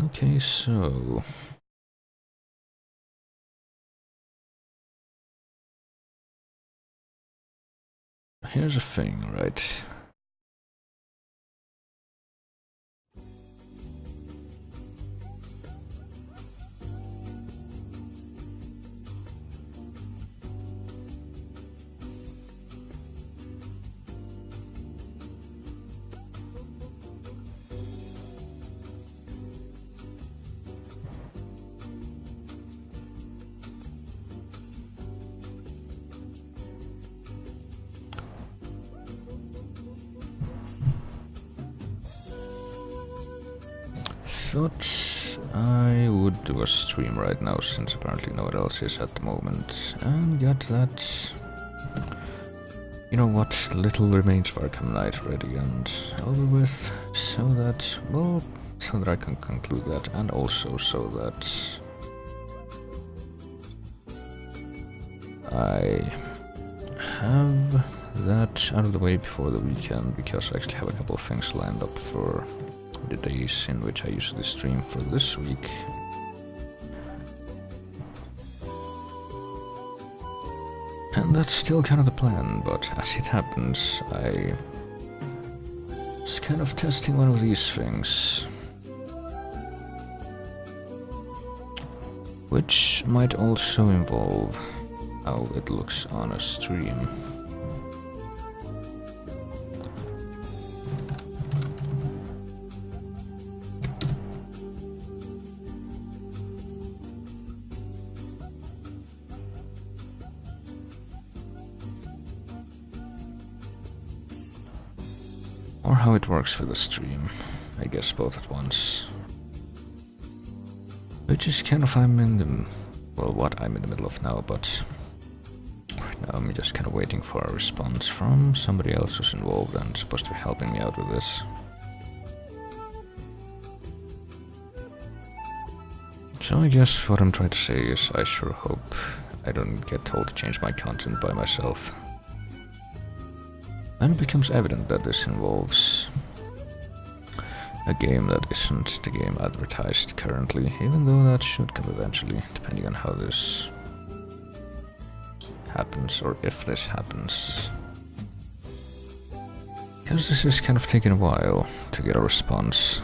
Okay, so... here's a thing, right? Thought I would do a stream right now, since apparently no one else is at the moment, and get that, you know what, little remains of Arkham Knight ready and over with, so that, well, so that I can conclude that, and also so that I have that out of the way before the weekend, because I actually have a couple of things lined up for the days in which I usually stream for this week. And that's still kind of the plan, but as it happens, I was kind of testing one of these things, which might also involve how it looks on a stream. Or how it works with the stream, I guess both at once. Which is kind of, I'm in the, well, what I'm in the middle of now, but right now I'm just kind of waiting for a response from somebody else who's involved and supposed to be helping me out with this. So I guess what I'm trying to say is I sure hope I don't get told to change my content by myself. And it becomes evident that this involves a game that isn't the game advertised currently, even though that should come eventually, depending on how this happens, or if this happens. Because this is kind of taking a while to get a response.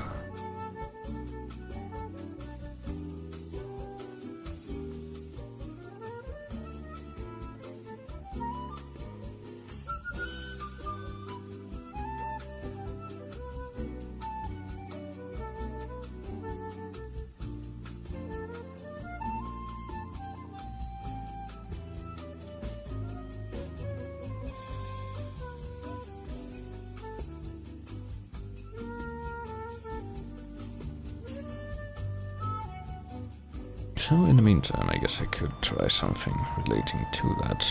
So in the meantime, I guess I could try something relating to that.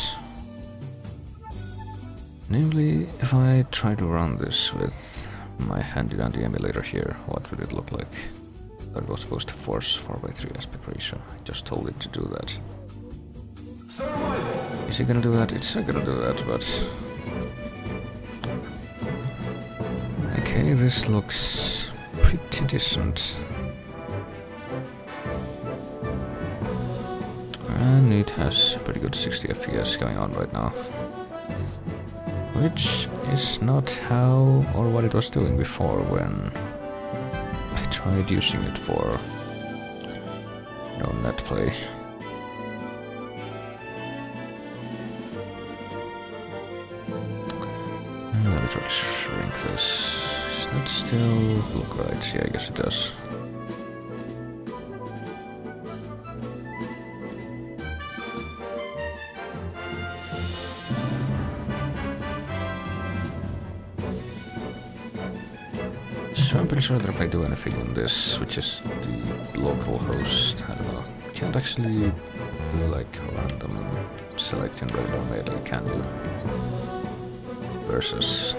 Namely, if I try to run this with my handy-dandy emulator here, what would it look like? That was supposed to force 4:3 aspect ratio. I just told it to do that. Is it gonna do that? It's not gonna do that, but... okay, this looks pretty decent. And it has a pretty good 60 FPS going on right now. Which is not how or what it was doing before when I tried using it for, you know, net play. And let me try to shrink this. Does that still look right? Yeah, I guess it does. So I'm pretty sure that if I do anything on this, which is the local host, I don't know, can't actually do like random select in regular mode like can do. Versus...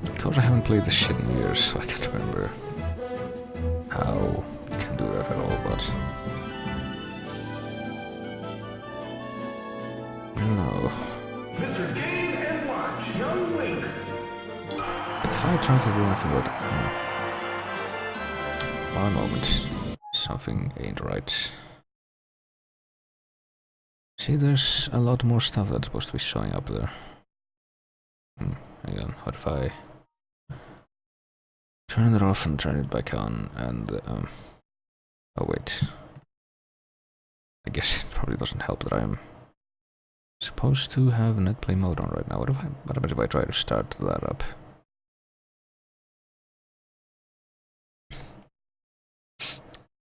because I haven't played this shit in years, so I can't remember how you can do that at all, but... I don't know. Mr. Game and Watch, Young Link. If I try to do anything with One moment. Something ain't right. See, there's a lot more stuff that's supposed to be showing up there. Hang on, what if I turn it off and turn it back on and oh wait. I guess it probably doesn't help that I'm supposed to have netplay mode on right now. What if I try to start that up?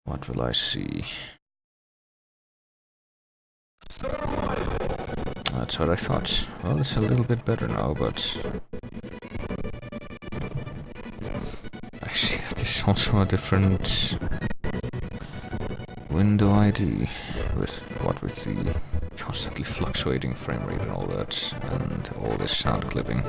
What will I see? That's what I thought. Well, it's a little bit better now, but I see that this is also a different window ID with the constantly fluctuating frame rate and all that, and all this sound clipping.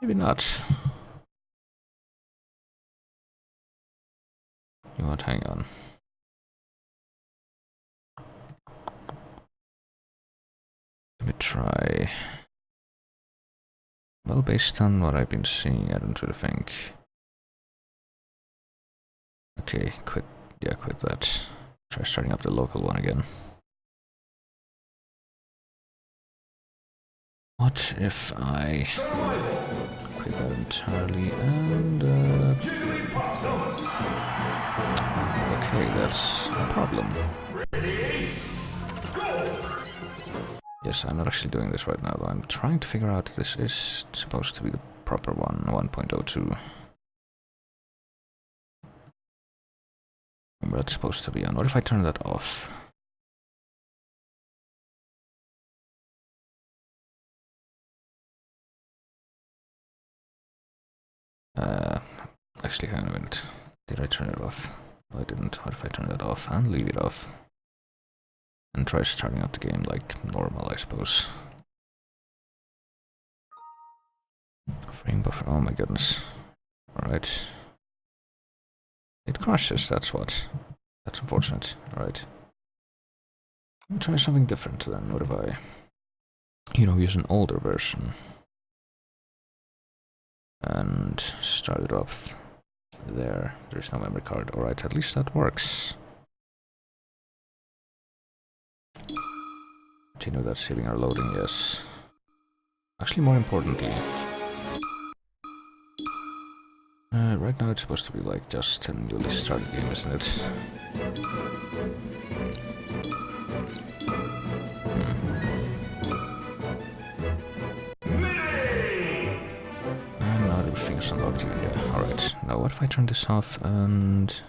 Maybe not. You want? Hang on. Let me try. Well, based on what I've been seeing, I don't really think. Okay, quit. Yeah, quit that. Try starting up the local one again. What if I quit that entirely and okay, that's a problem. Yes, I'm not actually doing this right now, though. I'm trying to figure out if this is supposed to be the proper one, 1.02. That's supposed to be on. What if I turn that off? Actually, hang on a minute. Did I turn it off? No, I didn't. What if I turn that off and leave it off? And try starting up the game like normal, I suppose. Frame buffer, oh my goodness. Alright. It crashes, that's what. That's unfortunate. Alright. Let me try something different then. What if I, use an older version? And start it off there. There's no memory card. Alright, at least that works. Continue that saving or loading, yes. Actually, more importantly, right now it's supposed to be like just a newly started game, isn't it? And now everything's unlocked again, yeah. Alright, now what if I turn this off and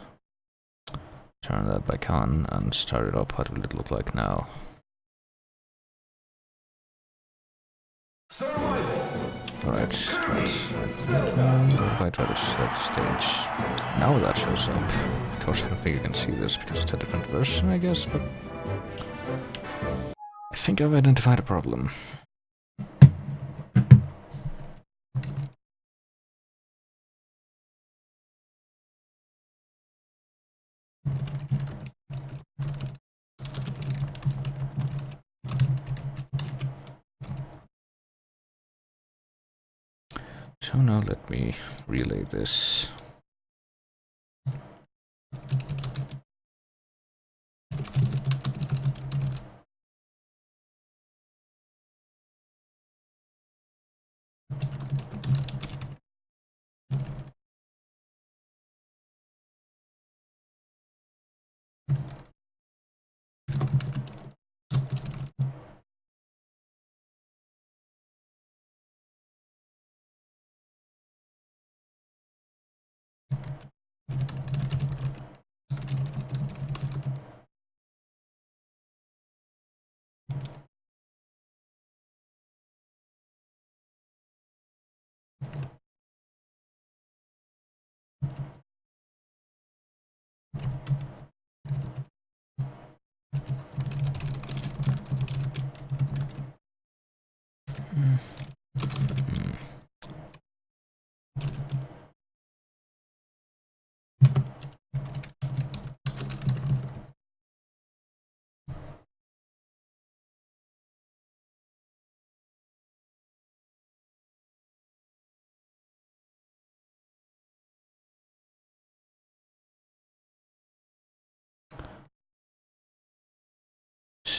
turn that back on and start it up? What will it look like now? Alright, let's what if I try to set the stage? Now that shows up. Of course, I don't think you can see this because it's a different version, I guess, but I think I've identified a problem. So now let me relay this.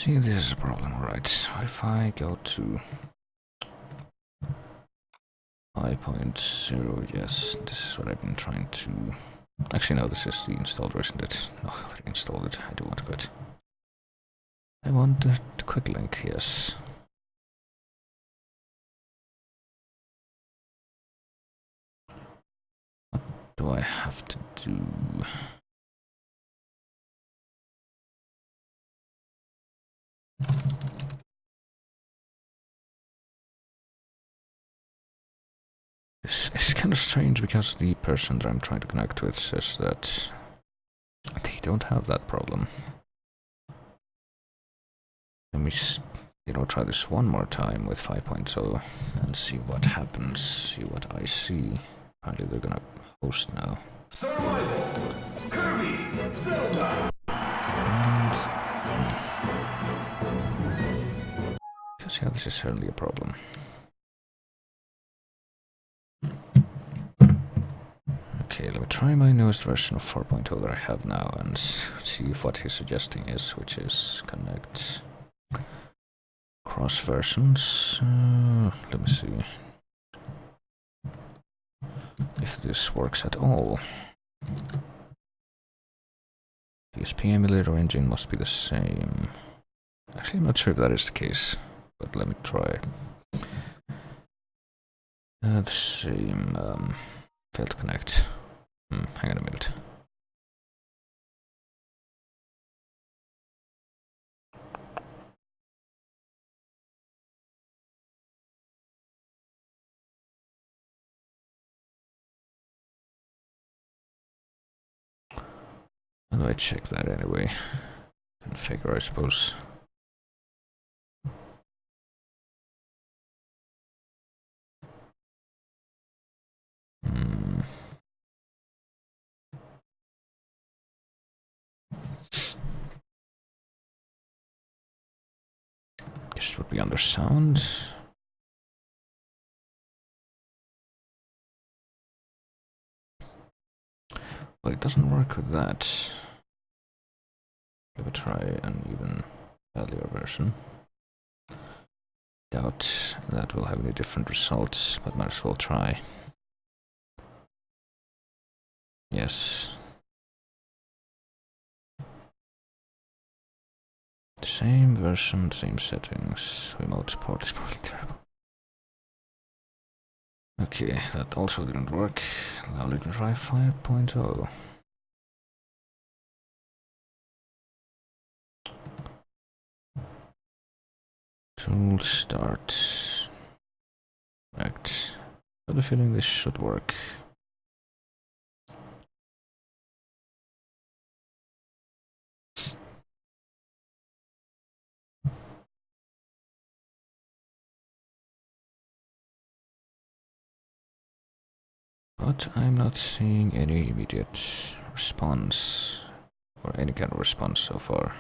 See, this is a problem, right? If I go to 5.0, yes, this is what I've been trying to... Actually, no, this is the installed version that... No, I already installed it. I do want to quit. I want the quick link, yes. What do I have to do? It's kind of strange because the person that I'm trying to connect with says that they don't have that problem. Let me, try this one more time with 5.0 and see what happens, see what I see. Apparently they're gonna host now. Survival, Kirby, Zelda. Because yeah, this is certainly a problem. Okay, let me try my newest version of 4.0 that I have now and see if what he's suggesting is, which is connect cross versions. Let me see if this works at all. PSP emulator engine must be the same. Actually, I'm not sure if that is the case, but let me try. The same. Failed to connect. Hang on a minute. How do I check that anyway? Configure, I suppose. Guess it would be under sound. Well, it doesn't work with that. Let me try an even earlier version. Doubt that will have any different results, but might as well try. Yes. Same version, same settings. Remote support is probably terrible. Okay, that also didn't work. Now let me try 5.0. Tool start. Right. I have a feeling this should work. But I'm not seeing any immediate response, or any kind of response so far.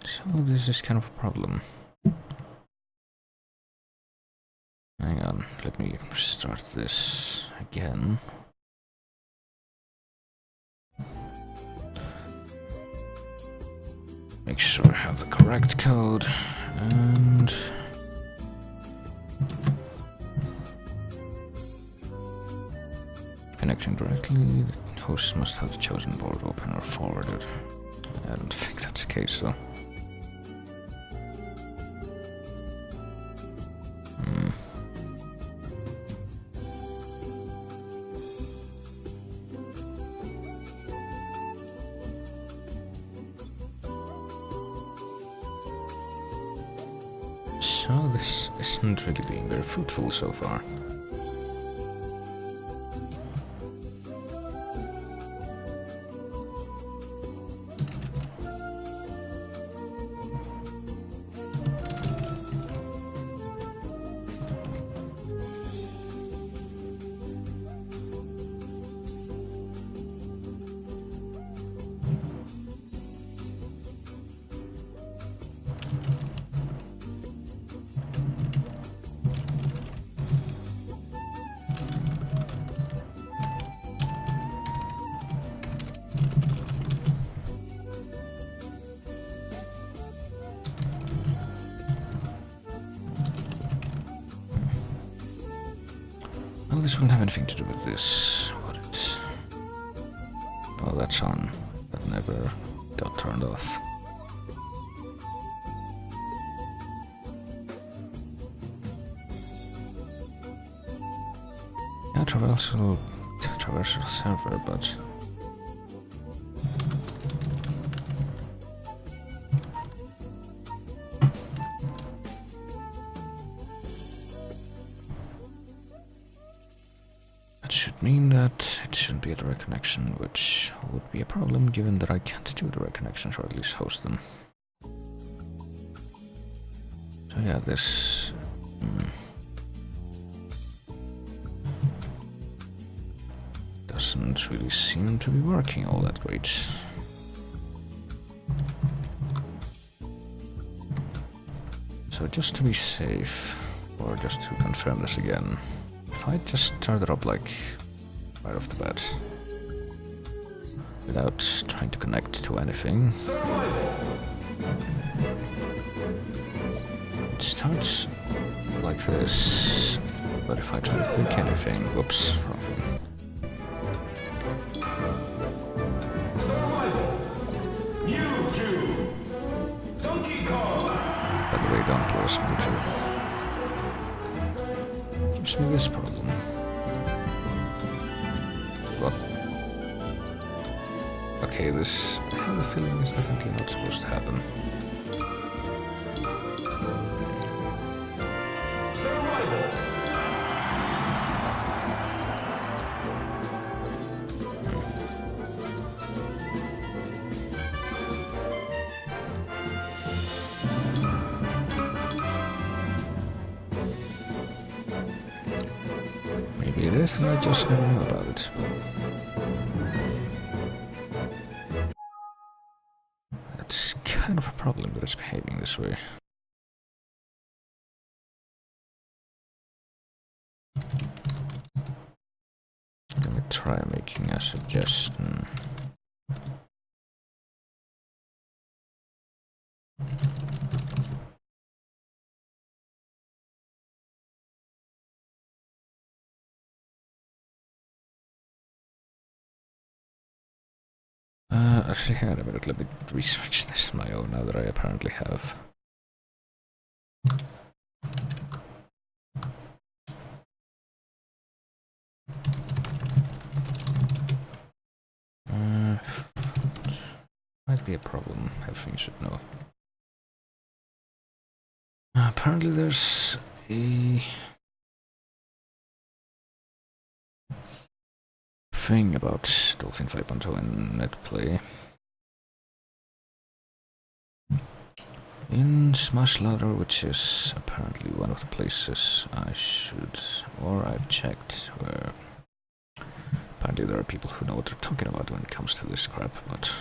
So this is kind of a problem. Hang on, let me start this again. Make sure I have the correct code, and connecting directly. The host must have the chosen board open or forwarded. I don't think that's the case though. So this isn't really being very fruitful so far. Well, this wouldn't have anything to do with this, would it? Oh, that's on. That never got turned off. Yeah, traversal server, but that should mean that it shouldn't be a direct connection, which would be a problem given that I can't do direct connections, or at least host them. So yeah, this doesn't really seem to be working all that great. So just to be safe, or just to confirm this again, if I just start it up like right off the bat, without trying to connect to anything, it starts like this, but if I try to click anything, whoops, wrong thing. By the way, don't listen to. Gives me this problem. What? Okay, this, I have a feeling, is definitely not supposed to happen. Maybe it is, and I just never knew about it. That's kind of a problem that it's behaving this way. Let me try making a suggestion. Actually, hang on a minute, let me research this on my own now that I apparently have. Might be a problem, everything should know. Apparently there's a thing about Dolphin 5.0 in NetPlay. In Smash Ladder, which is apparently one of the places I should, or I've checked, where apparently there are people who know what they're talking about when it comes to this crap, but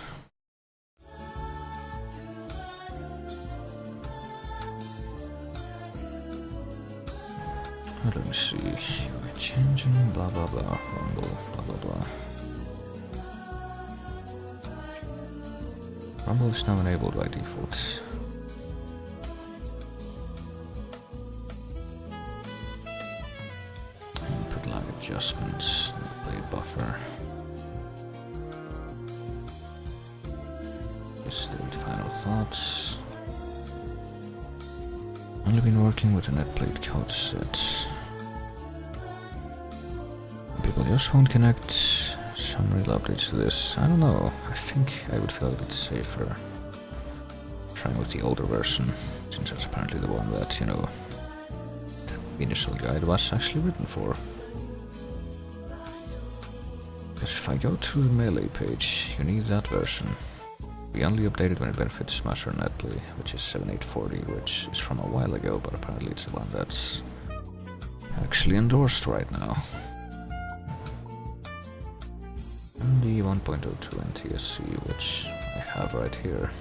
let me see. UI changing, blah blah blah, Rumble, blah blah blah. Rumble is now enabled by default. Input lag adjustments, play buffer. Just state final thoughts. Only been working with a NetPlay code set. People just won't connect. Some real updates to this. I don't know. I think I would feel a bit safer trying with the older version, since that's apparently the one that, you know, the initial guide was actually written for. Because if I go to the Melee page, you need that version. We only updated when it benefits Smash or NetPlay, which is 7840, which is from a while ago, but apparently it's the one that's actually endorsed right now. And the 1.02 NTSC, which I have right here.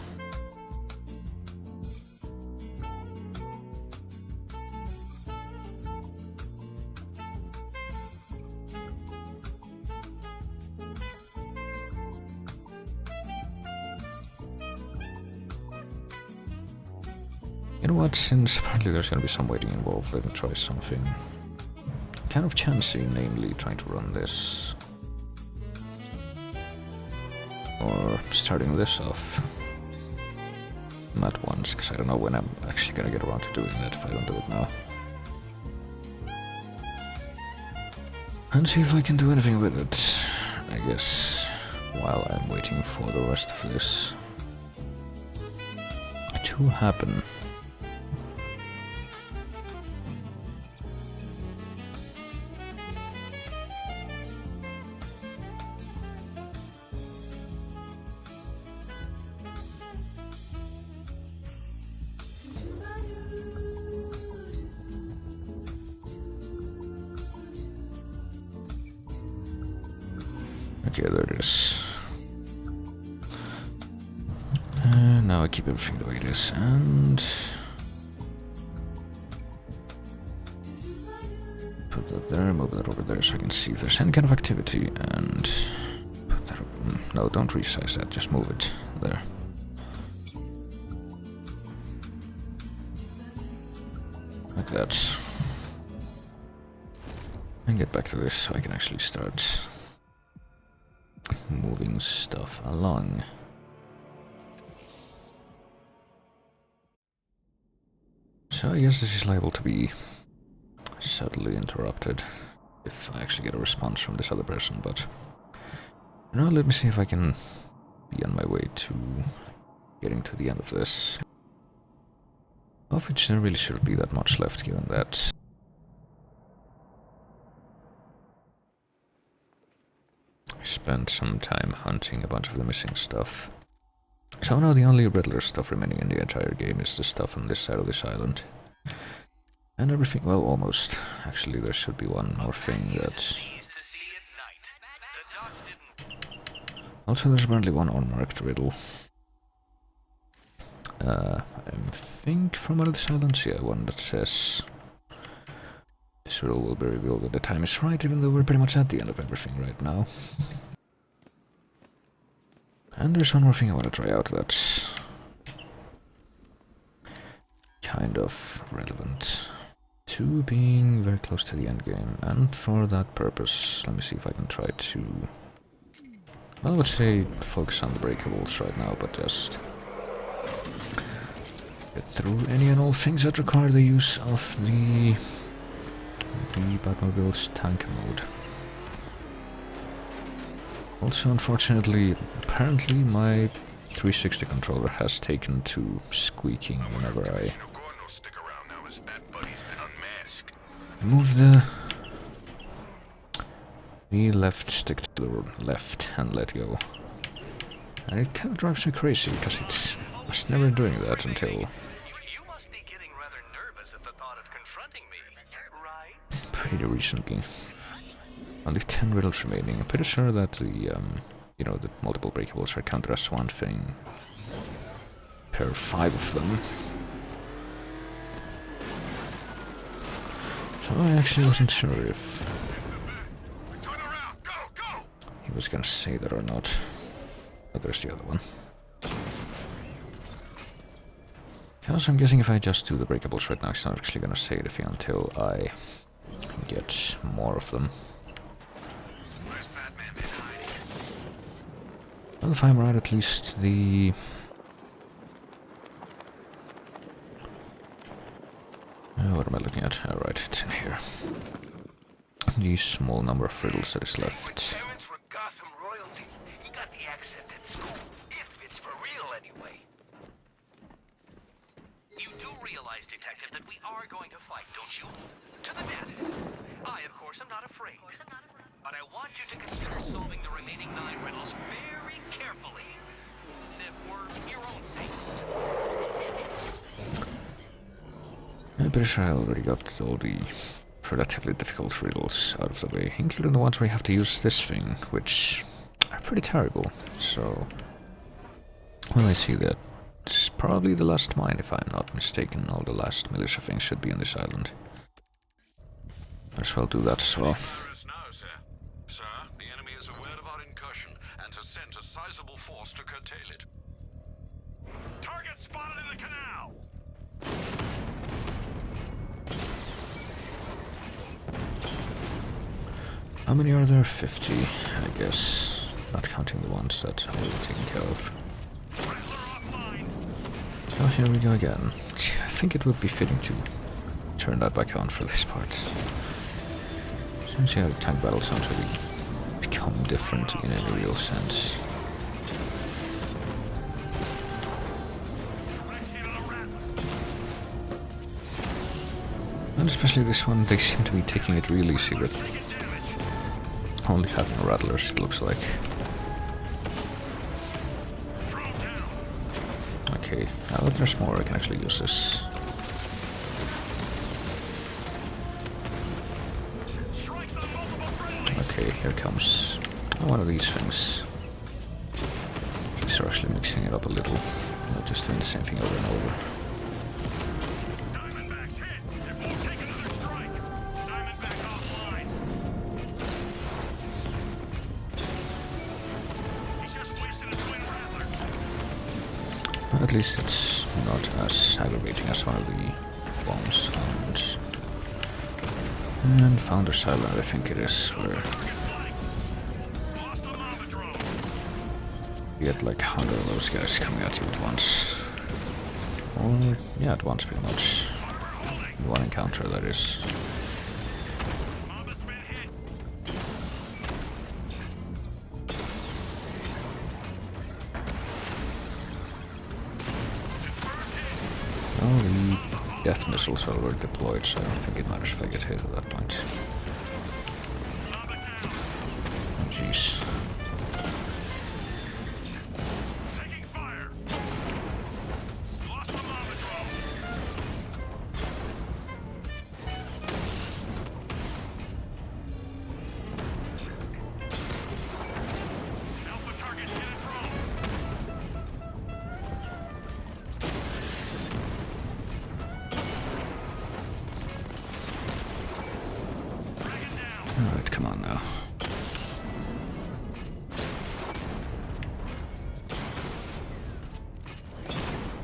You know what, since apparently there's gonna be some waiting involved, let me try something kind of chancy, namely trying to run this. Or starting this off. Not once, because I don't know when I'm actually gonna get around to doing that if I don't do it now. And see if I can do anything with it, I guess, while I'm waiting for the rest of this to happen. Okay, there it is. Now I keep everything the way it is, and put that there, move that over there so I can see if there's any kind of activity, and put that over. No, don't resize that, just move it there. Like that. And get back to this so I can actually start moving stuff along. So I guess this is liable to be subtly interrupted if I actually get a response from this other person, but you know, let me see if I can be on my way to getting to the end of this. Of which there really shouldn't be that much left, given that I spent some time hunting a bunch of the missing stuff. So now the only Riddler stuff remaining in the entire game is the stuff on this side of this island. And everything, well, almost. Actually, there should be one more thing that... Also, there's apparently one unmarked riddle. I think from one of the silence, yeah, one that says this riddle will be revealed when the time is right, even though we're pretty much at the end of everything right now. And there's one more thing I want to try out that's kind of relevant to being very close to the end game, and for that purpose, let me see if I can try to, well, I would say focus on the breakables right now, but just get through any and all things that require the use of the Batmobile's tank mode. Also, unfortunately, apparently my 360 controller has taken to squeaking whenever I move the left stick to the left and let go. And it kind of drives me crazy because I was never doing that until You must be getting rather nervous at the thought of confronting me, right? pretty recently. Only 10 riddles remaining. I'm pretty sure that the, you know, the multiple breakables are counted as one thing per 5 of them. So I actually wasn't sure if he was gonna say that or not. But there's the other one. Also, I'm guessing if I just do the breakables right now, it's not actually gonna say anything until I get more of them. Well, if I'm right, at least the... what am I looking at? Oh, right, it's in here. The small number of riddles that is left. Parents were Gotham royalty. He got the accent at school, if it's for real anyway. You do realize, Detective, that we are going to fight, don't you? To the death. I, of course, am not afraid. But I want you to consider solving the remaining 9 riddles very carefully. For your own sake. I'm pretty sure I already got all the relatively difficult riddles out of the way, including the ones where you have to use this thing, which are pretty terrible. So, well, I see that this is probably the last mine, if I'm not mistaken. All the last militia things should be on this island. Might as well do that as well. Sir, the enemy is aware of our incursion and has sent a sizable force to curtail it. Target spotted in the canal! How many are there? 50, I guess. Not counting the ones that I'm already taken care of. So here we go again. I think it would be fitting to turn that back on for this part. Since yeah, tank battles don't really become different in any real sense. And especially this one, they seem to be taking it really easy with only having rattlers, it looks like. Okay, now that there's more, I can actually use this. Okay, here comes one of these things. These are actually mixing it up a little, not just doing the same thing over and over. At least it's not as aggravating as one of the bombs and Founder's Island, I think it is, where you get like 100 of those guys coming at you at once. Or, yeah, at once pretty much. In one encounter, that is. The death missiles are already deployed, so I don't think it matters if I get hit at that point. Oh jeez. Alright, come on now.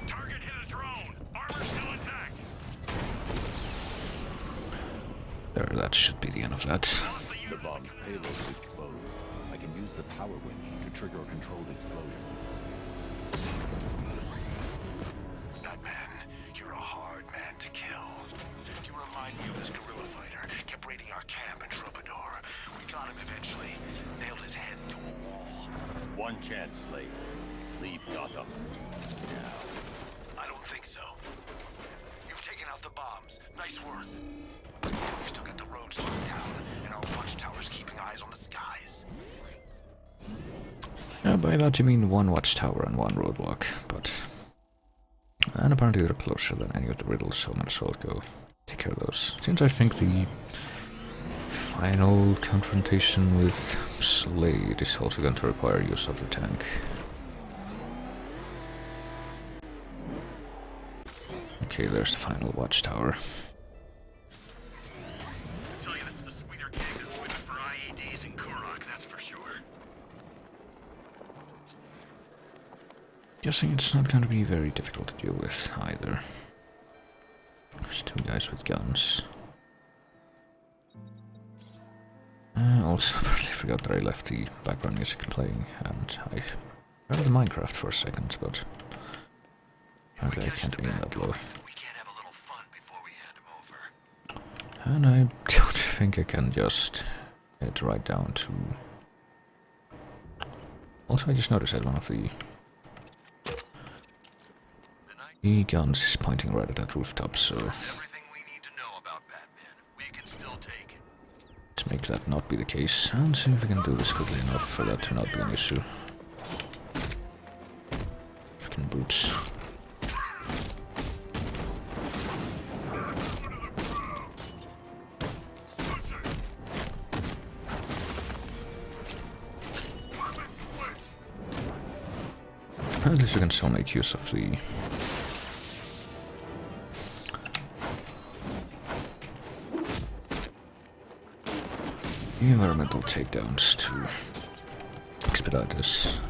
Target hit a drone. Armor still intact. There, that should be the end of that. The bomb's payload is exposed. I can use the power winch to trigger a controlled explosion. Batman, you're a hard man to kill. You remind me of this guerrilla fighter. Kept raiding our camp in Troubadour. We got him eventually. Nailed his head to a wall. One chance, Slade. Leave Gotham. I don't think so. You've taken out the bombs. Nice work. We've still got the roads locked down, and our watchtowers keeping eyes on the skies. By that you mean one watchtower and one roadblock, but... And apparently they're closer than any of the riddles, so I might as well go take care of those. Since I think the final confrontation with Slade is also going to require use of the tank. Okay, there's the final watchtower. I tell you, this is a sweeter gig than swimming for IEDs in Kurok, that's for sure. Guessing it's not going to be very difficult to deal with either. There's two guys with guns. Also, I probably forgot that I left the background music playing, and I remember Minecraft for a second, but apparently I can't aim that low. We can't have a little fun before we hand him over. And I don't think I can just head right down to... Also, I just noticed that one of the guns is pointing right at that rooftop, so Everything we need to know about Batman. We can still take it. let's make that not be the case, and see if we can do this quickly enough for that to not be an issue. Fucking boots. At least we can still make use of the environmental takedowns to expedite this.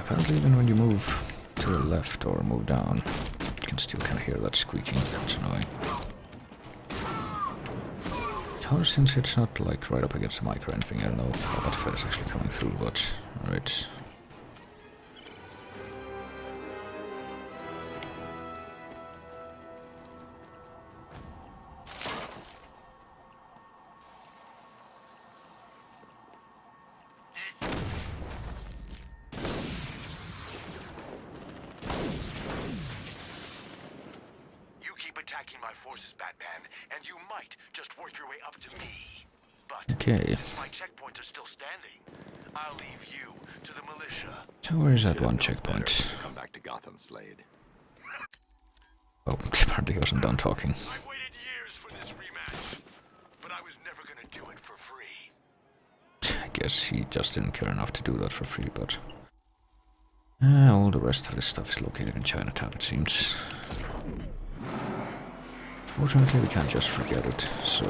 Apparently even when you move to the left or move down, you can still kind of hear that squeaking. It's annoying. However, since it's not like right up against the mic or anything, I don't know how that fed is actually coming through, but alright. Attacking my forces, Batman, and you might just work your way up to me. But okay. Since my checkpoints are still standing, I'll leave you to the militia. So where is that one checkpoint? Come back to Gotham, Slade. Oh, apparently he wasn't done talking. I've waited years for this rematch, but I was never gonna do it for free. I guess he just didn't care enough to do that for free, but... all the rest of this stuff is located in Chinatown, it seems. Fortunately, we can't just forget it, so...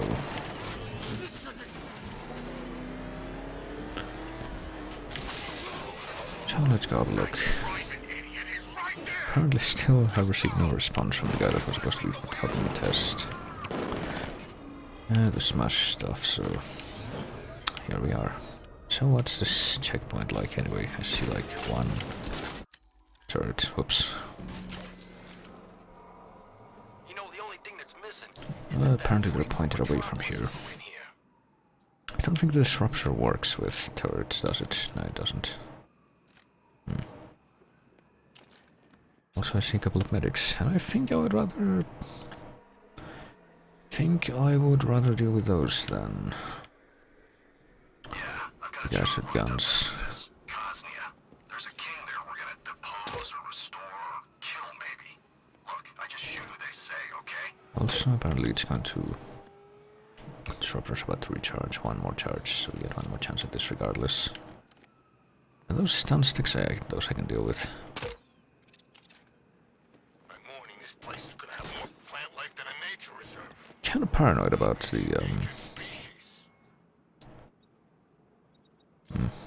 So let's go have a look. Apparently still have received no response from the guy that was supposed to be helping me test. The smash stuff, so... Here we are. So what's this checkpoint like anyway? I see like one turret. Whoops. Well, apparently we're pointed away from here. I don't think the disruptor works with turrets, does it? No, it doesn't. Also, I see a couple of medics, and I think I would rather... deal with those than... the guys with guns. There's a king there we're gonna depose or restore or kill, maybe. Look, I just shoot who they say, okay? Also, apparently it's going to... Disruptor's about to recharge one more charge, so we get one more chance at this regardless. And those stun sticks, those I can deal with. I'm warning, this place is gonna have more plant life than a nature reserve. Kinda paranoid about the,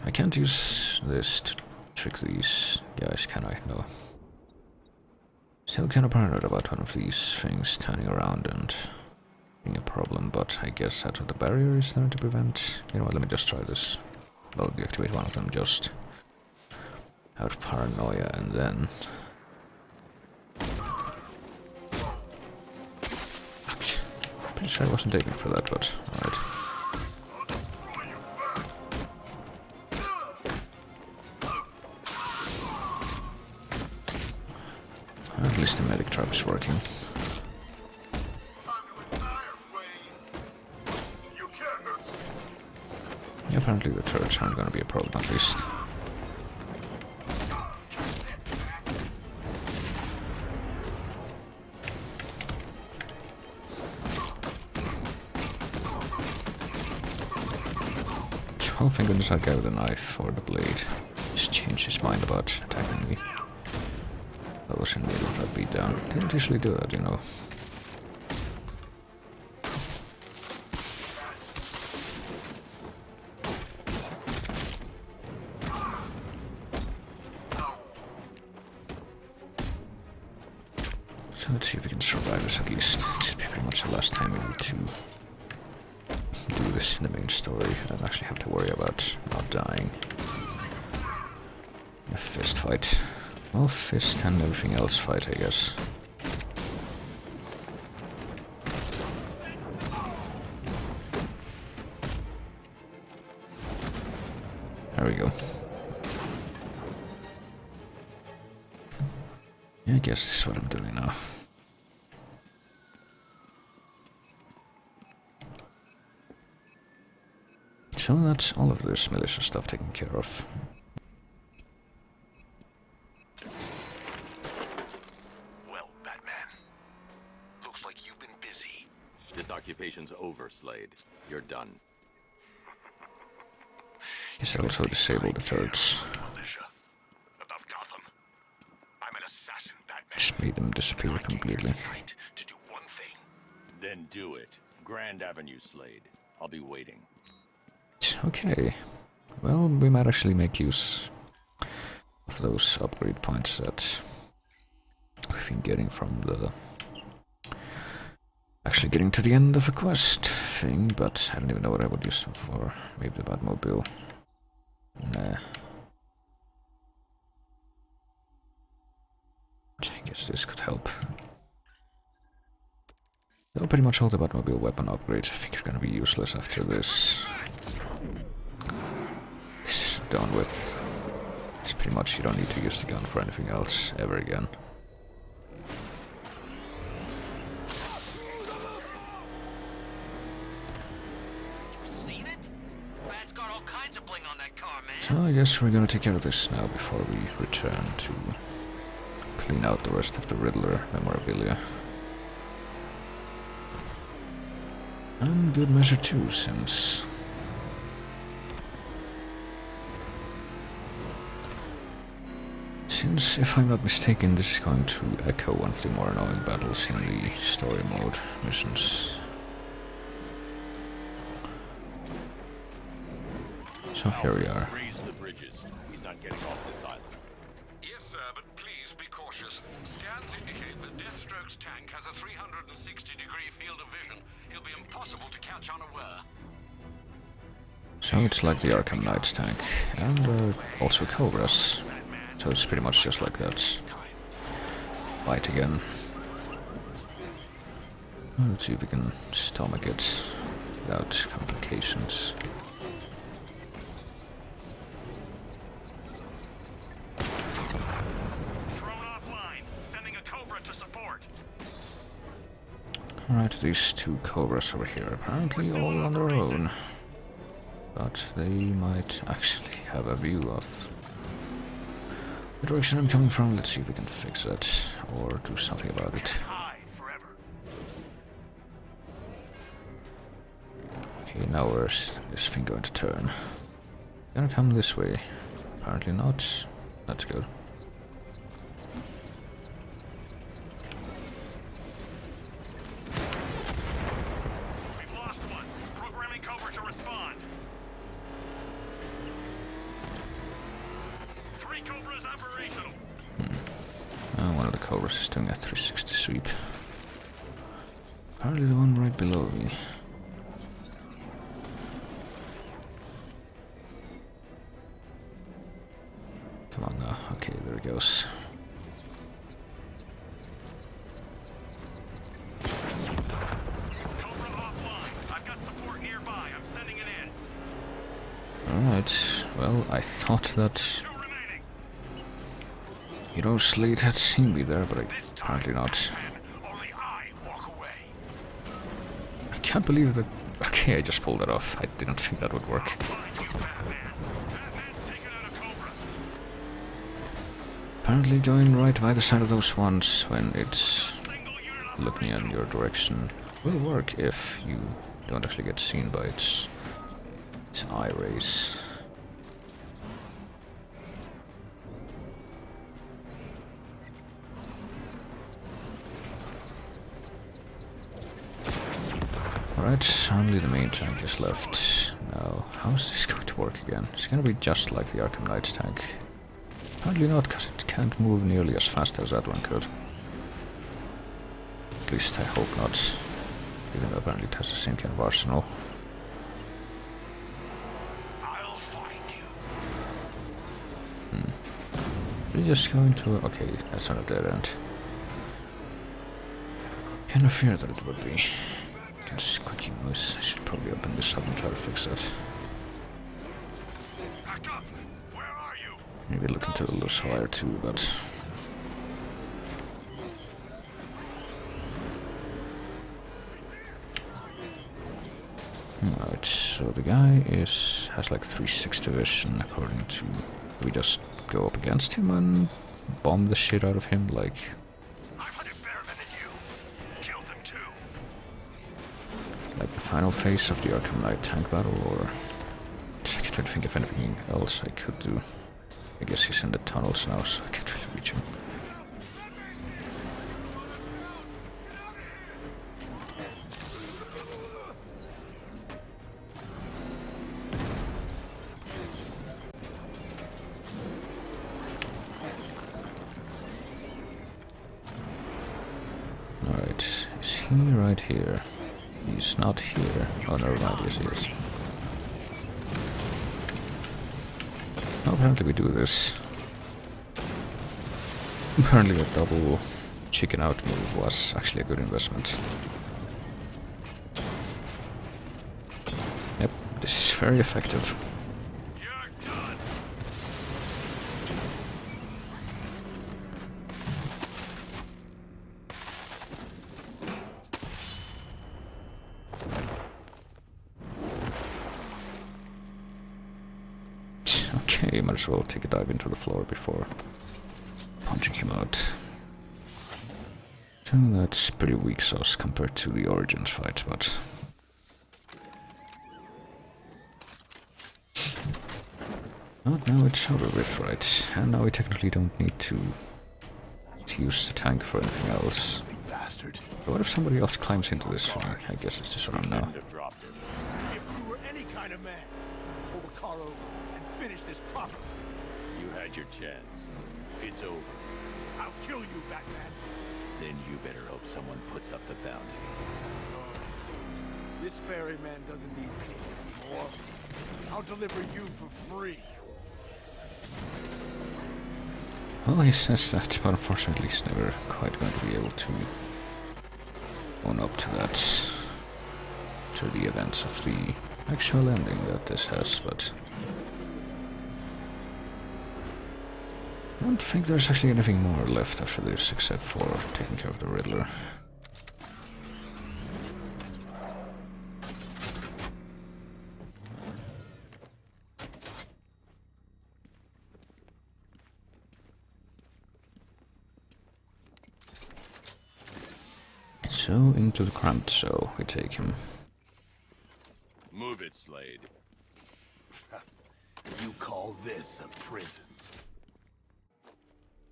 I can't use this to trick these guys, can I? No. Still kinda paranoid about one of these things turning around and being a problem, but I guess that's what the barrier is there to prevent. You know what, let me just try this. Well, deactivate one of them just out of paranoia, and then... Pretty sure I wasn't aiming for that, but alright. At least the medic trap is working. Yeah, apparently the turrets aren't gonna be a problem, at least. Well, thank goodness that guy with the knife or the blade just changed his mind about attacking me. That was in the middle of that beatdown. Didn't usually do that, you know. So let's see if we can survive this at least. This will be pretty much the last time we need to do this in the main story and actually have to worry about not dying. A fist fight. Well, fist and everything else fight, I guess. There we go. Yeah, I guess this is what I'm doing now. So that's all of this militia stuff taken care of. Well, Batman, looks like you've been busy. This occupation's over, Slade. You're done. Guess I also disabled the turrets. Militia. Above Gotham. I'm an assassin, Batman. Just made them disappear completely. Tonight to do one thing. Then do it. Grand Avenue, Slade. I'll be waiting. Okay. Well, we might actually make use of those upgrade points that we've been getting from the actually getting to the end of a quest thing, but I don't even know what I would use them for. Maybe the Batmobile. Nah. I guess this could help. Though pretty much all the Batmobile weapon upgrades I think are gonna be useless after this. This is done with. It's pretty much you don't need to use the gun for anything else ever again. So I guess we're gonna take care of this now before we return to clean out the rest of the Riddler memorabilia. And good measure too, since if I'm not mistaken, this is going to echo one of the more annoying battles in the story mode missions. So here we are. Yes, sir, but please be cautious. Scans indicate that Deathstroke's tank has a 360-degree field of vision. He'll be impossible to catch unaware. So it's like the Arkham Knight's tank, and also Cobra's. So it's pretty much just like that. Fight again. Well, let's see if we can stomach it without complications. Alright, these two Cobras over here, apparently all on their own. But they might actually have a view of the direction I'm coming from. Let's see if we can fix that, or do something about it. Okay, now where's this thing going to turn? Gonna come this way. Apparently not. That's good. One of the Cobras is doing a 360 sweep. Apparently the one right below me. Come on now. Okay, there it goes. Cobra offline. I've got support nearby. I'm sending it in. Alright, well, I thought that Hero Slate had seen me there, but apparently not. I can't believe that. Okay, I just pulled it off. I didn't think that would work. Apparently going right by the side of those ones when it's looking in your direction will work if you don't actually get seen by its eye rays. Alright, only the main tank is left. Now, how is this going to work again? It's gonna be just like the Arkham Knight's tank. Apparently not, because it can't move nearly as fast as that one could. At least I hope not. Even though apparently it has the same kind of arsenal. I'll find you. We're just going to... Okay, that's not a dead end. Kind of fear that it would be. Squeaky noise. I should probably open this up and try to fix that. Back up! Where are you? Maybe look into the loose wire too, but... Alright, so the guy has like 360 vision according to... We just go up against him and bomb the shit out of him like... Like the final phase of the Arkham Knight tank battle, or... I can't really think of anything else I could do. I guess he's in the tunnels now, so I can't really reach him. he right here? He's not here. Oh, never mind, yes he is. No, apparently we do this. Apparently a double chicken out move was actually a good investment. Yep, this is very effective. Okay, might as well take a dive into the floor before punching him out. So that's pretty weak sauce compared to the Origins fight, but... But now it's over with, right? And now we technically don't need to use the tank for anything else. Bastard. But what if somebody else climbs into this thing? I guess it's just around now. If you were any kind of man, pull the car over and finish this properly. You had your chance. It's over. I'll kill you, Batman. Then you better hope someone puts up the bounty. This ferryman doesn't need me anymore. I'll deliver you for free. Well, he says that, but unfortunately he's never quite going to be able to own up to that, to the events of the actual ending that this has, but I don't think there's actually anything more left after this except for taking care of the Riddler. So, into the cramped cell we take him. Move it, Slade. You call this a prison?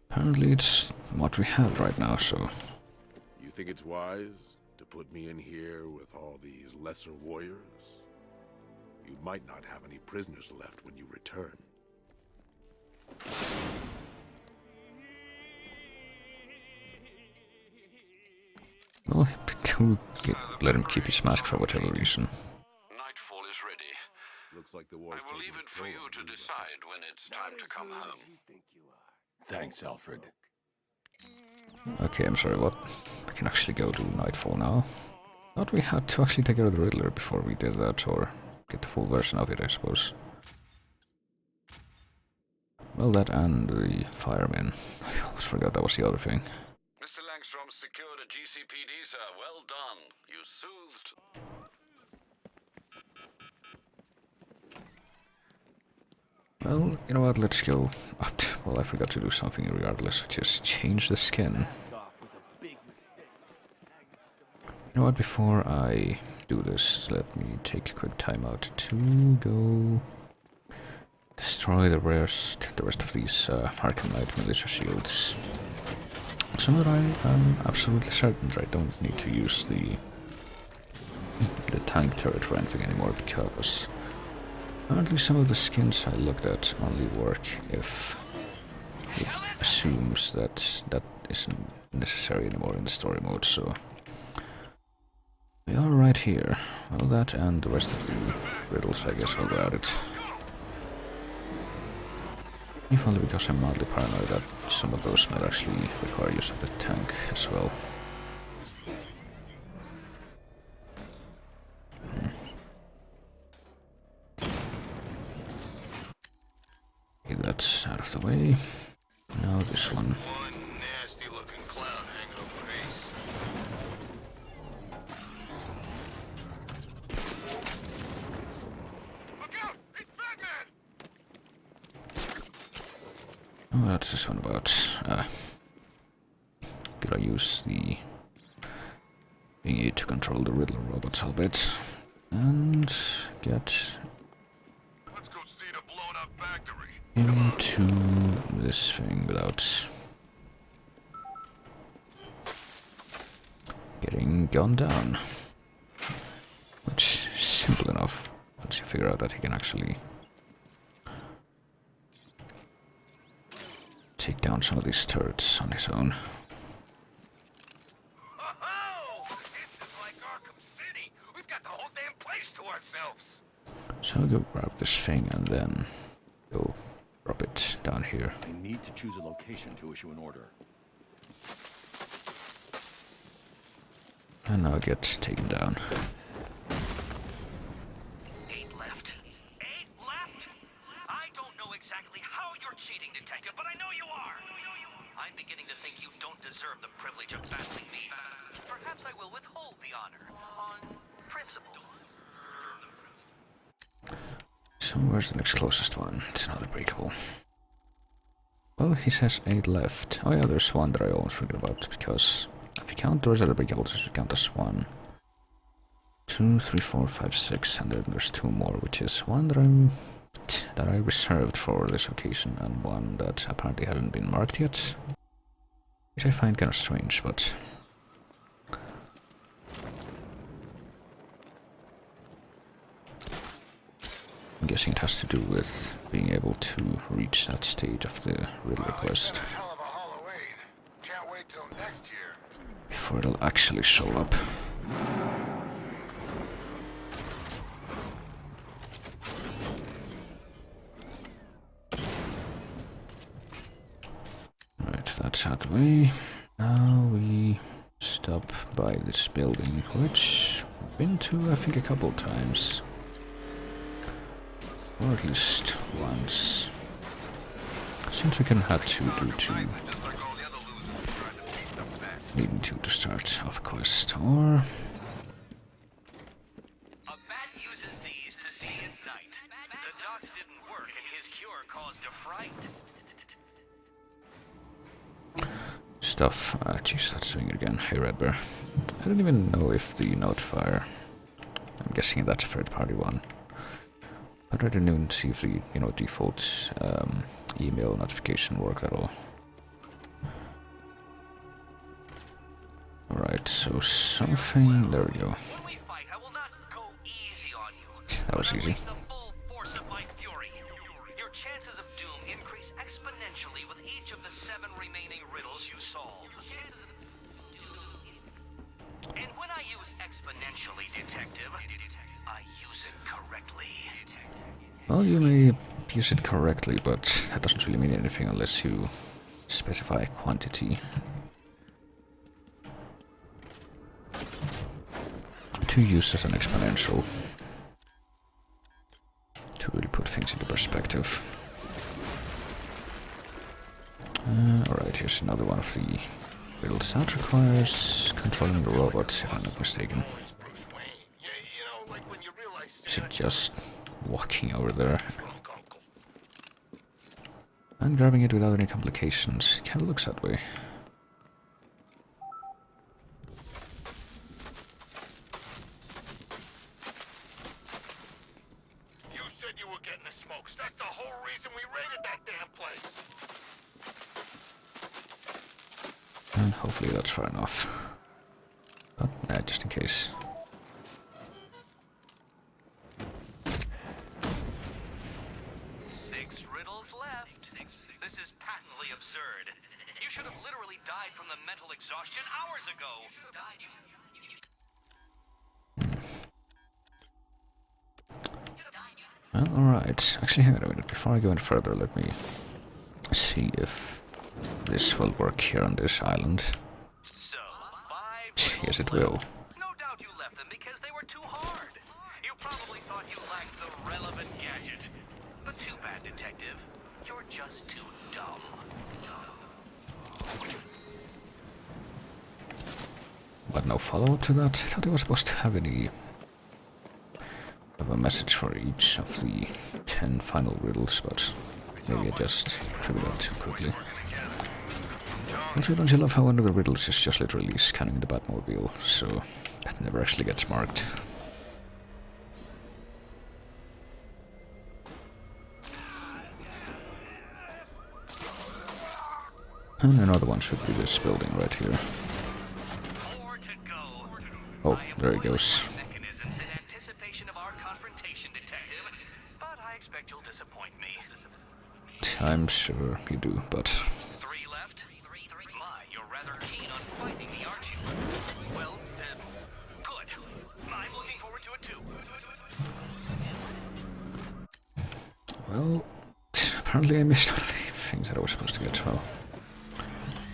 Apparently it's what we have right now, so... You think it's wise to put me in here with all these lesser warriors? You might not have any prisoners left when you return. Well, to let him keep his mask for whatever reason. Nightfall is ready. Looks like the war's I will taking leave it its for toll you on to decide when it's time to come home. Thanks, Alfred. Okay, I'm sorry, what? We can actually go to Nightfall now. Thought we had to actually take care of the Riddler before we did that, or get the full version of it, I suppose. Well, that and the fireman. I almost forgot that was the other thing. Mr. Langstrom secured a GCPD, sir. Well done. You soothed... Well, you know what, let's go up. Well, I forgot to do something regardless, which is change the skin. You know what, before I do this, let me take a quick time out to go destroy the rest of these Arkham Knight militia shields. So that I am absolutely certain that I don't need to use the tank turret or anything anymore, because apparently some of the skins I looked at only work if it assumes that that isn't necessary anymore in the story mode, so we are right here. Well, that and the rest of the riddles, I guess I'll go at it. If only because I'm mildly paranoid that some of those might actually require use of the tank as well. Okay, that's out of the way. Now this one. One nasty looking cloud hanging over Ace. Look out! It's Batman! Oh, that's this one about. Did I use the thingy to control the Riddler robots a bit and get Let's go see the blown up factory. into this thing without getting gunned down. Which is simple enough once you figure out that he can actually take down some of these turrets on his own. Oh, it's got the whole damn place to ourselves. So I'll go grab this thing and then go drop it down here. I need to choose a location to issue an order. And now get taken down. 8 left. 8 left? I don't know exactly how you're cheating, Detective, but I know you are. I'm beginning to think you don't deserve the privilege of battling me. Perhaps I will withhold the honor on principle. So where's the next closest one? It's another breakable. Well, he says 8 left. Oh yeah, there's one that I almost forgot about, because if you count those other breakables, you count as 1, 2, 3, 4, 5, 6, and then there's 2 more, which is one that I reserved for this occasion, and one that apparently hasn't been marked yet, which I find kind of strange, but I'm guessing it has to do with being able to reach that stage of the riddle quest A hell of a Halloween. Can't wait till next year. before it'll actually show up. Right, that's out of the way. Now we stop by this building, which I've been to, I think, a couple times. Or at least once. Since we can have to do 2. Needing to start off a quest, or... A bat uses these to see at night. The dots didn't work and his cure caused a fright. Stuff. Jeez, that's doing it again. Hey, Red Bear. I don't even know if the notifier... I'm guessing that's a third-party one. But I didn't even see if the, default email notification worked at all. Alright, so something... There we go. When we fight, I will not go easy on you. That was easy. The full force of my fury. Your chances of doom increase exponentially with each of the 7 remaining riddles you solve. And when I use exponentially, Detective, I use it correctly. Well, you may use it correctly, but that doesn't really mean anything unless you specify a quantity. To use as an exponential. To really put things into perspective. Alright, here's another one of the riddles that requires controlling the robot, if I'm not mistaken. Bruce Wayne. Yeah, you know, like when you realize Is it just walking over there drunk uncle. and grabbing it without any complications? Kinda looks that way. You said you were getting the smokes. That's the whole reason we raided that damn place. And hopefully that's far enough. But, just in case. Six riddles left. This is patently absurd. You should have literally died from the mental exhaustion hours ago. Well, alright. Actually, hang on a minute. Before I go any further, let me see if this will work here on this island. So, 5 Yes, it riddles will. left. No doubt you left them because they were too hard. You probably thought you lacked the relevant gadget. But too bad, Detective. You're just too dumb. But no follow-up to that? I thought it was supposed to have a message for each of the 10 final riddles, but maybe I just triggered that too quickly. Also, don't you love how one of the riddles is just literally scanning the Batmobile, so that never actually gets marked. And another one should be this building right here. More to go. Oh, there he goes. Mechanisms in anticipation of our confrontation, Detective. But I expect you'll disappoint me. I'm sure you do, but 3 left? My, you're rather keen on fighting me, aren't you? Well, good. I'm looking forward to Well, apparently I missed all the things that I was supposed to get, so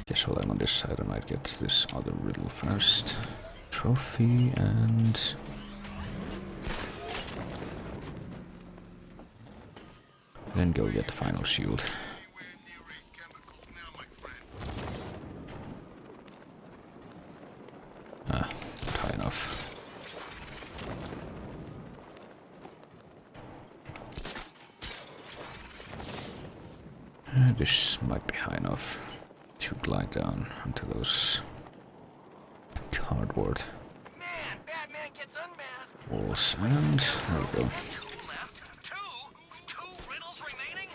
guess while I'm on this side I might get this other riddle first. Trophy and... then go get the final shield. Ah, not high enough. This might be high enough to glide down onto those cardboard Man, Batman gets unmasked. walls, and there we go. Two left? Two riddles remaining?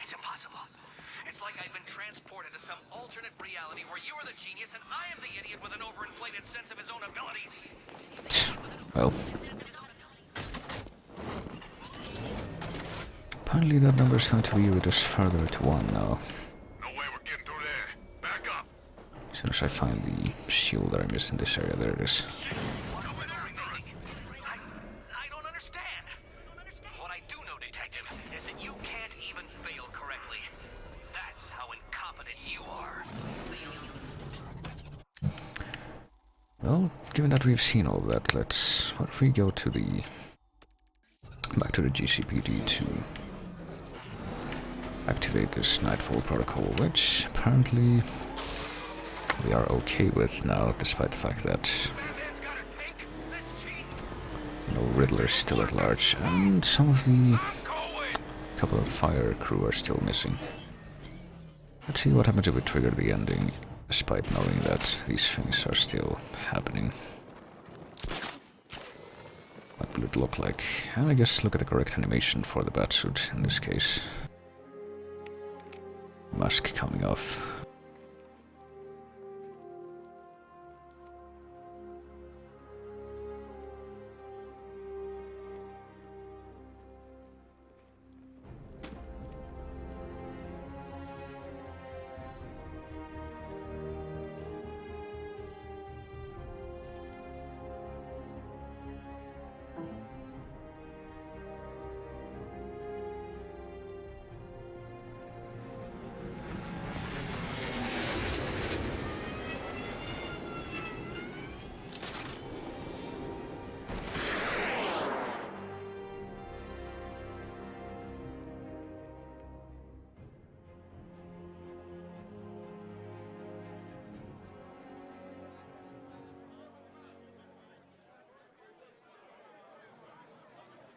It's impossible. It's like I've been transported to some alternate reality where you are the genius and I am the idiot with an overinflated sense of his own abilities. Well, apparently that number is going to be with us further to 1 now. No way we're getting through there. Back up. As soon as I find the shield that I missed in this area, there it is. I don't understand. What I do know, Detective, is that you can't even fail correctly. That's how incompetent you are. Well, given that we've seen all that, what if we go to back to the GCPD to activate this Nightfall protocol, which apparently we are okay with now, despite the fact that Batman's got a tank. Let's cheat. Riddler is still at large, and some of the Colwyn. couple of fire crew are still missing. Let's see what happens if we trigger the ending, despite knowing that these things are still happening. What will it look like? And I guess look at the correct animation for the batsuit in this case. Mask coming off.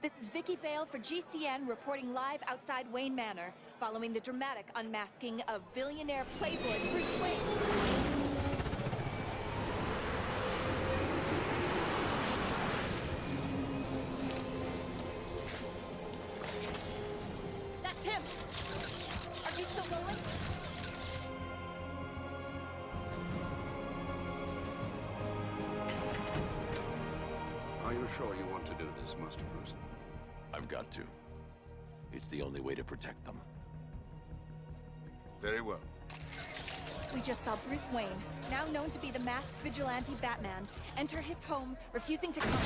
This is Vicky Vale for GCN reporting live outside Wayne Manor, following the dramatic unmasking of billionaire playboy Bruce Wayne. That's him! Are you still rolling? Are you sure you want to do this, Master Bruce? I've got to. It's the only way to protect them. Very well. We just saw Bruce Wayne, now known to be the masked vigilante Batman, enter his home, refusing to come.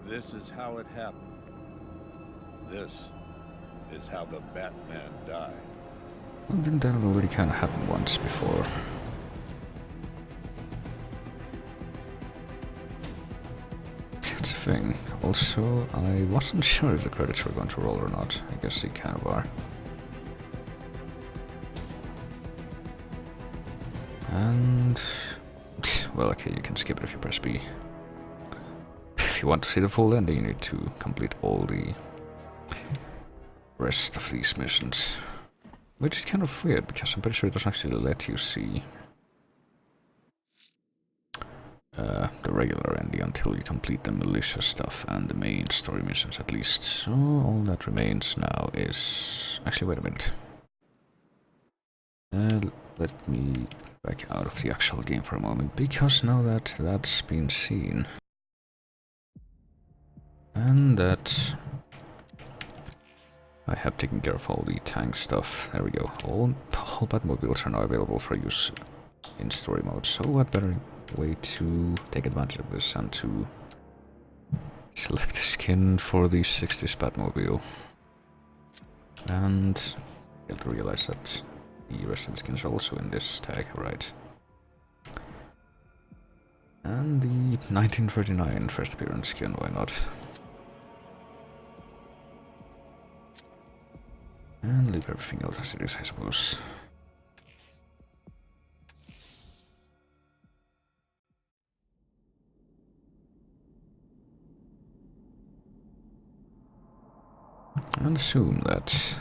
This is how it happened. This is how the Batman died. Well, didn't that already kind of happen once before? That's a thing. Also, I wasn't sure if the credits were going to roll or not. I guess they kind of are. And... well, okay, you can skip it if you press B. If you want to see the full ending, you need to complete all the rest of these missions. Which is kind of weird, because I'm pretty sure it doesn't actually let you see the regular ending until you complete the militia stuff and the main story missions at least. So all that remains now is... Actually, wait a minute. Let me back out of the actual game for a moment, because now that that's been seen, and that I have taken care of all the tank stuff, there we go. All Batmobiles are now available for use in story mode, so what better way to take advantage of this and to select the skin for the 60s Batmobile. And you have to realize that the rest of the skins are also in this tag, right? And the 1939 first appearance skin, why not? And leave everything else as it is, I suppose. And assume that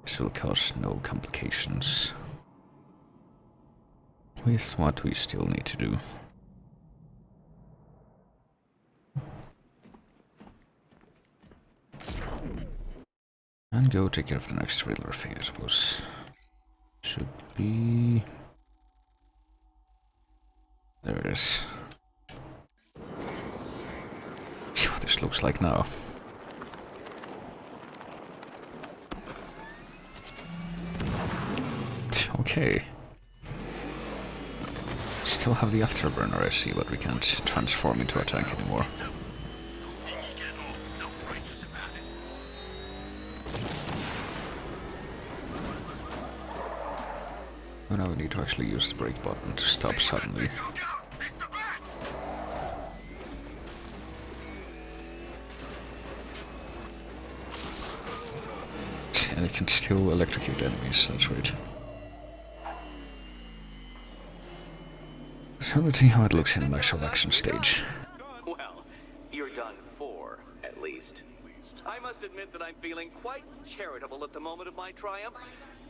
this will cause no complications with what we still need to do. And go take care of the next Riddler thing, I suppose. Should be... There it is. See what this looks like now. Okay. Still have the afterburner, I see, but we can't transform into a tank anymore. And now we need to actually use the brake button to stop suddenly. And it can still electrocute enemies, that's right. So let's see how it looks in the actual action stage. Well, you're done for, at least. I must admit that I'm feeling quite charitable at the moment of my triumph.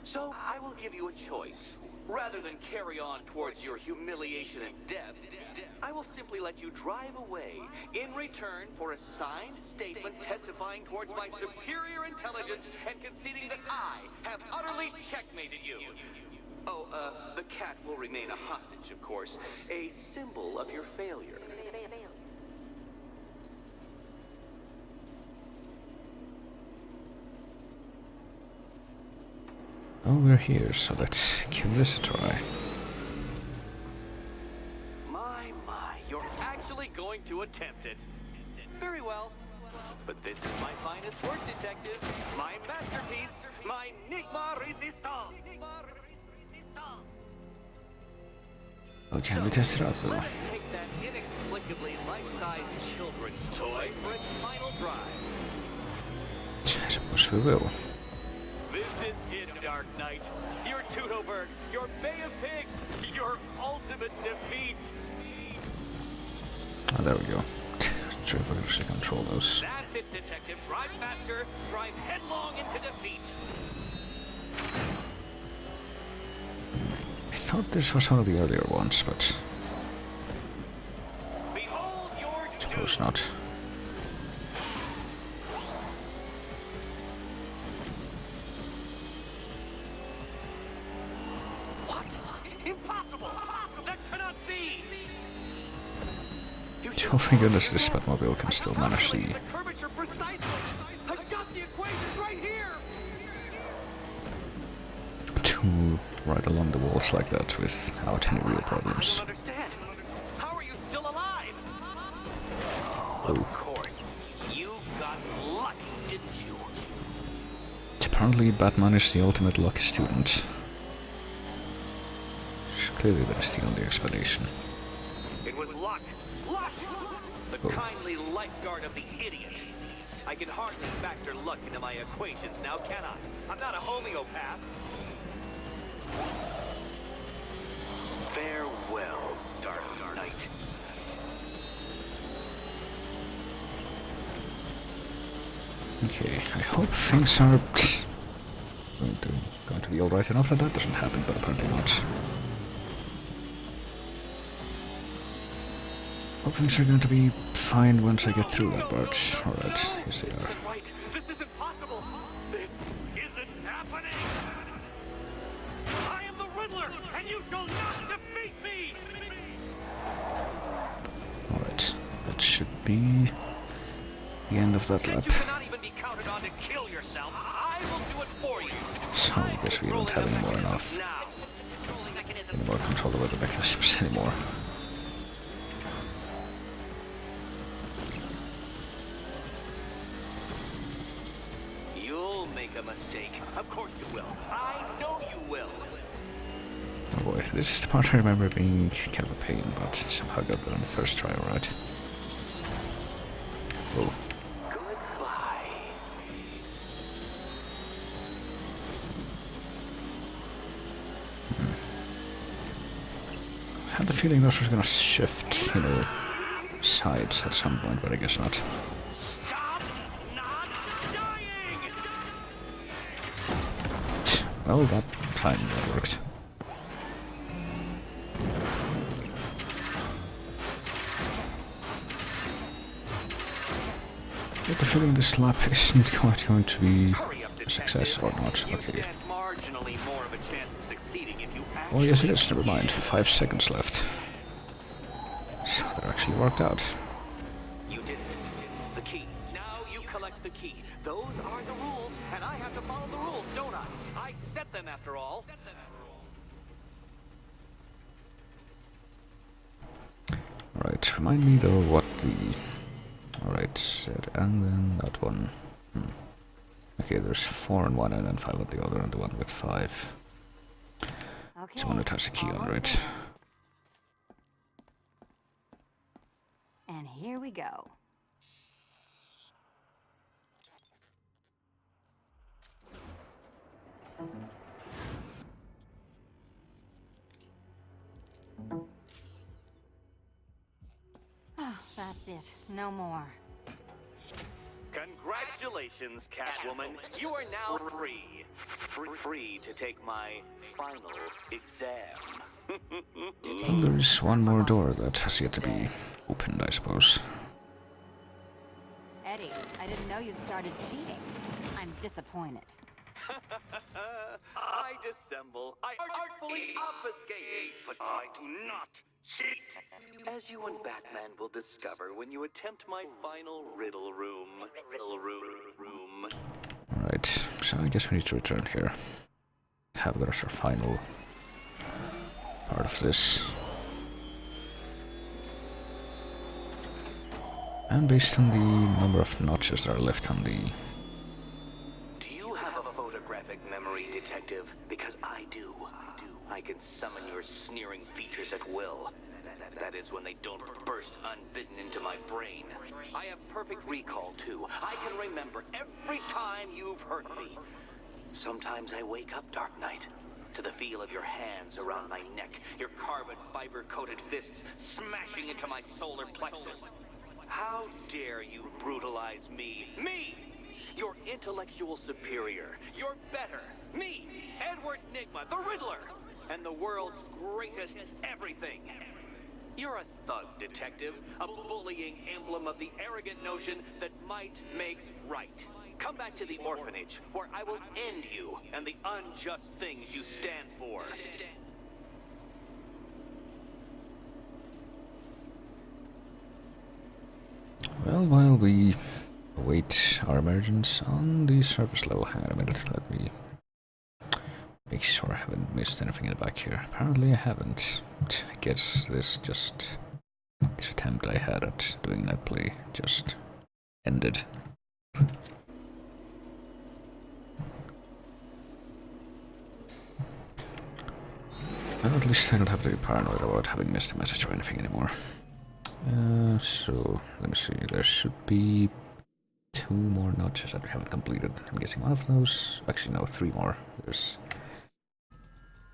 So I will give you a choice. Rather than carry on towards your humiliation and death, I will simply let you drive away in return for a signed statement testifying towards my superior intelligence and conceding that I have utterly checkmated you. Oh, the cat will remain a hostage, of course. A symbol of your failure. Oh, we're here, so let's give this a try. My, you're actually going to attempt it. Very well. But this is my finest work, detective. My masterpiece. My Enigma Resistance. Well, can we test it out, though? Let's take that inexplicably life-sized children's toy for its final drive. I suppose we will. This is it, Dark Knight. Your Teutoburg, your Bay of Pigs, your ultimate defeat. Oh, there we go. Sure if we actually control those. That's it, Detective. Drive faster, drive headlong into defeat. I thought this was one of the earlier ones, but Behold your suppose not. What? Impossible! That cannot be! Oh, thank goodness this Batmobile can still manage the... The curvature precisely! I've got the equations right here! to ride along the walls like that without any real problems. I don't understand. How are you still alive? Oh. Of course. You got lucky, didn't you? Apparently Batman is the ultimate lucky student. Clearly that is the only explanation. It was luck. Luck! The Oh. kindly lifeguard of the idiot. I can hardly factor luck into my equations now, can I? I'm not a homeopath. Farewell, Dark Knight. Okay, I hope things are going to be alright enough that that doesn't happen, but apparently not. things are going to be fine once I get through that part. Alright, yes they are. Right. This isn't possible. This isn't happening. I am the Riddler, and you shall not defeat me. Alright, that should be the end of that Since lap. you cannot even be counted on to kill yourself, I will do it for you. So I guess we don't have any more control over the mechanisms anymore. You'll make a mistake. Of course you will. I know you will. Oh boy, this is the part I remember being kind of a pain, but somehow got that on the first try, alright. Oh. Goodbye. I had the feeling this was gonna shift, you know, sides at some point, but I guess not. Stop not dying! Well, that time that worked. I get the feeling this lap isn't quite going to be a success or not. Okay. Oh yes it is, never mind. 5 seconds left. So that actually worked out. You did it. It's the key. Now you collect the key. Those are the rules, and I have to follow the rules, don't I? I set them after all. Alright, remind me though what the... Alright, set and then that one. Okay, there's 4 on one and then 5 on the other, and the one with 5. Okay. Someone that has a key under it. And here we go. Oh, that's it. No more. Congratulations, Catwoman. You are now free. Free to take my final exam. And there's one more door that has yet to be opened, I suppose. Eddie, I didn't know you'd started cheating. I'm disappointed. I dissemble. I artfully obfuscate. But I do not cheat. As you and Batman will discover when you attempt my final riddle room. Alright, so I guess we need to return here. Have that as our final part of this. And based on the number of notches that are left on the... Do you have a photographic memory, Detective? Because I do. I can summon your sneering features at will. That is when they don't burst unbidden into my brain. I have perfect recall, too. I can remember every time you've hurt me. Sometimes I wake up, Dark Knight, to the feel of your hands around my neck, your carbon fiber-coated fists smashing into my solar plexus. How dare you brutalize me? Me! Your intellectual superior. Your better. Me, Edward Nygma, the Riddler, and the world's greatest everything. You're a thug, Detective, a bullying emblem of the arrogant notion that might makes right. Come back to the orphanage, where I will end you and the unjust things you stand for. Well, while we await our emergence on the surface level, hang on a minute, let me make sure I haven't missed anything in the back here. Apparently I haven't. I guess this attempt I had at doing that play just ended. Well, at least I don't have to be paranoid about having missed a message or anything anymore. So, let me see, there should be 2 more notches that we haven't completed. I'm guessing one of those, actually no, 3 more. There's...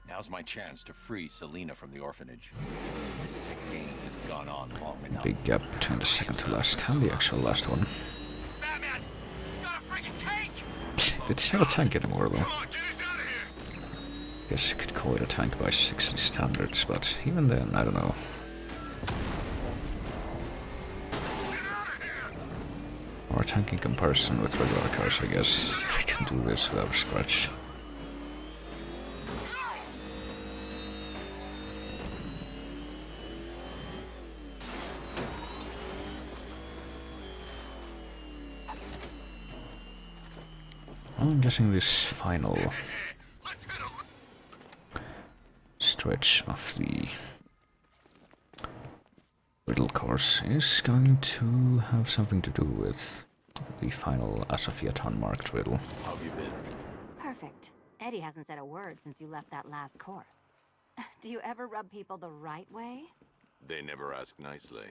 Now's my chance to free Selina from the orphanage. This sick game has gone on long enough. Big gap between the second to last and the actual last one. Batman! It's got a freaking tank! It's not a tank anymore though. Come on, get us out of here! Guess you could call it a tank by 60 standards, but even then, I don't know. Or tank in comparison with regular cars, I guess. We can do this without a scratch. Well, I'm guessing this final stretch of the riddle course is going to have something to do with the final as of yet unmarked riddle. How have you been? Perfect. Eddie hasn't said a word since you left that last course. Do you ever rub people the right way? They never ask nicely.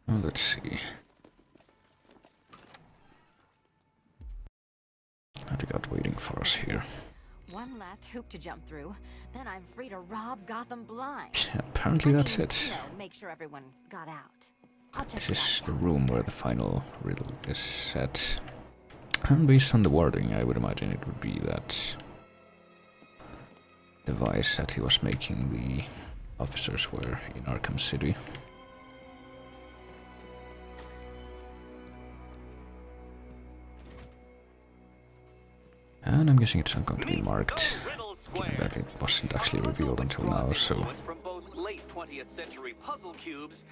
Well, let's see. What do we got waiting for us here? One last hoop to jump through, then I'm free to rob Gotham blind. Yeah, apparently that's it. You know, make sure everyone got out. I'll check This it is out the once. room where the final riddle is set. And based on the wording, I would imagine it would be that device that he was making the officers were in Arkham City. And I'm guessing it's not going to be marked, given that it wasn't actually revealed until now, so... From both late 20th century puzzle cubes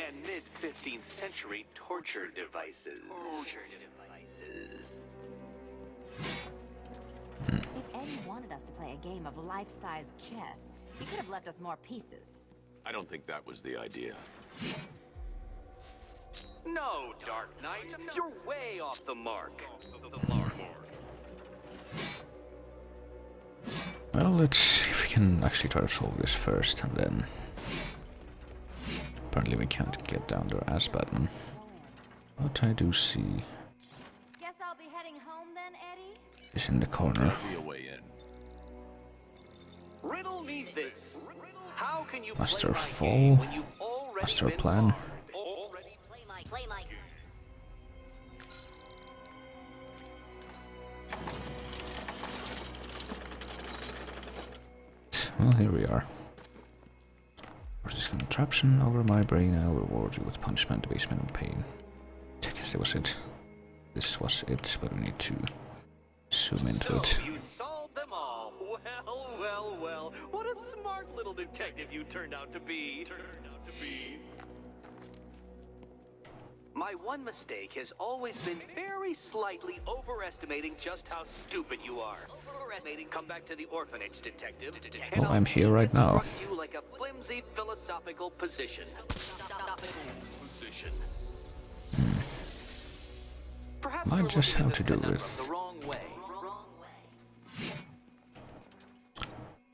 and mid 15th century torture devices. If Eddie wanted us to play a game of life-size chess, he could have left us more pieces. I don't think that was the idea. No, Dark Knight, you're way off the mark. Well, let's see if we can actually try to solve this first, and then... Apparently we can't get down there as Batman. But I do see Guess I'll be heading home then, Eddie? this in the corner. Be a way in. Riddle me this. How can you Master play my Fall, game when you've already Master been Plan. barred? Already Play my... Well, here we are. Where's this contraption over my brain? I'll reward you with punishment, debasement, and pain. I guess that was it. This was it, but we need to zoom into it. So you solved them all. Well. What a smart little detective you turned out to be. My one mistake has always been very slightly overestimating just how stupid you are. Come back to the orphanage, detective. Well, I'm here right now. Construct you like a flimsy philosophical position. Perhaps Might you're just looking have at to this do conundrum with- the wrong way.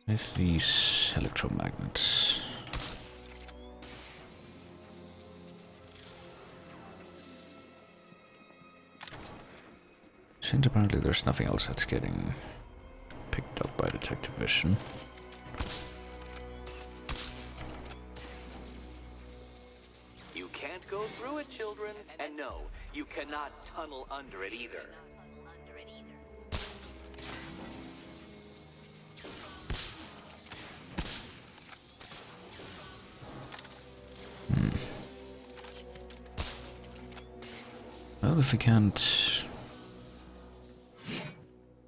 With these electromagnets. Since apparently there's nothing else that's getting picked up by detective vision. You can't go through it, children. And no, you cannot tunnel under it either. Well, if we can't...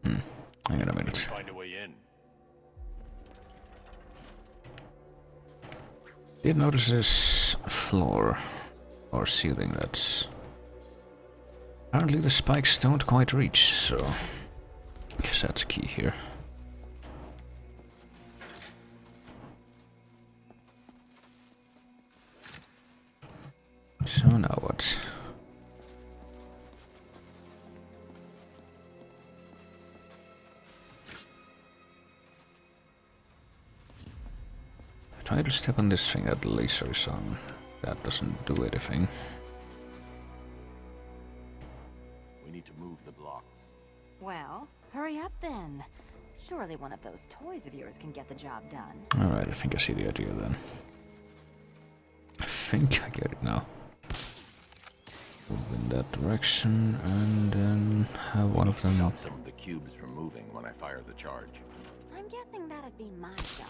Hang on a minute. Find a way in. Did notice this floor or ceiling that's... Apparently the spikes don't quite reach, so... I guess that's key here. So now what? Try to step on this thing that the laser is on. That doesn't do anything. We need to move the blocks. Well, hurry up then. Surely one of those toys of yours can get the job done. Alright, I think I see the idea then. I think I get it now. Move in that direction and then have one of them. Stop some of the cubes from moving when I fire the charge. I'm guessing that'd be my job.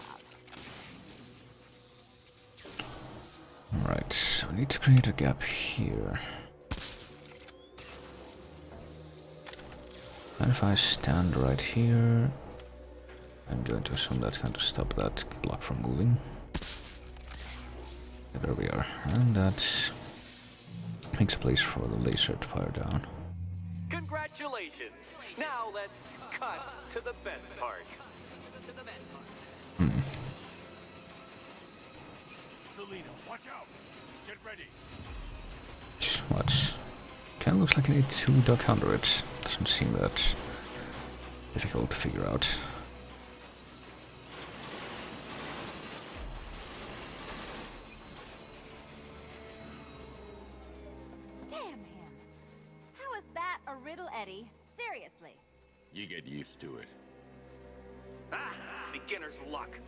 Alright, so I need to create a gap here. And if I stand right here, I'm going to assume that's going to stop that block from moving. Yeah, there we are. And that makes a place for the laser to fire down. Congratulations! Now let's cut to the best part. Selena, watch out! Get ready! What? Kinda looks like I need 2 duck under it. Doesn't seem that difficult to figure out. Damn him! How is that a riddle, Eddie? Seriously. You get used to it. Ah, beginner's luck.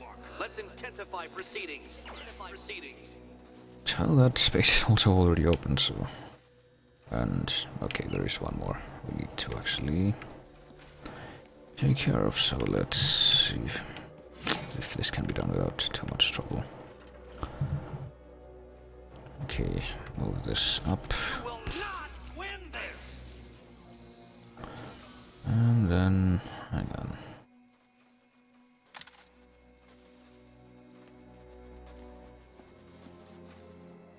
Let's intensify proceedings. Well, that space is also already open, so... And, okay, there is one more we need to actually take care of, so let's see if this can be done without too much trouble. Okay, move this up. You will not win this. And then, hang on.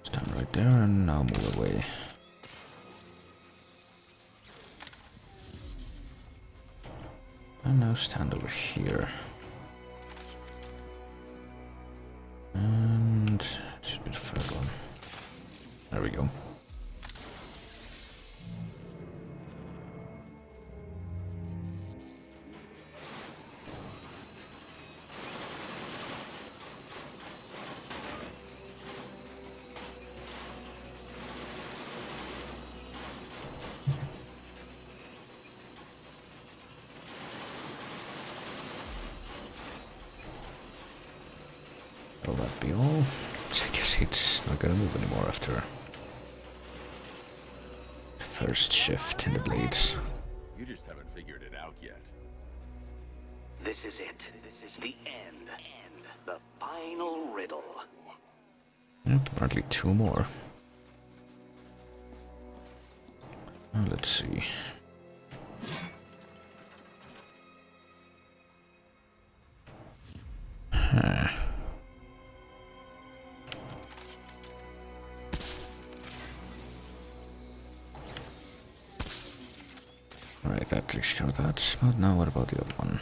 Stand right there and now move away. And now stand over here. And it should be the third one. There we go. Will that be all? So I guess it's not gonna move anymore after first shift in the blades. You just haven't figured it out yet. This is it. This is the end. The final riddle. Yep, apparently 2 more. Now let's see. Right, that takes care of that. But now what about the other one?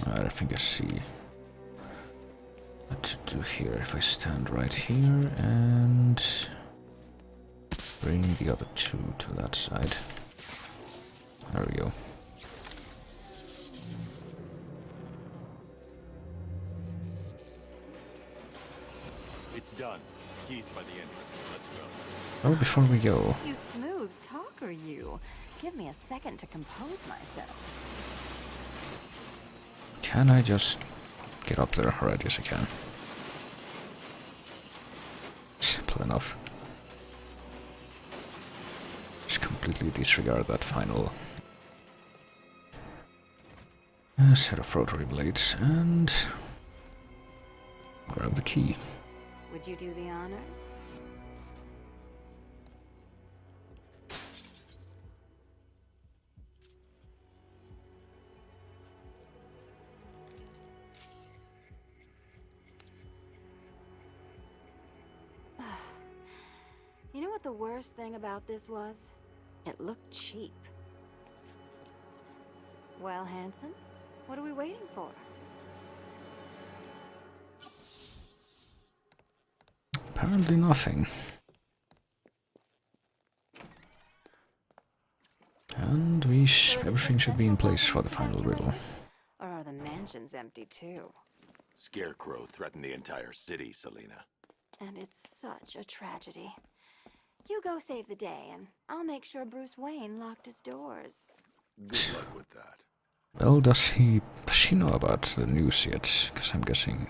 Alright, I think I see what to do here. If I stand right here and bring the other 2 to that side. There we go. It's done. Keys by the entrance. Let's go. Well, before we go, You smooth talker, you. Give me a second to compose myself. can I just get up there? Alright, yes I can. Simple enough. Just completely disregard that final set of rotary blades and grab the key. Would you do the honors? You know what the worst thing about this was? It looked cheap. Well, handsome, what are we waiting for? Apparently nothing. And everything should be in place for the final riddle. Or are the mansions empty too? Scarecrow threatened the entire city, Selena. And it's such a tragedy. You go save the day, and I'll make sure Bruce Wayne locked his doors. Good luck with that. Well, does she know about the news yet? Because I'm guessing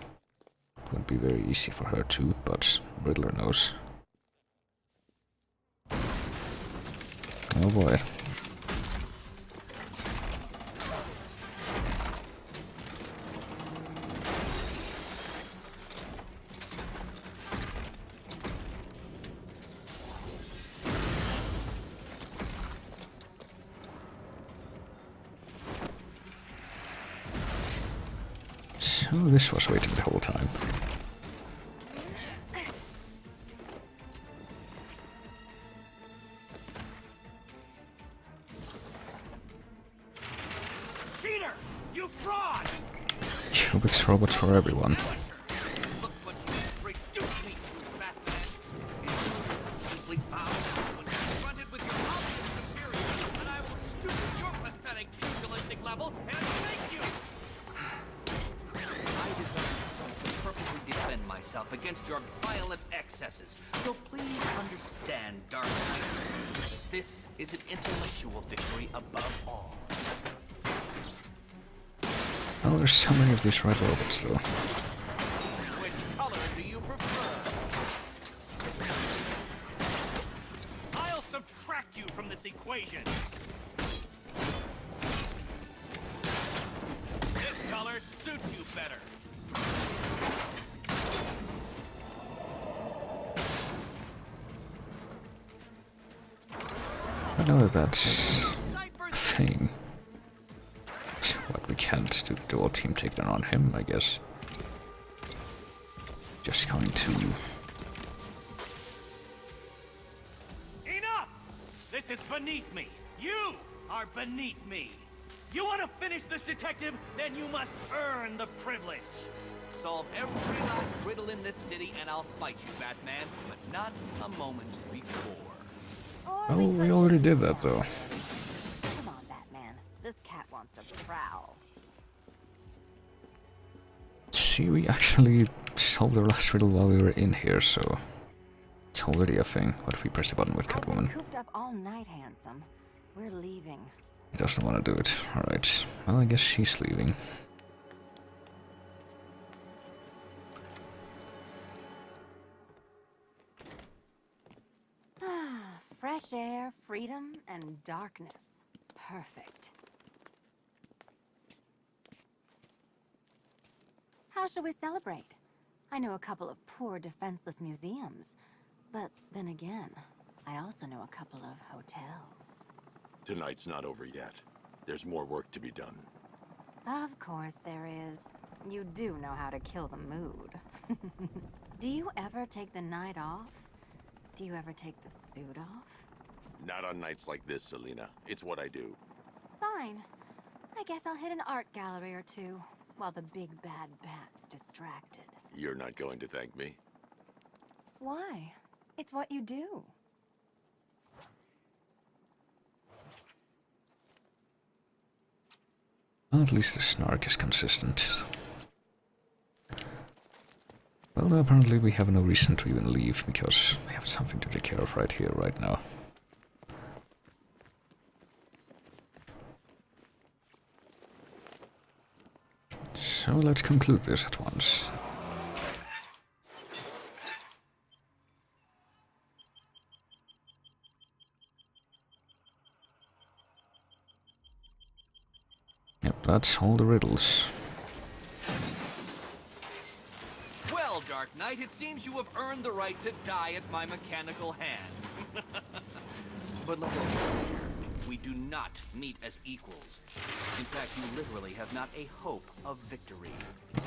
it would be very easy for her too, but Riddler knows. Oh boy. So this was waiting the whole time. Cheater! You fraud! Rubik's robots for everyone. Look what you reduced me to, Batman. Simply bow down when confronted with your obvious superior, and I will stoop to your pathetic pugilistic level and make you! I deserve to perfectly defend myself against your violent excesses, so please understand, Dark Knight. This is an intellectual victory above all. Oh, there's so many of these red robots though. Which color do you prefer? I'll subtract you from this equation. This color suits you better. I know that that's a thing. What we can't do the dual team takedown on him, I guess. Just going to... Enough! This is beneath me. You are beneath me. You want to finish this, detective? Then you must earn the privilege. Solve every last riddle in this city and I'll fight you, Batman, but not a moment before. Oh, we already did that though. Come on, Batman. This cat wants to prowl. See, we actually solved the last riddle while we were in here, so it's already a thing. What if we press the button with I've been Catwoman? cooped up all night, handsome. We're leaving. He doesn't want to do it. Alright. Well, I guess she's leaving. Fresh air, freedom, and darkness. Perfect. How shall we celebrate? I know a couple of poor, defenseless museums. But then again, I also know a couple of hotels. Tonight's not over yet. There's more work to be done. Of course there is. You do know how to kill the mood. Do you ever take the night off? Do you ever take the suit off? Not on nights like this, Selina. It's what I do. Fine. I guess I'll hit an art gallery or two, while the big bad bat's distracted. You're not going to thank me? Why? It's what you do. Well, at least the snark is consistent. Well, apparently we have no reason to even leave, because we have something to take care of right here, right now. So let's conclude this at once. Yep, that's all the riddles. Well, Dark Knight, it seems you have earned the right to die at my mechanical hands. But look over here. We do not meet as equals. In fact, you literally have not a hope of victory.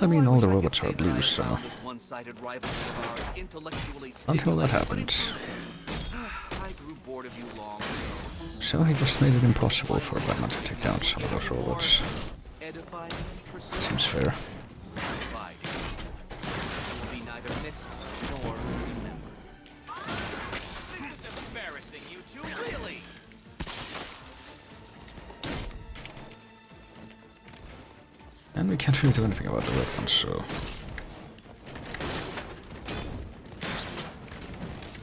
I mean, Oh, all the wish I could robots say are that I blue, so... found this one-sided rivalry of ours intellectually Until that stimulating, but happens. I grew bored of you long ago. So he just made it impossible for Batman to take down some of those robots. Edifying and persuasive. Seems fair. Divided. You will be neither missed nor remembered. This is embarrassing, you two, really. And we can't really do anything about the red ones, so...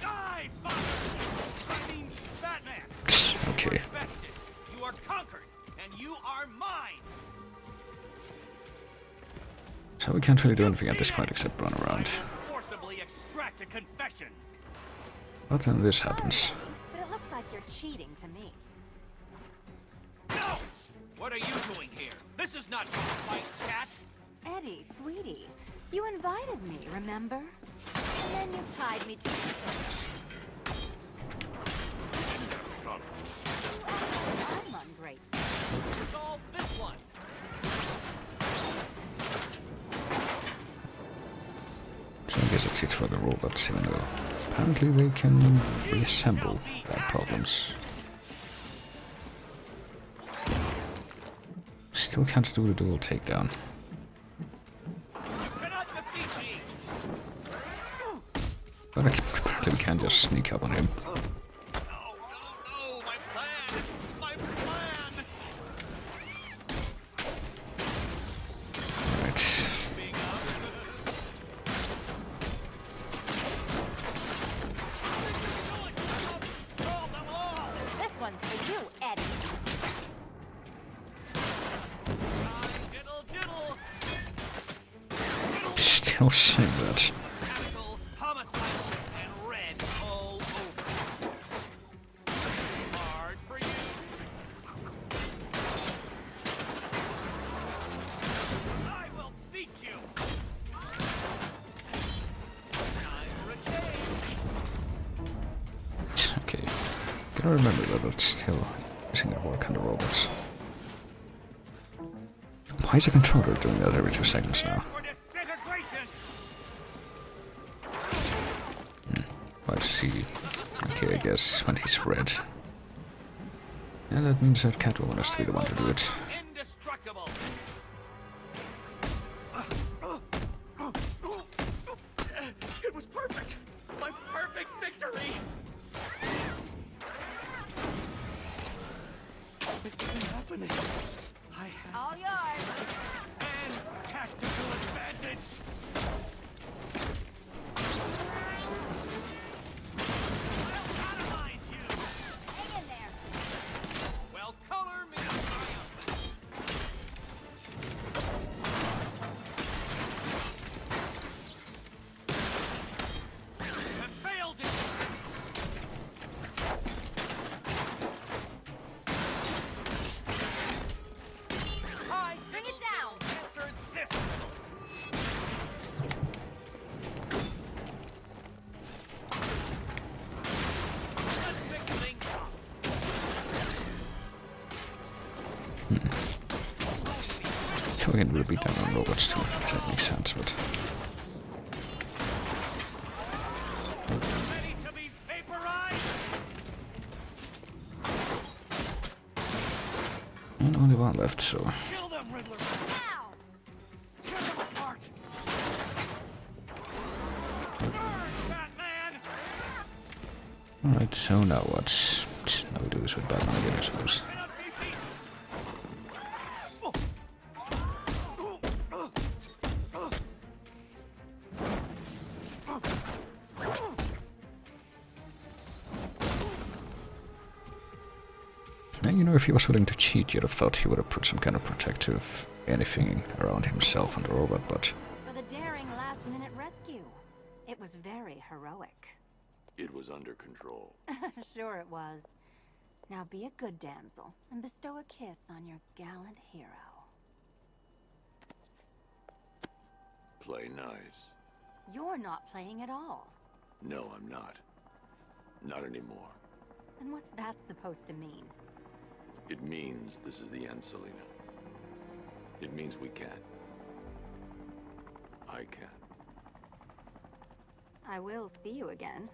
Die, I mean, Batman. Okay. You are bested. You are conquered, and you are mine. So we can't really do anything at this point except run around. I will forcibly extract a confession. But then this happens. But it looks like you're cheating to me. No! What are you doing here? This is not your fight, cat. Eddie, sweetie, you invited me, remember? And then you tied me to the I'm ungrateful. Resolve this one. That's it for the robots, even though apparently they can reassemble without problems. Still can't do the dual takedown. But apparently we can just sneak up on him. Still saying that. Okay, gotta remember that it's still using a work on the robots. Why is the controller doing that every 2 seconds now? Let's see. Okay, I guess when he's red. Yeah, that means that Catwoman has to be the one to do it. It was perfect! My perfect victory! It's been happening. I have All yours. an tactical advantage! We can do a beatdown on robots too, if that makes sense, but... And only one left, so... Alright, so now what? Now we do this with Batman again, I suppose. And you know, if he was willing to cheat, you'd have thought he would have put some kind of protective anything around himself and the robot, but... For the daring last-minute rescue. It was very heroic. It was under control. Sure it was. Now be a good damsel and bestow a kiss on your gallant hero. Play nice. You're not playing at all. No, I'm not. Not anymore. And what's that supposed to mean? It means this is the end, Selina. It means we can't. I can't. I will see you again,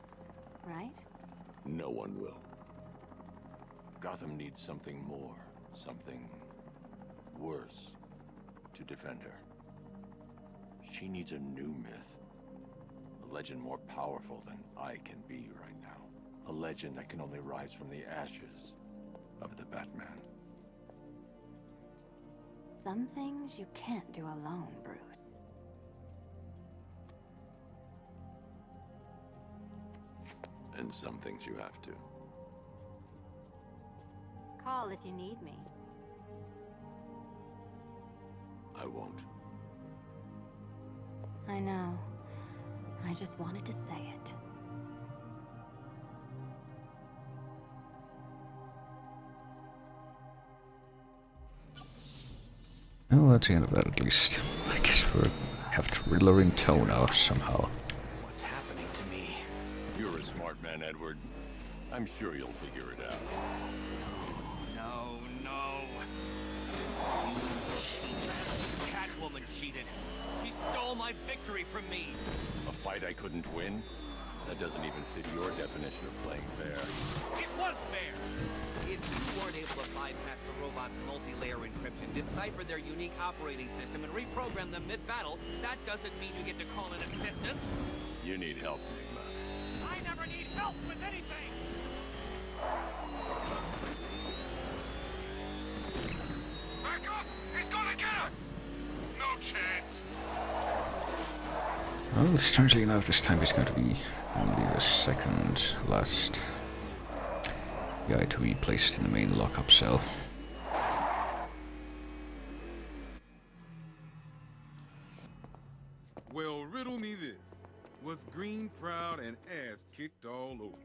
right? No one will. Gotham needs something more, something worse to defend her. She needs a new myth. A legend more powerful than I can be right now. A legend that can only rise from the ashes of the Batman. Some things you can't do alone, Bruce. And some things you have to. Call if you need me. I won't. I know. I just wanted to say it. Well, that's the end of that at least. I guess we have to Riddler in tow now somehow. What's happening to me? You're a smart man, Edward. I'm sure you'll figure it out. No, no. You cheat. Catwoman cheated. She stole my victory from me. A fight I couldn't win? That doesn't even fit your definition of playing fair. It was fair! If you weren't able to bypass the robot's multi-layer encryption, decipher their unique operating system, and reprogram them mid-battle, that doesn't mean you get to call in assistance. You need help, Enigma. I never need help with anything! Back up! He's gonna get us! No chance. Well, strangely enough, this time he's going to be only the second last guy to be placed in the main lockup cell. Well, riddle me this. Was Green proud and ass kicked all over?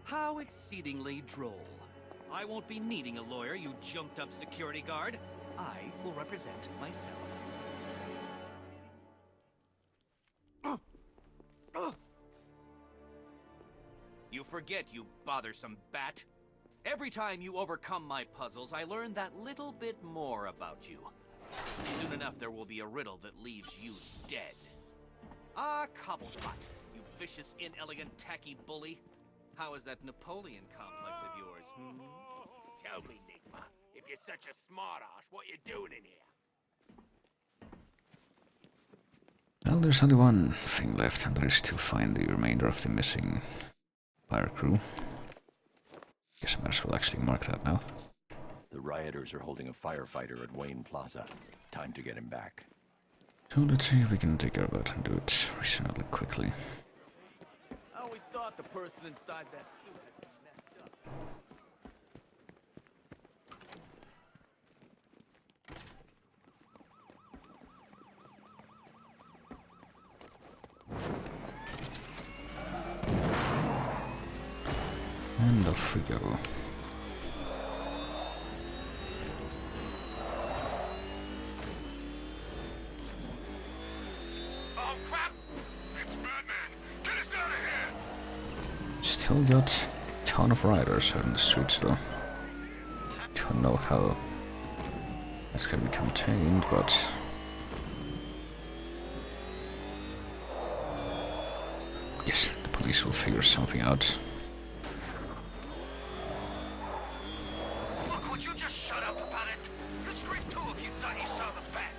How exceedingly droll. I won't be needing a lawyer, you jumped-up security guard. I will represent myself. You forget, you bothersome bat. Every time you overcome my puzzles, I learn that little bit more about you. Soon enough, there will be a riddle that leaves you dead. Ah, Cobblepot, you vicious, inelegant, tacky bully. How is that Napoleon complex of yours, hmm? Tell me, Enigma, if you're such a smartass, what you doing in here? Well, there's only one thing left, and that is to find the remainder of the missing fire crew. Guess I might as well actually mark that now. The rioters are holding a firefighter at Wayne Plaza. Time to get him back. So let's see if we can take care of that and do it reasonably quickly. I always thought the person inside that suit had to be messed up. And off we go. Oh crap! It's Batman! Get us out of here! Still got a ton of riders out in the streets though. Don't know how that's gonna be contained, but yes, the police will figure something out. Look, would you just shut up about it? You'd scream too if you thought you saw the bat.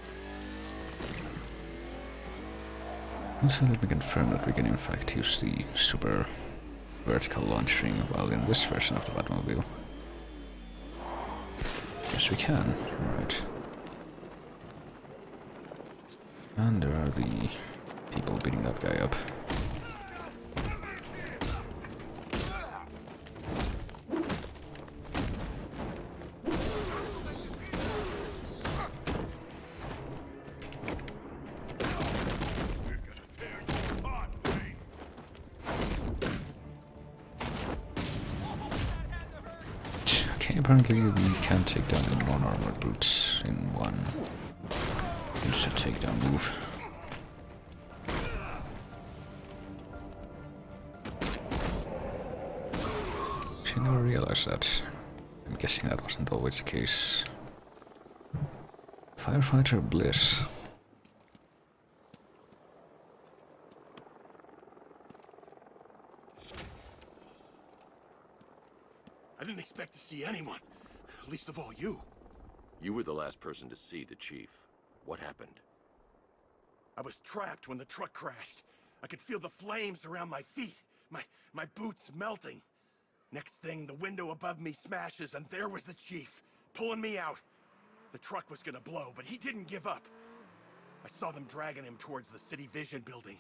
Also, let me confirm that we can in fact use the super vertical launching while in this version of the Batmobile. Yes, we can. Right. And there are the people beating that guy up. Okay, apparently we can take down the non-armored brutes in one instant takedown move. Actually, never realized that. I'm guessing that wasn't always the case. Firefighter Bliss. I didn't expect to see anyone. Least of all you. You were the last person to see the chief. What happened? I was trapped when the truck crashed. I could feel the flames around my feet. My boots melting. Next thing, the window above me smashes, and there was the chief, pulling me out. The truck was gonna blow, but he didn't give up. I saw them dragging him towards the City Vision building.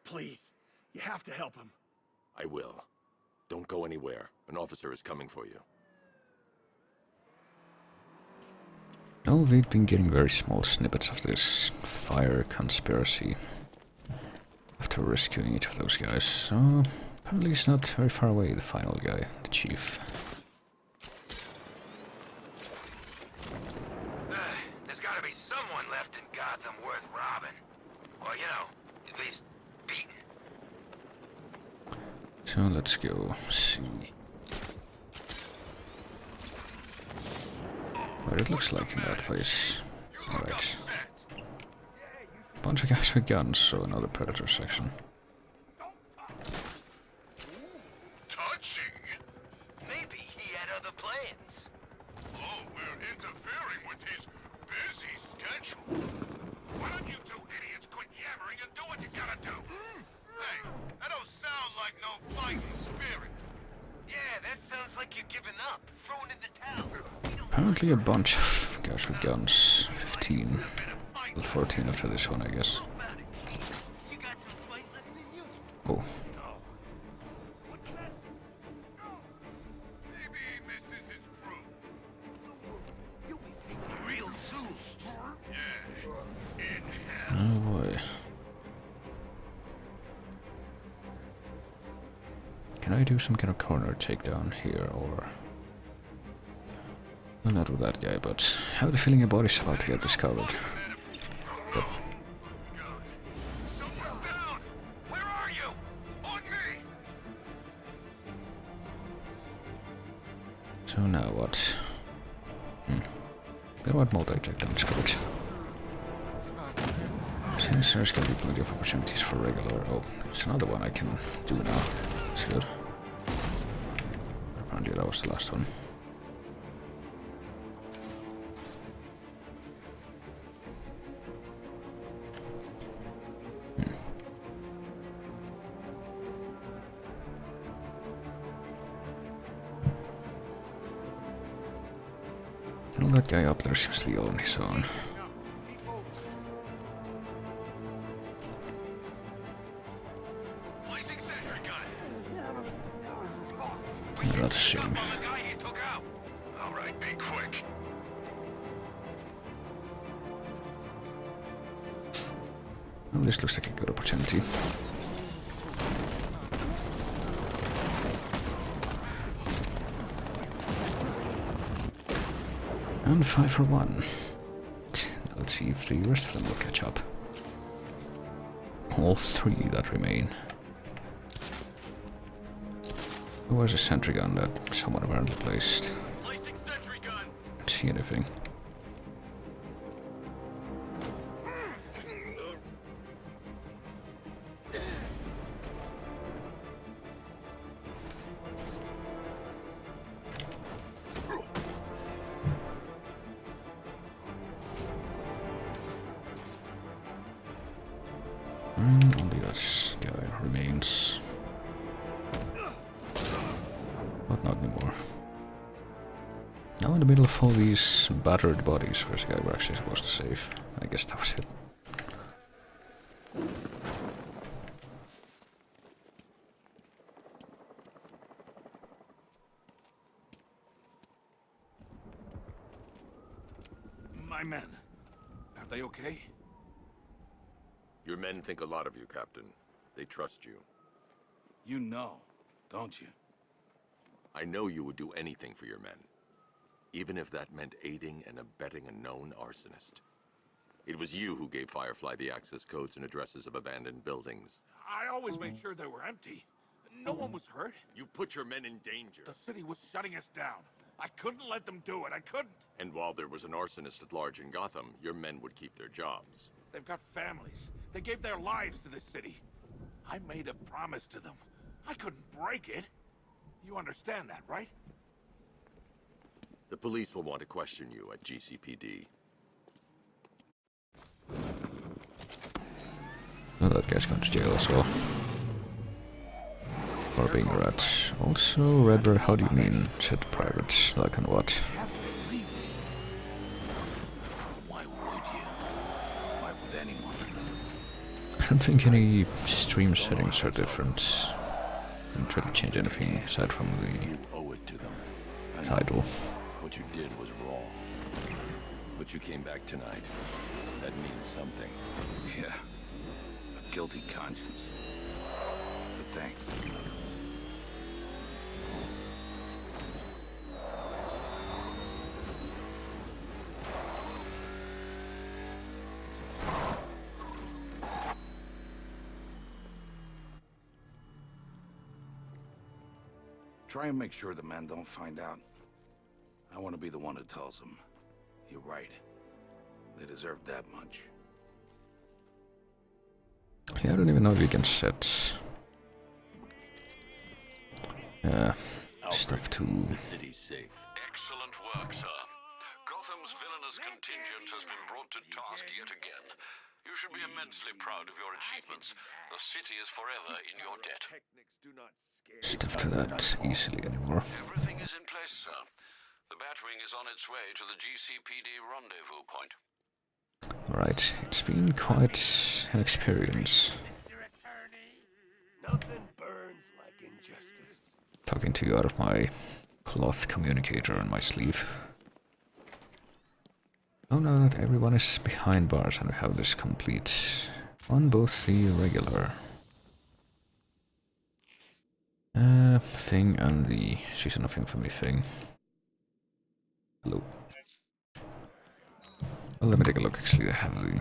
Please, you have to help him. I will. Don't go anywhere. An officer is coming for you. Well, we've been getting very small snippets of this fire conspiracy after rescuing each of those guys, so apparently he's not very far away, the final guy, the chief. There's gotta be someone left in Gotham worth robbing. Or, you know, at least beating. So let's go see what it looks like in that place. Alright. bunch of guys with guns, so another predator section. Touching? Maybe he had other plans. Oh, we're interfering with his busy schedule. Why don't you two idiots quit yammering and do what you gotta do? Hey, that don't sound like no fighting spirit. Yeah, that sounds like you're giving up, throwing in the towel. Apparently a bunch of guys with guns. 15. Well, 14 after this one, I guess. Oh. Oh boy. Can I do some kind of corner takedown here, or... Well, not with that guy, but I have the feeling a body's about to get discovered. But so now what? Then what multi-takedown is good. Since there's gonna be plenty of opportunities for regular... Oh, there's another one I can do now. That's good. Apparently that was the last one. Well, that guy up there seems to be all on his own. Yeah, that's a shame. Alright, be quick. Well, this looks like a good opportunity. And 5 for 1. Let's see if the rest of them will catch up. All 3 that remain. There was a sentry gun that someone apparently placed. Can't see anything. Only that guy remains. But not anymore. Now in the middle of all these battered bodies, where's the guy we're actually supposed to save? I guess that was it. My men. Are they okay? Your men think a lot of you, Captain. They trust you. You know, don't you? I know you would do anything for your men. Even if that meant aiding and abetting a known arsonist. It was you who gave Firefly the access codes and addresses of abandoned buildings. I always made sure they were empty. No one was hurt. You put your men in danger. The city was shutting us down. I couldn't let them do it. I couldn't. And while there was an arsonist at large in Gotham, your men would keep their jobs. They've got families. They gave their lives to this city. I made a promise to them. I couldn't break it. You understand that, right? The police will want to question you at GCPD. Well, that guy's gone to jail as well. For being a rat. Also, Redbird, how do you mean? Said private. Like on what? Why would you? Why would anyone? I don't think any stream settings are different. I didn't really change anything aside from You owe it to them. title. What you did was wrong. But you came back tonight. That means something. Yeah. A guilty conscience. But thanks. Try and make sure the men don't find out. I want to be the one who tells them. You're right. They deserve that much. Yeah, I don't even know if you can set stuff to. The city's safe. Excellent work, sir. Gotham's villainous contingent has been brought to task yet again. You should be immensely proud of your achievements. The city is forever in your debt. Stuff to that easily anymore. Everything is in place, sir. The Batwing is on its way to the GCPD rendezvous point. Alright, it's been quite an experience. Nothing burns like injustice. Talking to you out of my cloth communicator on my sleeve. Oh no, not everyone is behind bars and we have this complete on both the regular thing and the Season of Infamy thing. Hello. Well, let me take a look. Actually, I have the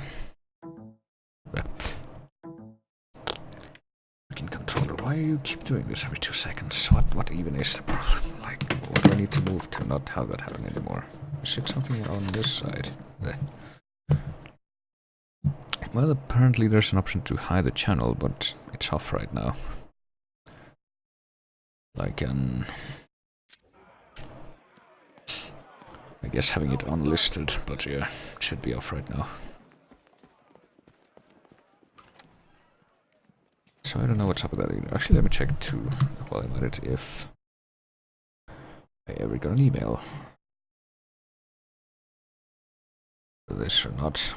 freaking controller. Why do you keep doing this every 2 seconds? What even is the problem? Like, what do I need to move to not have that happen anymore? Is it something on this side? Well, apparently there's an option to hide the channel, but it's off right now. Like I guess having it unlisted, but yeah, it should be off right now. So I don't know what's up with that either. Actually, let me check too, while I'm at it, if I ever got an email for this or not.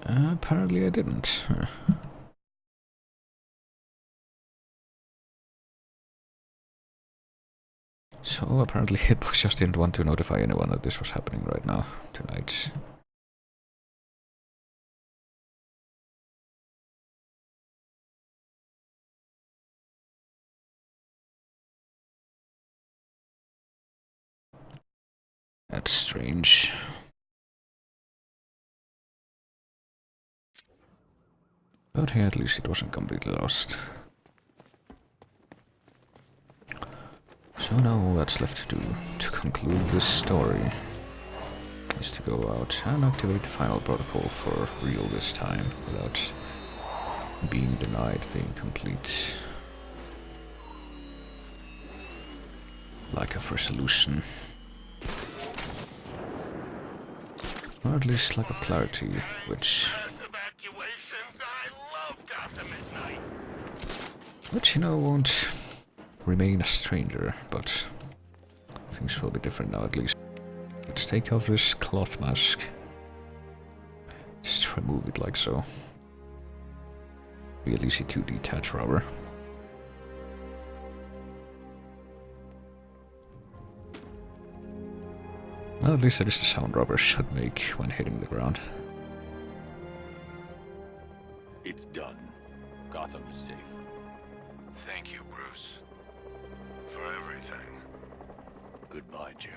Apparently I didn't. So apparently Hitbox just didn't want to notify anyone that this was happening right now, tonight. That's strange. But hey, at least it wasn't completely lost. So now all that's left to do to conclude this story is to go out and activate the final protocol for real this time without being denied the incomplete lack of resolution. Or at least lack of clarity, which... Which, you know, won't remain a stranger, but things will be different now at least. Let's take off this cloth mask. Just remove it like so. Real easy to detach rubber. Well, at least that is the sound rubber should make when hitting the ground. It's done. Gotham is safe. Thank you, Bruce. For everything. Goodbye, Jim.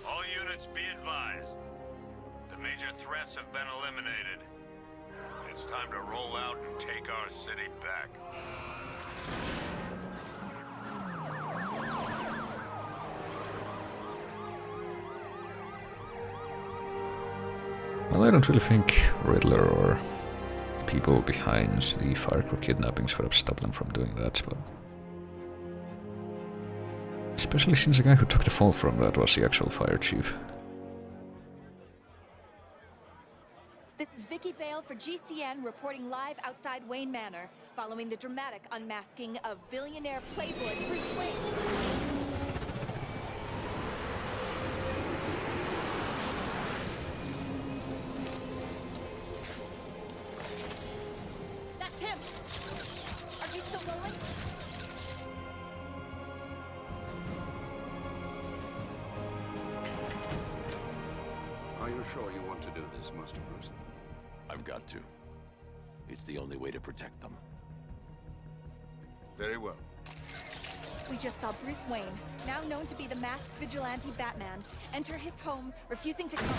All units be advised. The major threats have been eliminated. It's time to roll out and take our city back. Well, I don't really think Riddler or people behind the Firecrow kidnappings would have stopped them from doing that, but... Especially since the guy who took the fall from that was the actual fire chief. This is Vicky Vale for GCN reporting live outside Wayne Manor, following the dramatic unmasking of billionaire playboy Bruce Wayne. That's him! Are you still rolling? Are you sure you want to do this, Master Bruce? I've got to. It's the only way to protect them. Very well. We just saw Bruce Wayne, now known to be the masked vigilante Batman, enter his home, refusing to come.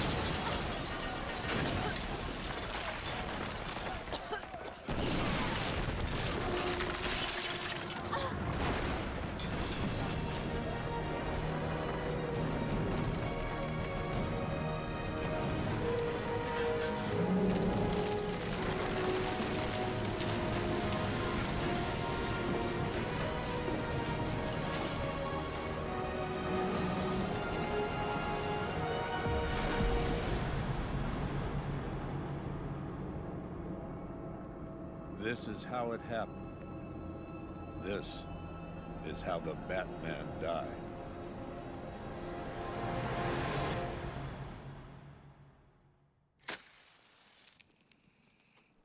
This is how it happened. This is how the Batman died.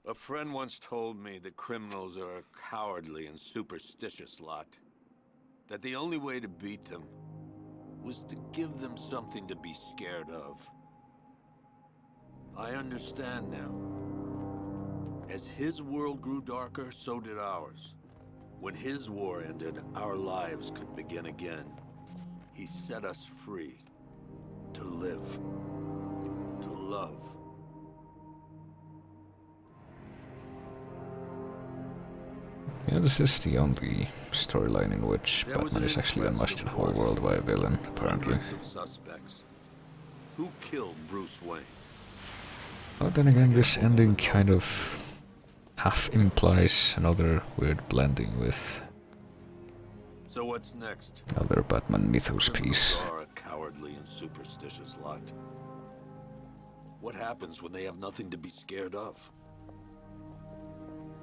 A friend once told me that criminals are a cowardly and superstitious lot. That the only way to beat them was to give them something to be scared of. I understand now. As his world grew darker, so did ours. When his war ended, our lives could begin again. He set us free. To live. To love. Yeah, this is the only storyline in which Batman is actually unleashed to the whole world by a villain, apparently. Of suspects. Who killed Bruce Wayne? But then again, this ending kind of half implies another weird blending with So what's next? another Batman mythos piece. Criminals are a cowardly and superstitious lot. What happens when they have nothing to be scared of?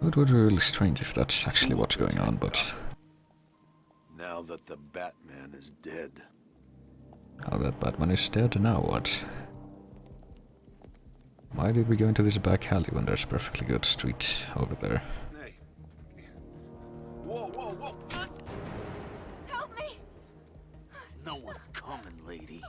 It would be really strange if that's actually what's going on, but Now that the Batman is dead. now that Batman is dead, now what? Why did we go into this back alley when there's a perfectly good street over there? Hey. Whoa, whoa, whoa! Help me! No one's coming, lady.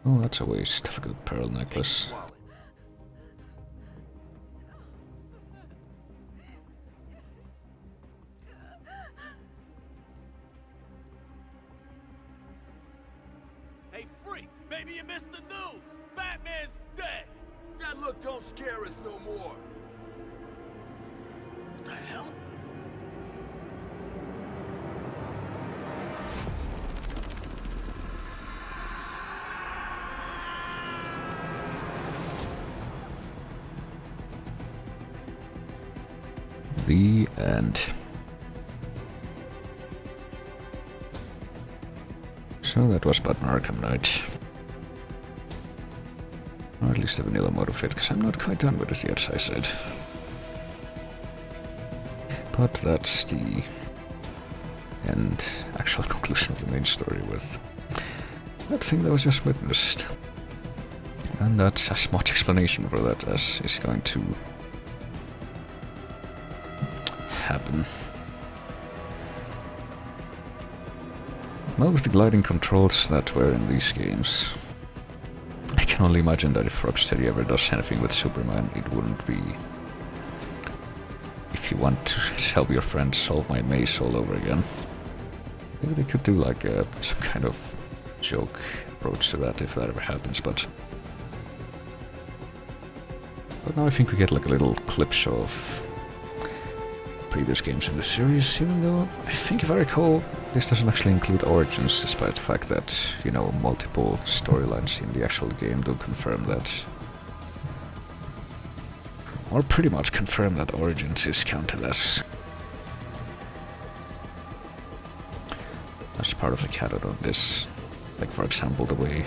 Oh, that's a waste of a good pearl necklace. Hey, freak! Maybe you missed the news! Batman's dead! That look don't scare us no more. What the hell? The end. So that was Batman Arkham Knight. Or at least the vanilla mode of it, because I'm not quite done with it yet, as I said. But that's the end, actual conclusion of the main story with that thing that was just witnessed. And that's as much explanation for that as is going to happen. Well, with the gliding controls that were in these games, I can only imagine that if Rocksteady ever does anything with Superman, it wouldn't be if you want to help your friend solve my maze all over again. Maybe they could do like some kind of joke approach to that if that ever happens, but now I think we get like a little clip show of previous games in the series, even though I think, if I recall, this doesn't actually include Origins, despite the fact that, you know, multiple storylines in the actual game do confirm that, or pretty much confirm that Origins is counted as part of the canon of this. Like, for example, the way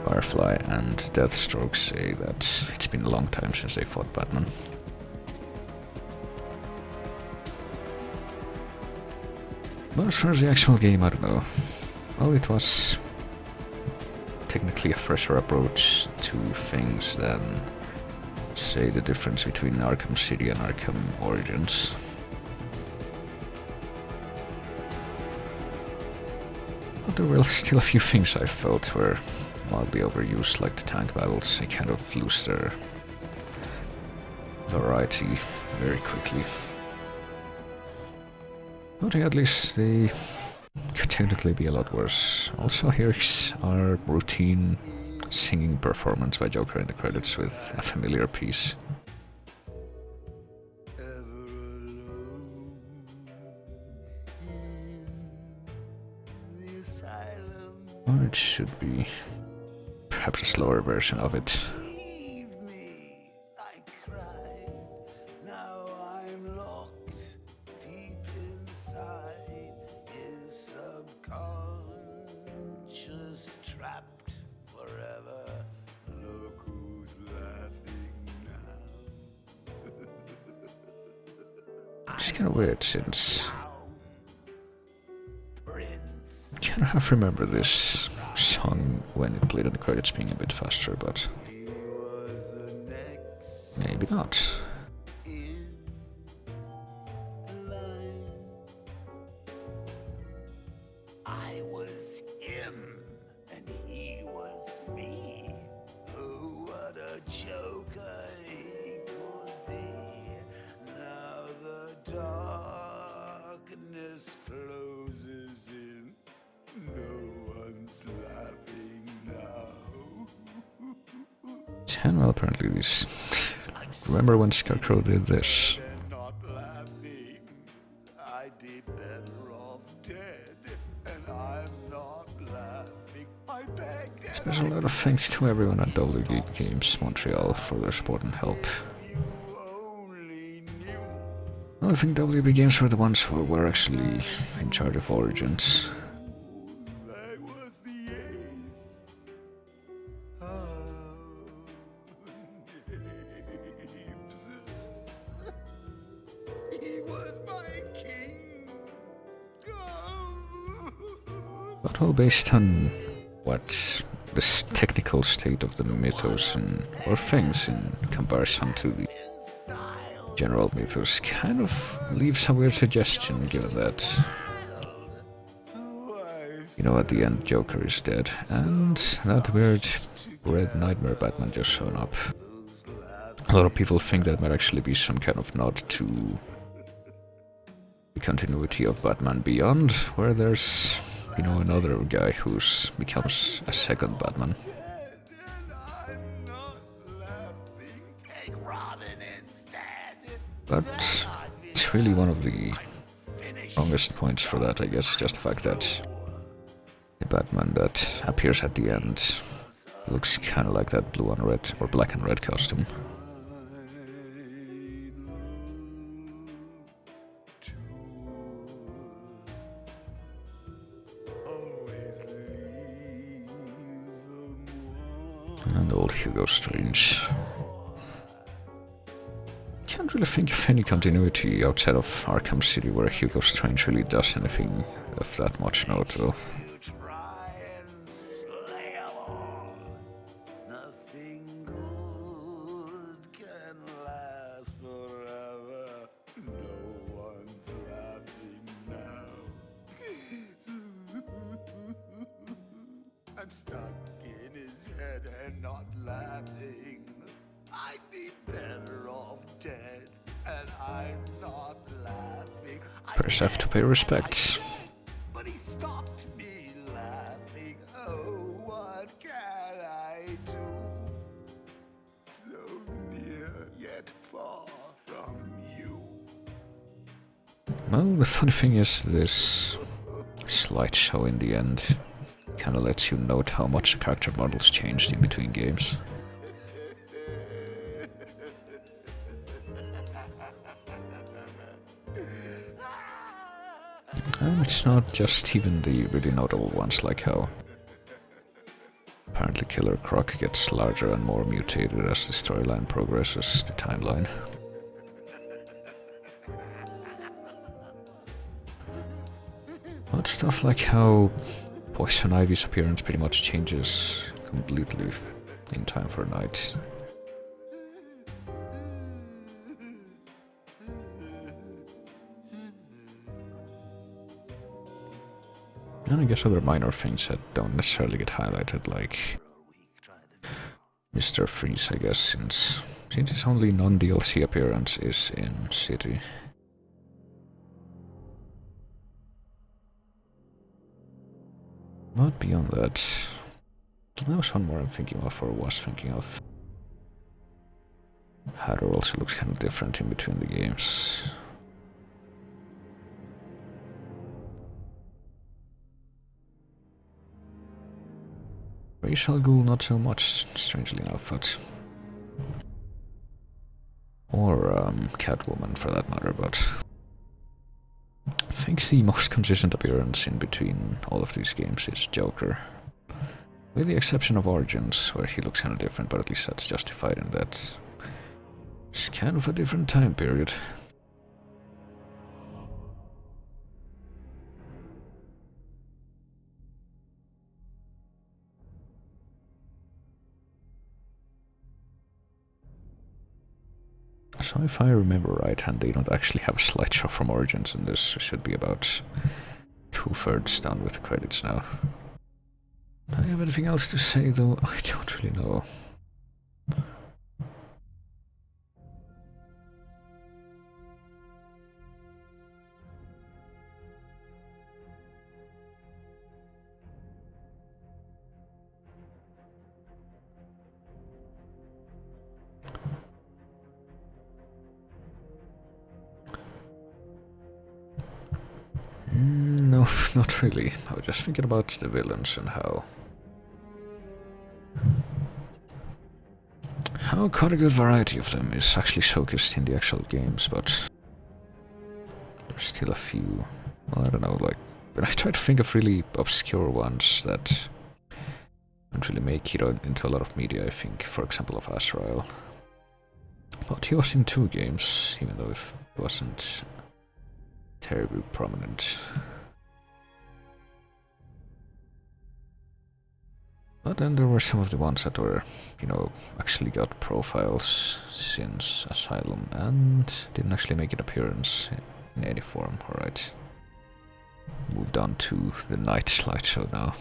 Firefly and Deathstroke say that it's been a long time since they fought Batman. But as far as the actual game, I don't know. Well, it was technically a fresher approach to things than, say, the difference between Arkham City and Arkham Origins. there were still a few things I felt were mildly overused, like the tank battles. They kind of lose their variety very quickly. But at least they could technically be a lot worse. Also, here's our routine singing performance by Joker in the credits with a familiar piece. Or it should be perhaps a slower version of it. It's kind of weird since I kind of half remember this song when it played in the credits being a bit faster, but maybe not. I was him, and he was me. Oh, what a joker he could be. Now the darkness closes in. No one's laughing now. Well, apparently these... Remember when Scarecrow did this? Not laughing. I'd be better off dead, and I'm not laughing. I beg. Special lot of thanks to everyone at W Geek Games Montreal for their support and help. I think WB Games were the ones who were actually in charge of Origins. But all based on what this technical state of the mythos and or things in comparison to the general mythos kind of leaves a weird suggestion, given that, you know, at the end Joker is dead and that weird red nightmare Batman just shown up. A lot of people think that might actually be some kind of nod to the continuity of Batman Beyond, where there's, you know, another guy who's becomes a second Batman. But it's really one of the strongest points for that, I guess, just the fact that the Batman that appears at the end looks kind of like that blue and red, or black and red costume. And old Hugo Strange. Can't really think of any continuity outside of Arkham City where Hugo Strange really does anything of that much note, though. I'm stuck in his head and not laughing. I'd be better off dead, and I'm not laughing. First have to pay respects. But he stopped me laughing. Oh, what can I do? So near yet far from you. Well, the funny thing is, this slideshow in the end kind of lets you note how much the character models changed in between games. And it's not just even the really notable ones, like how apparently Killer Croc gets larger and more mutated as the storyline progresses, the timeline. But stuff like how Poison Ivy's appearance pretty much changes completely in Time for Night. And I guess other minor things that don't necessarily get highlighted, like Mr. Freeze, I guess, since his only non-DLC appearance is in City. But beyond that, there was one more I'm thinking of, or was thinking of. Hatter also looks kind of different in between the games. Ra's al Ghul not so much, strangely enough, but... Or Catwoman for that matter, but... I think the most consistent appearance in between all of these games is Joker. With the exception of Origins, where he looks kind of different, but at least that's justified in that it's kind of a different time period. So if I remember right, and they don't actually have a slideshow from Origins, and this should be about 2/3 done with the credits now. Do I have anything else to say though? I don't really know. No, not really. I was just thinking about the villains and how quite a good variety of them is actually showcased in the actual games, but there's still a few. Well, I don't know, like, but I try to think of really obscure ones that don't really make it into a lot of media, I think, for example of Azrael. But he was in 2 games, even though it wasn't terribly prominent. But then there were some of the ones that were, you know, actually got profiles since Asylum and didn't actually make an appearance in any form. Alright. Moved on to the night slideshow now.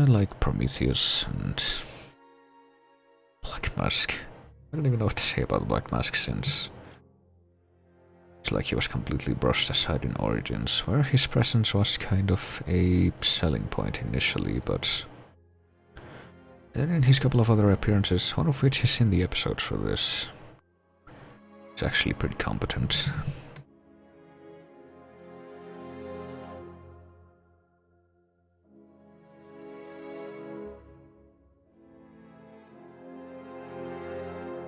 Like Prometheus and Black Mask. I don't even know what to say about Black Mask since it's like he was completely brushed aside in Origins, where his presence was kind of a selling point initially, but then in his couple of other appearances, one of which is in the episode for this, he's actually pretty competent.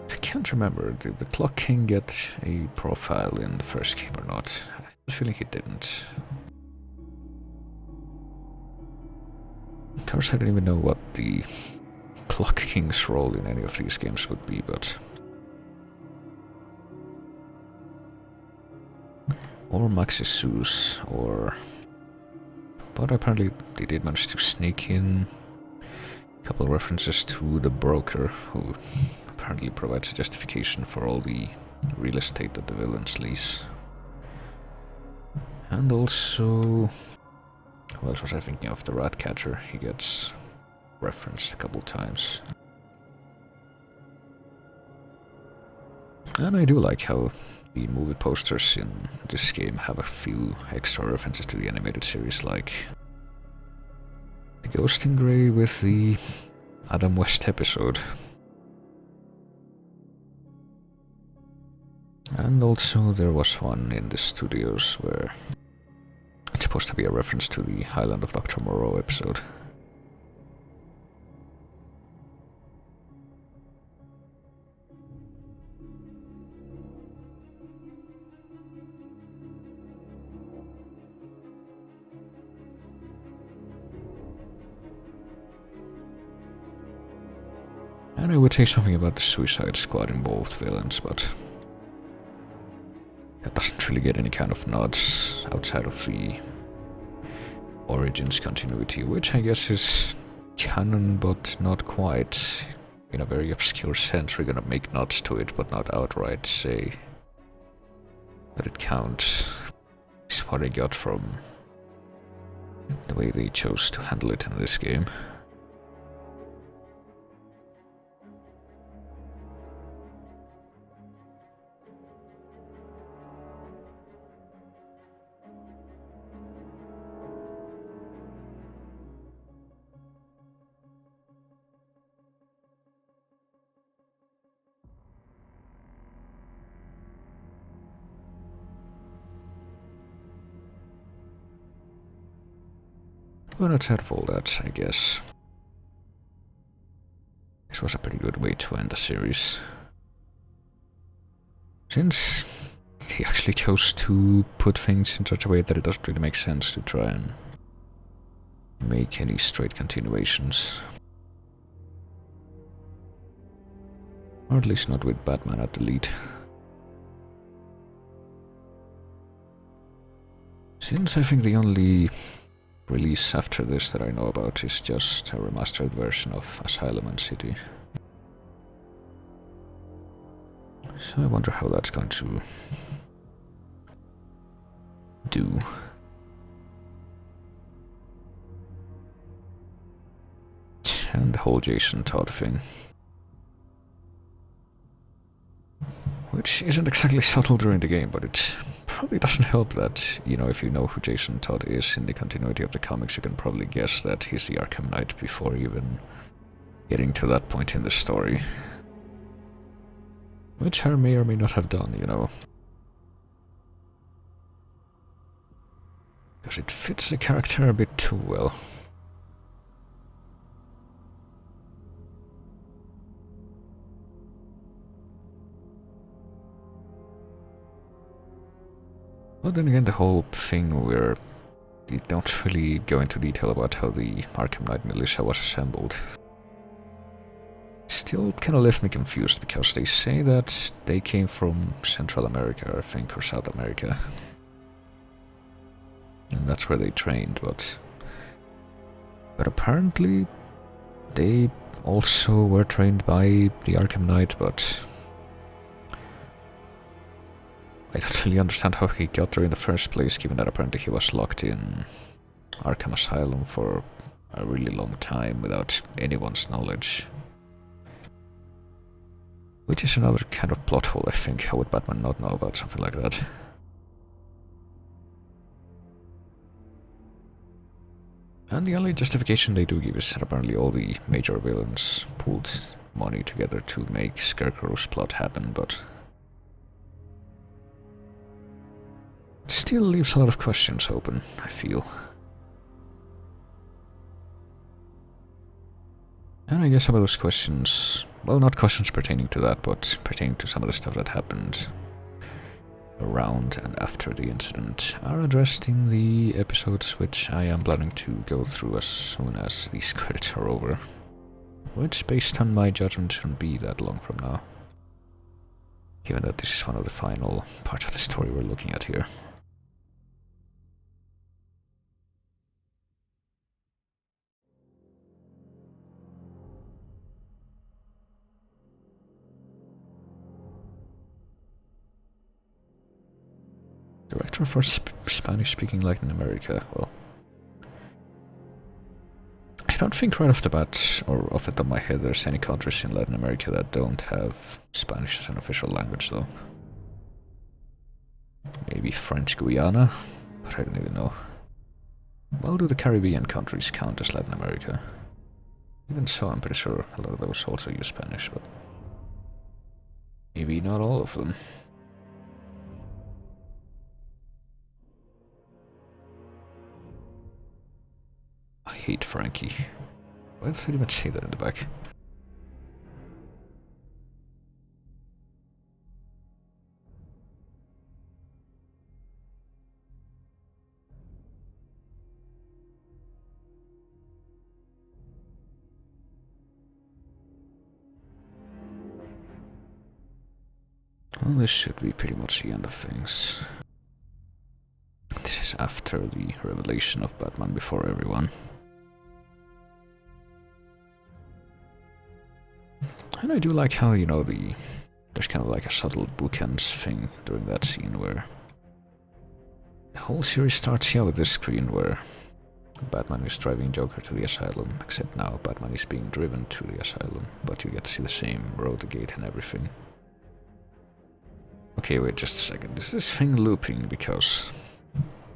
I can't remember, did the Clock King get a profile in the first game or not? I have a feeling he didn't. Of course, I don't even know what the Clock King's role in any of these games would be, but... Or Maxis Zeus, or... But apparently they did manage to sneak in a couple of references to the broker, who apparently provides a justification for all the real estate that the villains lease. And also, what else was I thinking of? The Ratcatcher, he gets referenced a couple times. And I do like how the movie posters in this game have a few extra references to the animated series, like the Ghost in Grey with the Adam West episode. And also there was one in the studios where it's supposed to be a reference to the Highland of Dr. Moreau episode. And I would say something about the Suicide Squad involved villains, but that doesn't really get any kind of nods outside of the Origins continuity, which I guess is canon, but not quite. In a very obscure sense, we're gonna make nods to it, but not outright say that it counts. is what I got from the way they chose to handle it in this game. Well, outside of all that, I guess this was a pretty good way to end the series. Since he actually chose to put things in such a way that it doesn't really make sense to try and make any straight continuations. Or at least not with Batman at the lead. Since I think the only release after this that I know about is just a remastered version of Asylum and City. So I wonder how that's going to do. And the whole Jason Todd thing. Which isn't exactly subtle during the game, but it probably doesn't help that, you know, if you know who Jason Todd is in the continuity of the comics, you can probably guess that he's the Arkham Knight before even getting to that point in the story. Which I may or may not have done, you know. Because it fits the character a bit too well. But then again, the whole thing where they don't really go into detail about how the Arkham Knight militia was assembled still kind of left me confused, because they say that they came from Central America, I think, or South America. And that's where they trained, but apparently they also were trained by the Arkham Knight, but I don't really understand how he got there in the first place, given that apparently he was locked in Arkham Asylum for a really long time without anyone's knowledge. Which is another kind of plot hole, I think. How would Batman not know about something like that? And the only justification they do give is that apparently all the major villains pulled money together to make Scarecrow's plot happen, but it still leaves a lot of questions open, I feel. And I guess some of those questions, well, not questions pertaining to that, but pertaining to some of the stuff that happened around and after the incident, are addressed in the episodes which I am planning to go through as soon as these credits are over. Which, based on my judgment, shouldn't be that long from now, given that this is one of the final parts of the story we're looking at here. Director for Spanish-speaking Latin America, well, I don't think right off the bat, or off the top of my head, there's any countries in Latin America that don't have Spanish as an official language, though. Maybe French Guiana, but I don't even know. Well, do the Caribbean countries count as Latin America? Even so, I'm pretty sure a lot of those also use Spanish, but maybe not all of them. I hate Frankie. Why does it even say that in the back? Well, this should be pretty much the end of things. This is after the revelation of Batman before everyone. And I do like how, you know, there's kind of like a subtle bookends thing during that scene where whole series starts here with this screen where Batman is driving Joker to the asylum, except now Batman is being driven to the asylum, but you get to see the same road gate and everything. Okay, wait just a second, is this thing looping? Because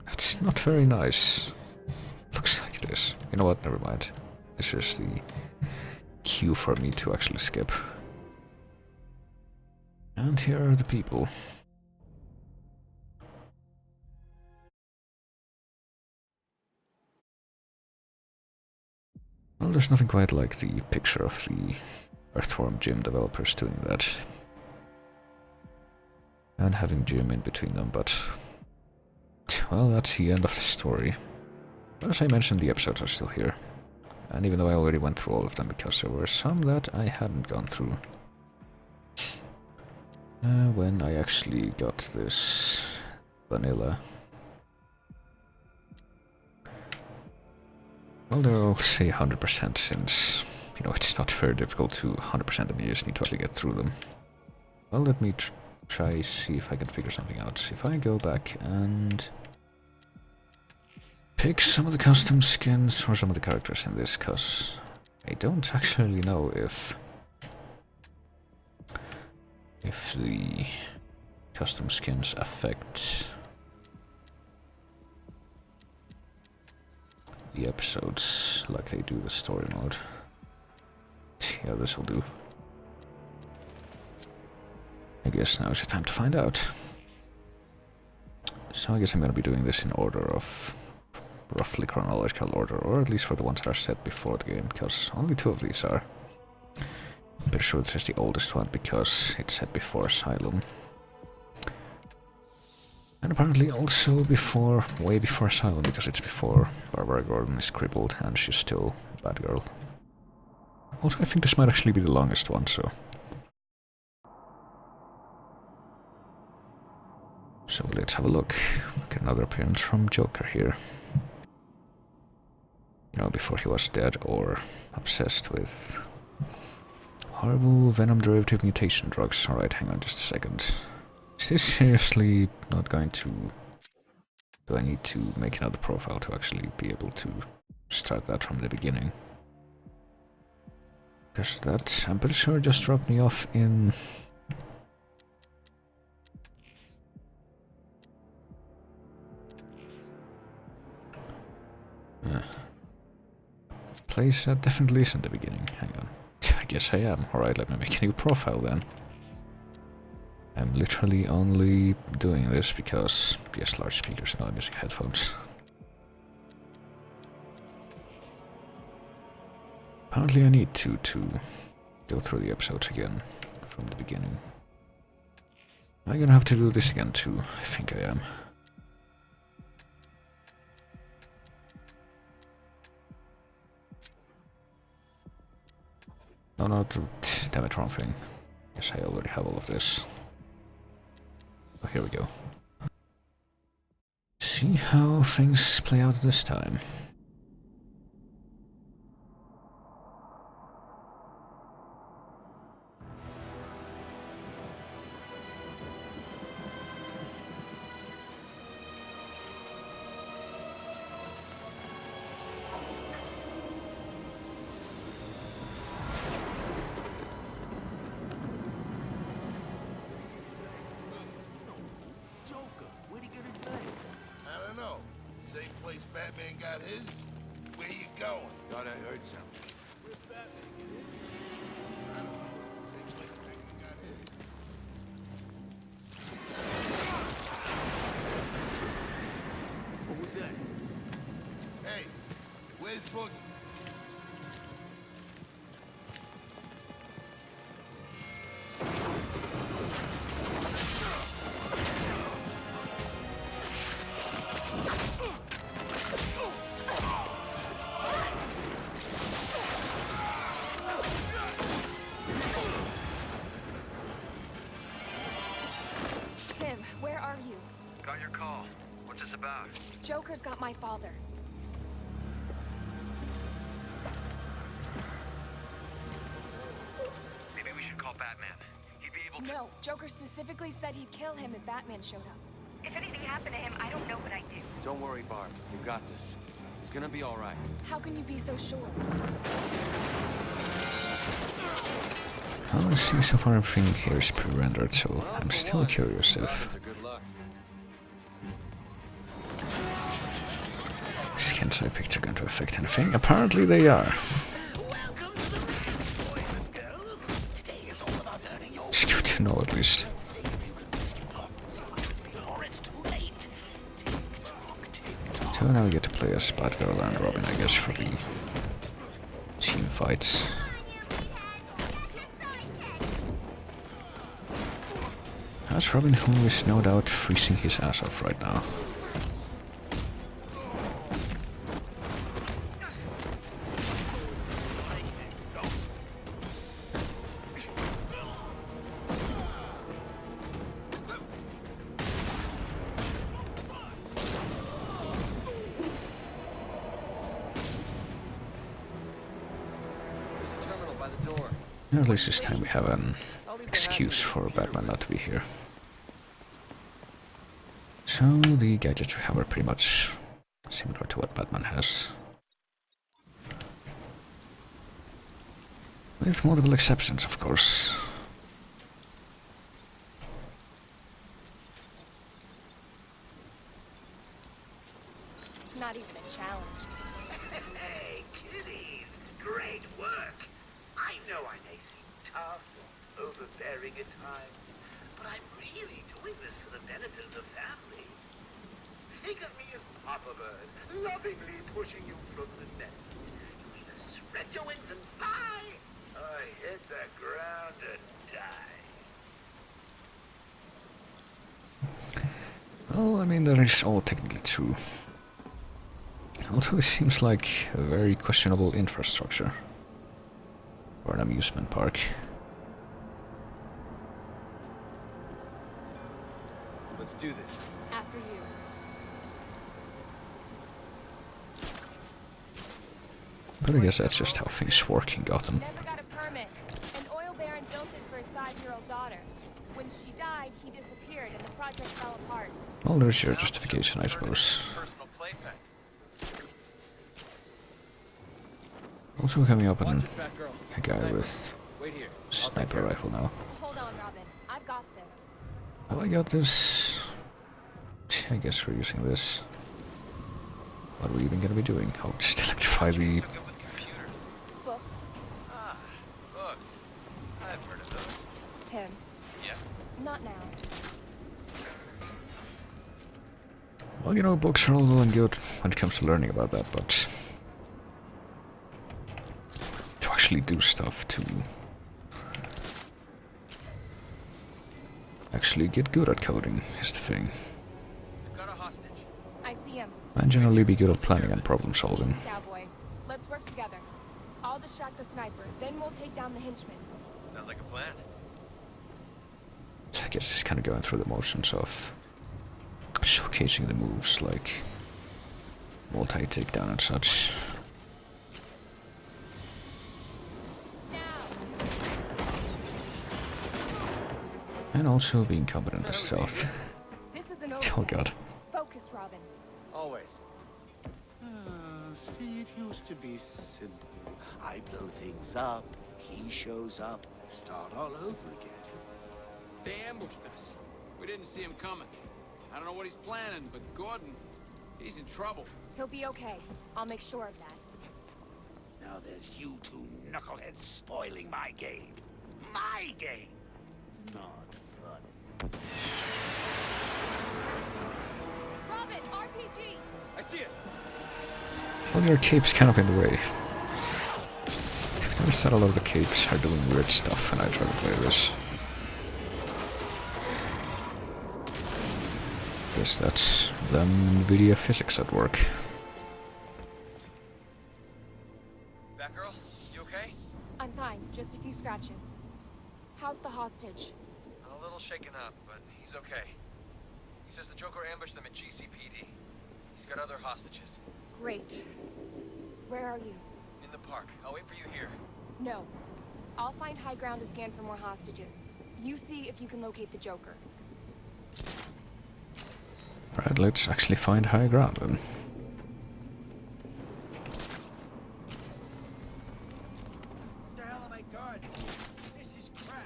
that's not very nice. Looks like it is. You know what, never mind. This is the cue for me to actually skip. And here are the people. Well, there's nothing quite like the picture of the Earthworm Jim developers doing that. And having Jim in between them, but... well, that's the end of the story. But as I mentioned, the episodes are still here. And even though I already went through all of them, because there were some that I hadn't gone through. When I actually got this vanilla. Well, they'll say 100% since, you know, it's not very difficult to 100% them, you just need to actually get through them. Well, let me try see if I can figure something out. If I go back and pick some of the custom skins for some of the characters in this, cause I don't actually know if the custom skins affect the episodes like they do the story mode. Yeah, this'll do. I guess now is the time to find out. So I guess I'm gonna be doing this in order of roughly chronological order, or at least for the ones that are set before the game, because only 2 of these are. I'm pretty sure this is the oldest one because it's set before Asylum. And apparently also before, way before Asylum, because it's before Barbara Gordon is crippled and she's still Batgirl. Also, I think this might actually be the longest one, so... so let's have a look. Get another appearance from Joker here. You know, before he was dead or obsessed with horrible venom derivative mutation drugs. Alright, hang on just a second. Is this seriously not going to... do I need to make another profile to actually be able to start that from the beginning? Because that, I'm pretty sure, just dropped me off in... place that definitely isn't the beginning. Hang on. I guess I am. Alright, let me make a new profile then. I'm literally only doing this because, yes, large speakers, no, I'm using headphones. Apparently I need to go through the episodes again from the beginning. Am I gonna have to do this again too? I think I am. No, damn it, wrong thing. Guess I already have all of this. Oh, here we go. See how things play out this time. Same place Batman got his? Where you going? Thought I heard something. Where Batman get his? I don't know. Same place Batman got his. What was that? Hey, where's Boogie? Where are you? Got your call. What's this about? Joker's got my father. Maybe we should call Batman. He'd be able to... No, Joker specifically said he'd kill him if Batman showed up. If anything happened to him, I don't know what I'd do. Don't worry, Barb. You got this. It's gonna be all right. How can you be so sure? Well, I see so far everything here is pre-rendered, so I'm still curious if skins I picked are going to affect anything. Apparently they are. It's good to know at least. So now we get to play as Batgirl and Robin, I guess, for the team fights. As Robin, who is no doubt freezing his ass off right now. At least this time we have an excuse for Batman not to be here. So the gadgets we have are pretty much similar to what Batman has. With multiple exceptions, of course. Not even a challenge. Hey, kiddies, great work. I know I may seem tough or overbearing at times, but I'm really doing this for the benefit of the family. Think of me as Papa Bird, lovingly pushing you from the nest. You either spread your wings and fly, or hit the ground and die. Well, I mean, that is all technically true. Also, it seems like a very questionable infrastructure for an amusement park. Let's do this. After you. But I guess that's just how things work in Gotham. Never got a permit. An oil baron built it for his 5-year-old daughter. When she died, he disappeared and the project fell apart. Well, there's your justification, I suppose. Personal playpen. Also coming up on Watch it, Batgirl. a guy with Wait here. sniper rifle now. Hold on, Robin. I've got this. Oh, I got this. I guess we're using this. What are we even gonna be doing? I'll just electrify the... Books. Ah, books. I've heard of those. Tim. Yeah. Not now. Well, you know, books are all well and good when it comes to learning about that, but... to actually do stuff, to... actually get good at coding is the thing. We've got a hostage. I see him. And generally be good at planning and problem solving. Cowboy. Let's work together. I'll distract the sniper, then we'll take down the henchman. Sounds like a plan. I guess just kind of going through the motions of showcasing the moves, like multi-takedown and such. And also being competent at stealth. This isn't over. Oh god. Focus, Robin. Always. See, it used to be simple. I blow things up, he shows up, start all over again. They ambushed us. We didn't see him coming. I don't know what he's planning, but Gordon, he's in trouble. He'll be okay. I'll make sure of that. Now there's you two knuckleheads spoiling my game. My game! Not fun. Robin, RPG! I see it. Well, your cape's kind of in the way. I've noticed that a lot of the capes are doing weird stuff when I try to play this. Guess that's them NVIDIA physics at work. Batgirl, you okay? I'm fine. Just a few scratches. How's the hostage? A little shaken up, but he's okay. He says the Joker ambushed them at GCPD. He's got other hostages. Great. Where are you? In the park. I'll wait for you here. No. I'll find high ground to scan for more hostages. You see if you can locate the Joker. Right, let's actually find high ground then. The hell am I guarding? This is crack.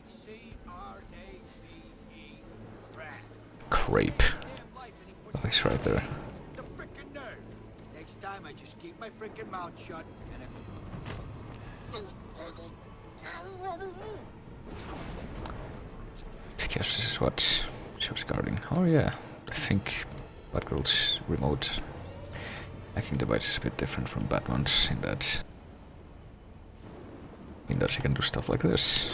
C-R-A-B-E. Crack. Crepe. Oh, he's right there. The frickin' nerve. Next time I just keep my frickin' mouth shut and I guess this is what she was guarding. Oh yeah, I think Batgirl's remote hacking device is a bit different from Batman's in that she can do stuff like this.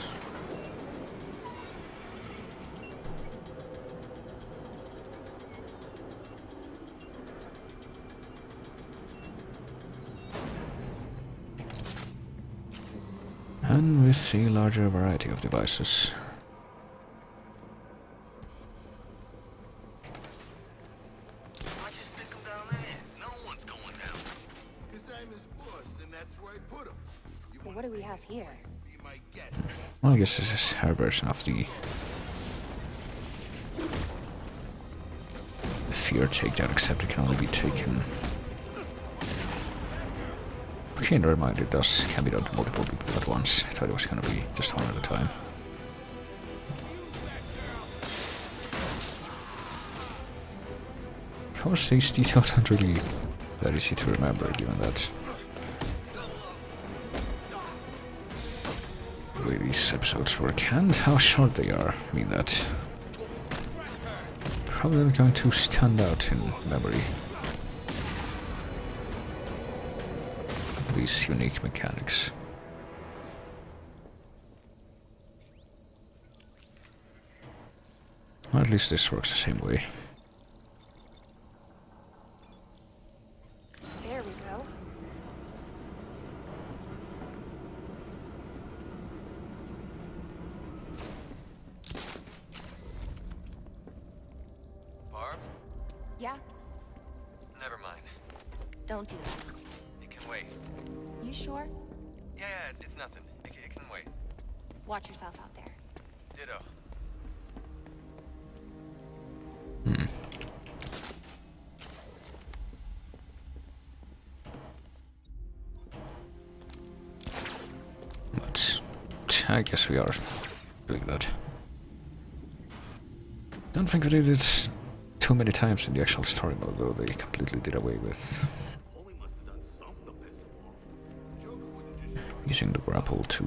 And with a larger variety of devices. I just stick him down there. No one's going down. Cause I'm his boss, and that's where I put him. So what do we have here? Be my guest. Well, I guess this is her version of the fear takedown, except it can only be taken. Okay, never mind, it can be done to multiple people at once. I thought it was gonna be just one at a time. Of course, these details aren't really that easy to remember, given that the way these episodes work and how short they are. I mean that probably not going to stand out in memory. These unique mechanics. Or at least this works the same way. There we go. Barb? Yeah? Never mind. Don't do that. It can wait. You sure? Yeah, it's nothing. It can wait. Watch yourself out there. Ditto. But I guess we are doing that. Don't think we did it too many times in the actual story mode, though they completely did away with using the grapple to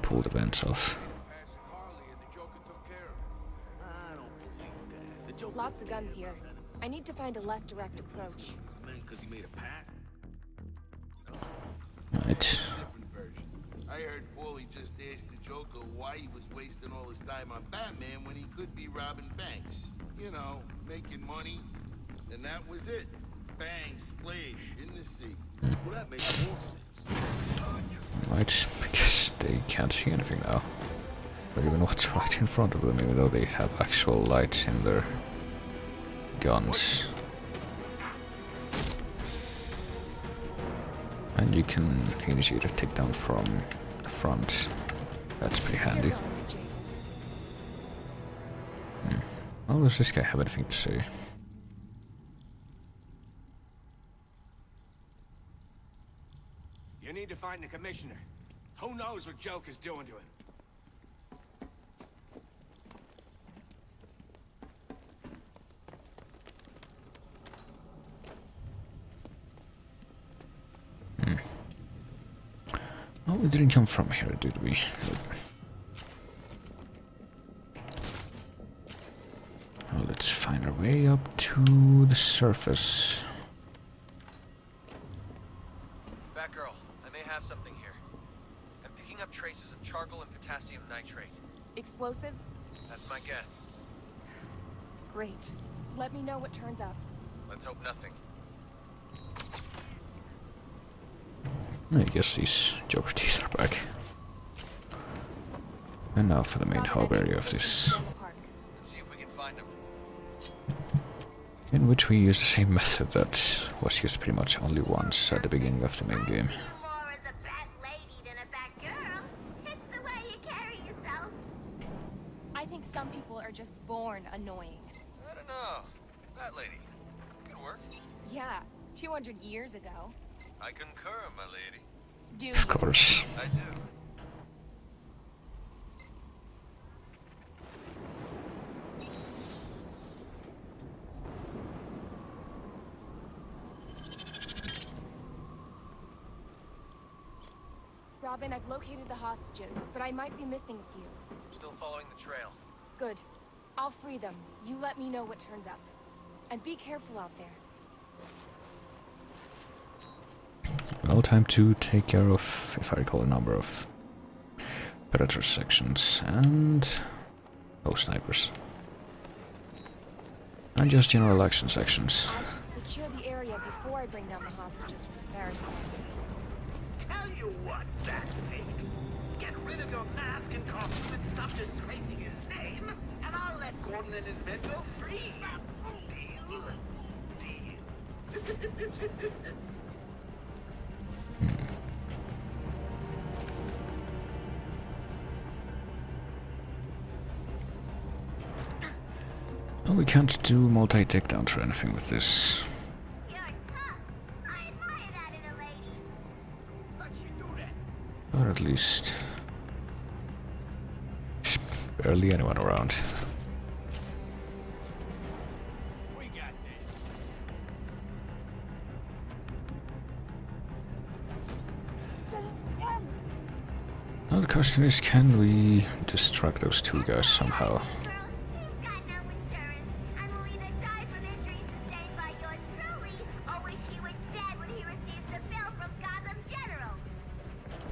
pull the vents off. Lots of guns here. I need to find a less direct approach. Right. Different version. I heard Paulie just asked the Joker why he was wasting all his time on Batman when he could be robbing banks. You know, making money. And that was it. Bang, splash, in the sea. Well, that makes more sense. Right, I guess they can't see anything now. Or even what's right in front of them, even though they have actual lights in their guns. And you can initiate a takedown from the front. That's pretty handy. Well, does this guy have anything to say? You need to find the commissioner. Who knows what Joker's doing to him? Oh, we didn't come from here, did we? Well, let's find our way up to the surface. Batgirl, I may have something here. I'm picking up traces of charcoal and potassium nitrate. Explosives? That's my guess. Great. Let me know what turns up. Let's hope nothing. I guess these Joker teeth are back. And now for the main hub area of this, Let's see if we can find him. in which we use the same method that was used pretty much only once at the beginning of the main game. I think some people are just born annoying. I don't know. that lady. Good work. Yeah, 200 years ago. I concur, my lady. Do Of course. I do. Robin, I've located the hostages, but I might be missing a few. Still following the trail. Good. I'll free them. You let me know what turns up. And be careful out there. Well, time to take care of, if I recall, a number of predator sections and snipers. And just general action sections. I should secure the area before I bring down the hostages from the Ferris. Tell you what, that's it. Get rid of your mask and costume and stop disgracing his name, and I'll let Gordon and his men go free. Deal? Deal. Well, we can't do multi-takedowns or anything with this. Or at least there's barely anyone around. We got this. Now the question is, can we distract those two guys somehow?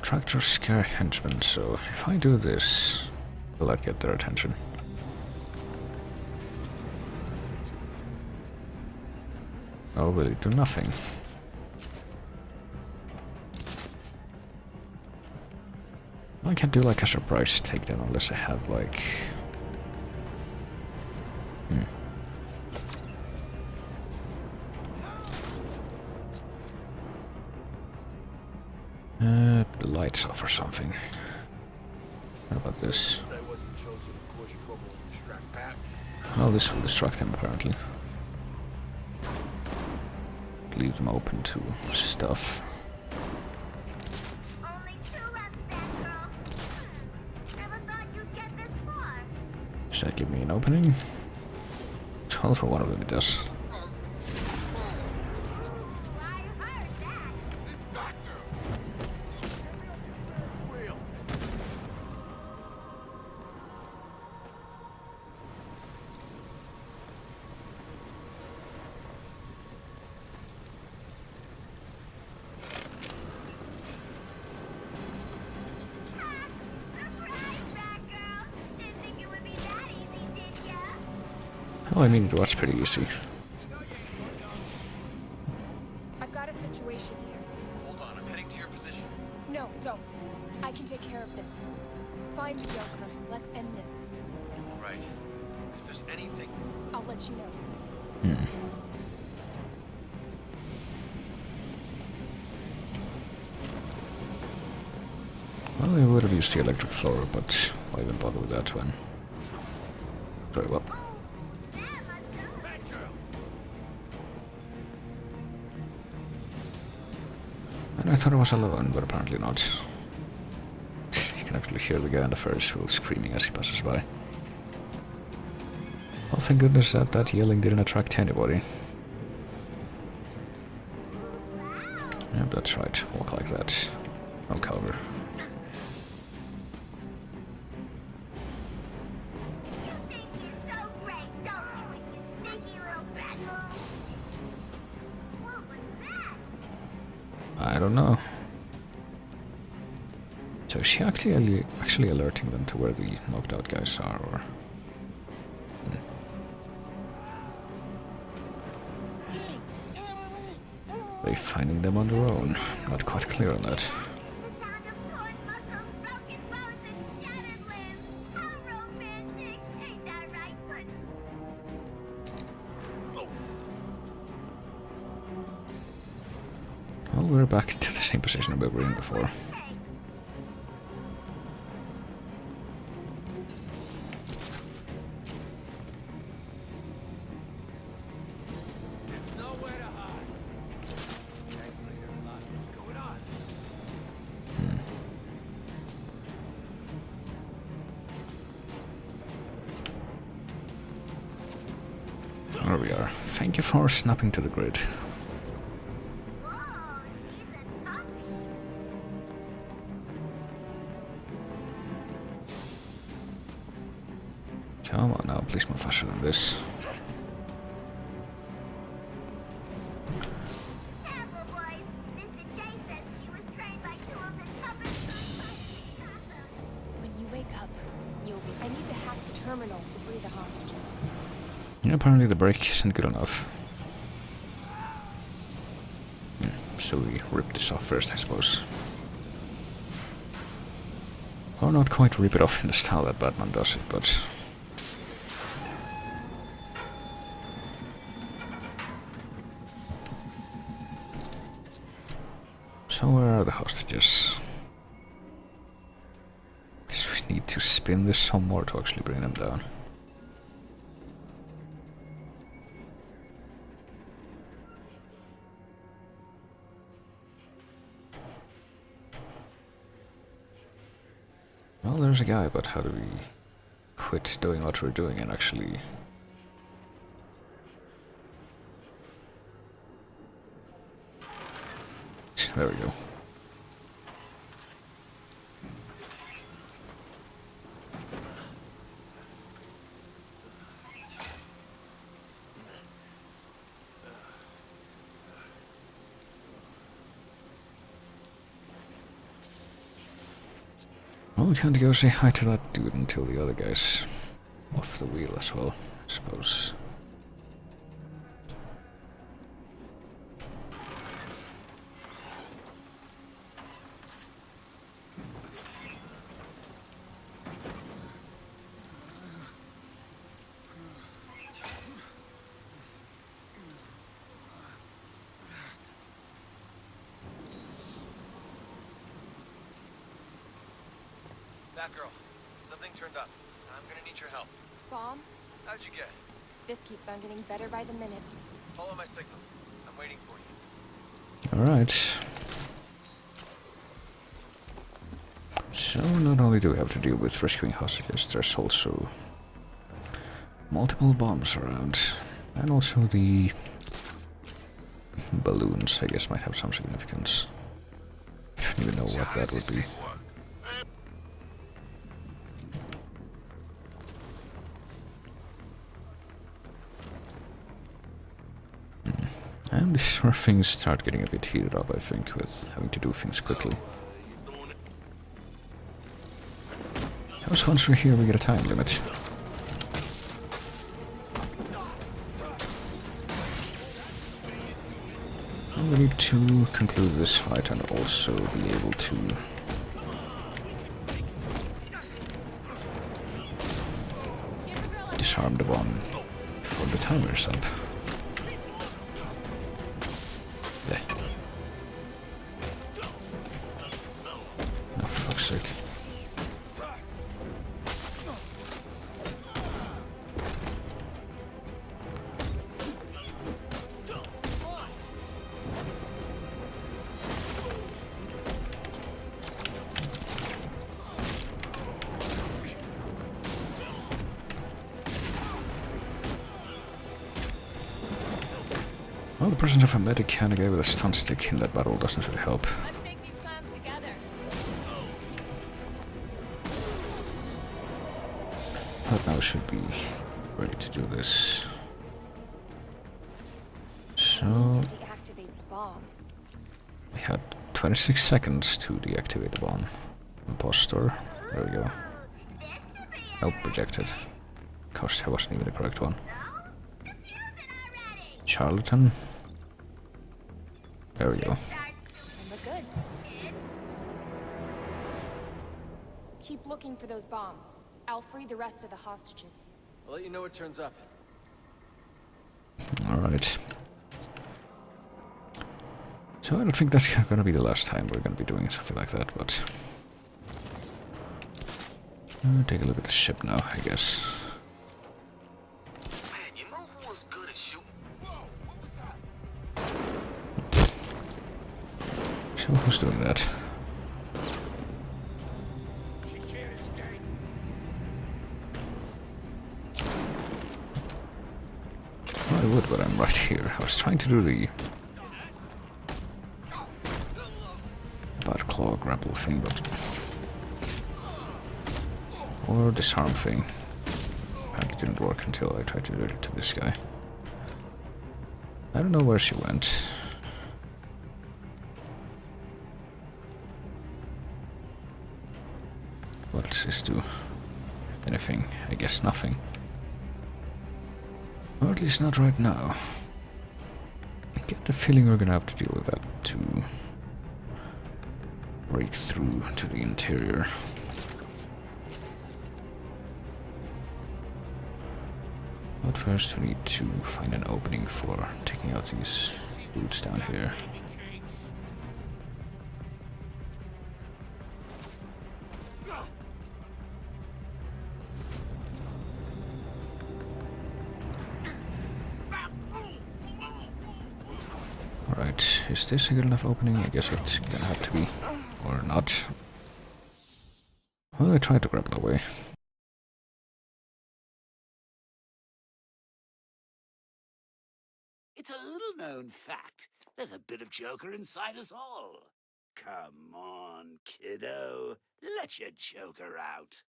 Tractor scare henchmen, so if I do this, will that get their attention? Oh, really do nothing. I can't do like a surprise takedown unless I have like... The lights off or something. What about this? Oh, this will distract him apparently. Leave them open to stuff. Does that give me an opening? Well, for one of them it does. Oh, I mean, it was pretty easy. I've got a situation here. Hold on, I'm heading to your position. No, don't. I can take care of this. Find the Joker. Let's end this. All right. If there's anything... I'll let you know. Well, I would have used the electric floor, but why even bother with that one? Very well. And I thought it was alone, but apparently not. You can actually hear the guy on the Ferris wheel screaming as he passes by. Well, thank goodness that that yelling didn't attract anybody. Yep, that's right. Walk like that. No cover. I don't know. So is she actually alerting them to where the knocked out guys are, or... They finding them on their own. Not quite clear on that. Well, we're back to the same position we were in before. we are. Thank you for snapping to the grid. Come on now, please move faster than this. When you wake up, you'll be... I need to hack the terminal to free the hostages. Yeah, apparently the brake isn't good enough. So we rip this off first, I suppose. Or not quite rip it off in the style that Batman does it, but... So where are the hostages? Guess we need to spin this some more to actually bring them down. Well, there's a guy, but how do we quit doing what we're doing and actually... There we go. Well, we can't go say hi to that dude until the other guy's off the wheel as well, I suppose. Batgirl, something turned up. I'm gonna need your help. Bomb? How'd you guess? This keeps on getting better by the minute. Follow my signal. I'm waiting for you. Alright. So not only do we have to deal with rescuing hostages, there's also multiple bombs around. And also the balloons, I guess, might have some significance. I don't even know what that would be. And this is where things start getting a bit heated up, I think, with having to do things quickly. Because once we're here, we get a time limit. And we need to conclude this fight and also be able to... disarm the bomb before the timer's up. Oh, for fuck's sake. Well, the presence of a medic and a guy with a stun stick in that battle doesn't really help. Let's take these plans together. But now we should be ready to do this. So... Deactivate the bomb. we had 26 seconds to deactivate the bomb. Impostor. There we go. Nope, rejected. Of course, that wasn't even the correct one. Charlatan. There we go. And look good. Keep looking for those bombs. I'll free the rest of the hostages. I'll let you know what turns up. Alright. So I don't think that's gonna be the last time we're gonna be doing something like that, but... take a look at the ship now, I guess. Man, you know who was good at shooting? So who's doing that? I would. but I'm right here. I was trying to do the bad claw grapple thing, but or disarm thing. Apparently didn't work until I tried to do it to this guy. I don't know where she went. What does this do? Anything? I guess nothing. Or at least not right now. I get the feeling we're gonna have to deal with that to break through to the interior. But first we need to find an opening for taking out these dudes down here. Alright, is this a good enough opening? I guess it's gonna have to be. Or not. Well, I tried to grapple away. It's a little-known fact. There's a bit of Joker inside us all. Come on, kiddo. Let your Joker out.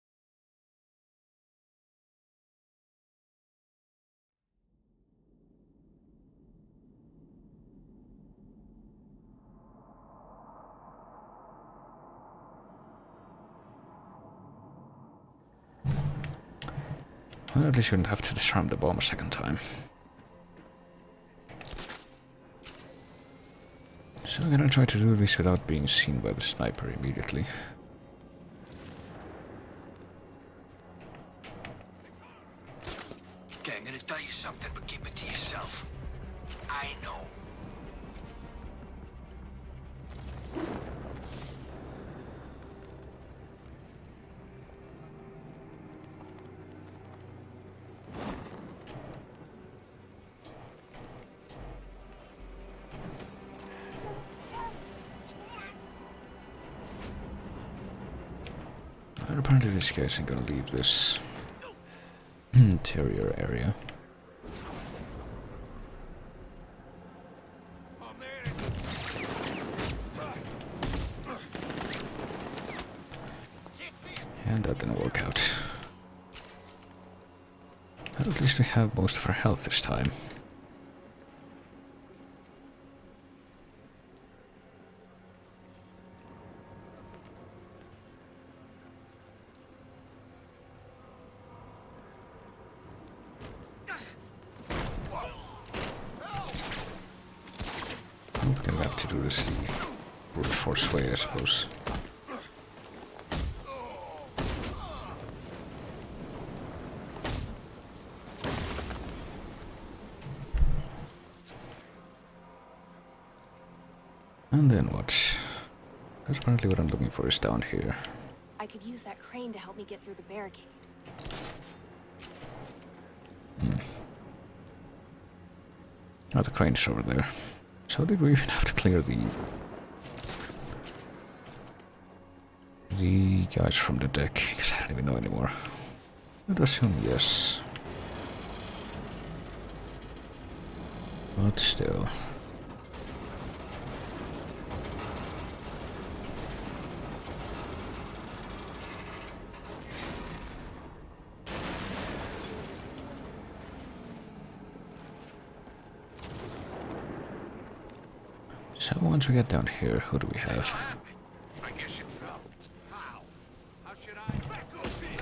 Well, at least you shouldn't have to disarm the bomb a second time. So I'm gonna try to do this without being seen by the sniper immediately. Okay, I'm gonna tell you something, but keep it to yourself. I know. But apparently this guy isn't gonna leave this interior area. And that didn't work out. But at least we have most of our health this time. I'm gonna have to do this the brute force way, I suppose. And then what? Because apparently what I'm looking for is down here. I could use that crane to help me get through the barricade. Oh, the crane's over there. So did we even have to clear the guys from the deck? Because I don't even know anymore. I'd assume yes. But still. So once we get down here, who do we have? I guess it fell. How? How should I back up here?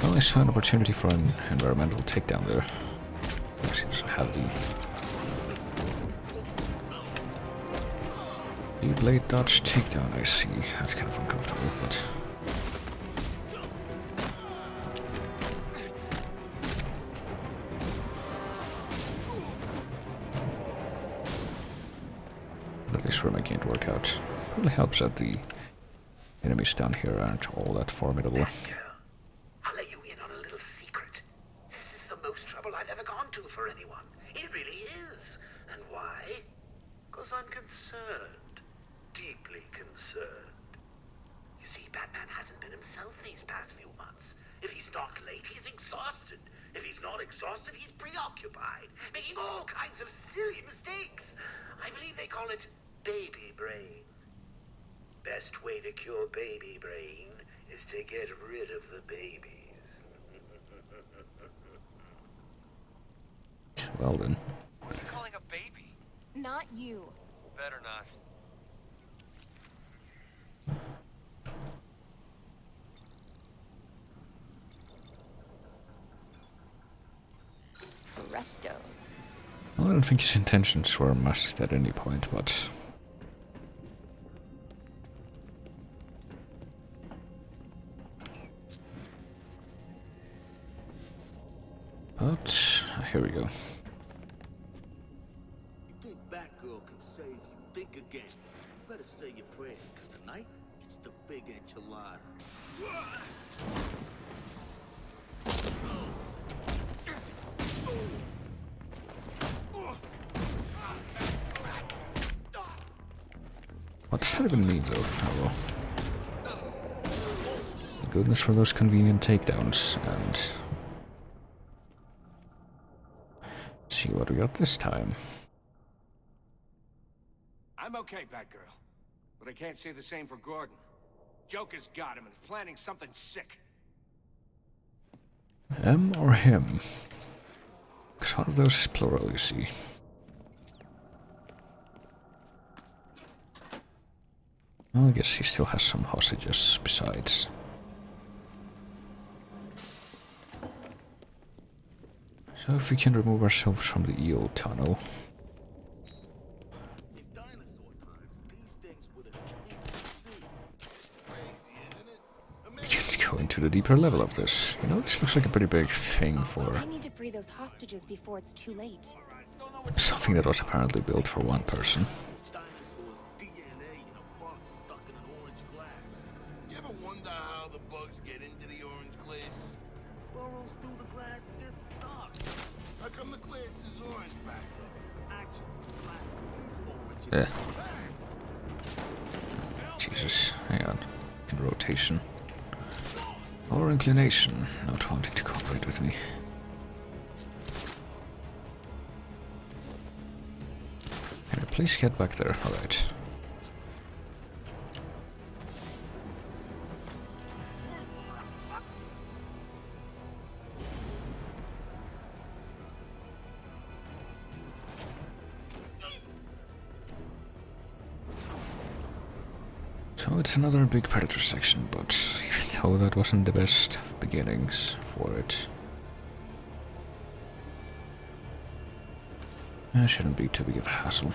Well, I saw an opportunity for an environmental takedown there. Because he doesn't have the blade dodge takedown, I see. That's kind of uncomfortable, but at least we're making it work out. Really helps that the enemies down here aren't all that formidable. I'll let you in on a little secret. This is the most trouble I've ever gone to for anyone. It really is. And why? Because I'm concerned. Deeply concerned. You see, Batman hasn't been himself these past few months. If he's not late, he's exhausted. If he's not exhausted, he's preoccupied, making all kinds of silly mistakes. I believe they call it baby brain. Best way to cure baby brain is to get rid of the babies. Well then. What's he calling a baby? Not you. Better not. Presto. Well, I don't think his intentions were masked at any point, but... But... here we go. You think Batgirl can save you? Think again. Better say your prayers, cause tonight, it's the big enchilada. What does that even mean, though? Oh well. Goodness for those convenient takedowns, and... Let's see what we got this time. I'm okay, Batgirl. But I can't say the same for Gordon. Joker's got him and is planning something sick. Em or him? Because one of those is plural, you see. Well, I guess he still has some hostages besides. So if we can remove ourselves from the eel tunnel. We can go into the deeper level of this. You know, this looks like a pretty big thing for I need to free those hostages before it's too late. something that was apparently built for one person. You ever wonder how the bugs get into the orange glass? Burrows through the glass and gets stuck. How come the glass is orange back there? Actually, the glass is orange. Jesus, hang on. In rotation. Or inclination, not wanting to cooperate with me. Can I please get back there? Alright. So it's another big Predator section, but even though that wasn't the best of beginnings for it, it shouldn't be too big of a hassle.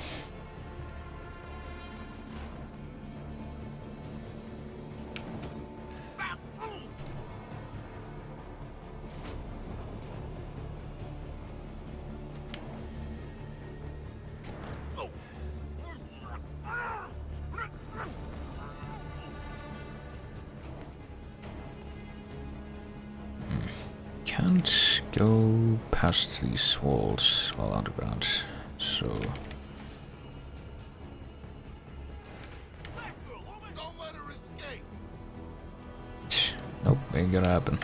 Can't go past these walls while underground, so... Don't let her escape. Nope, ain't gonna happen.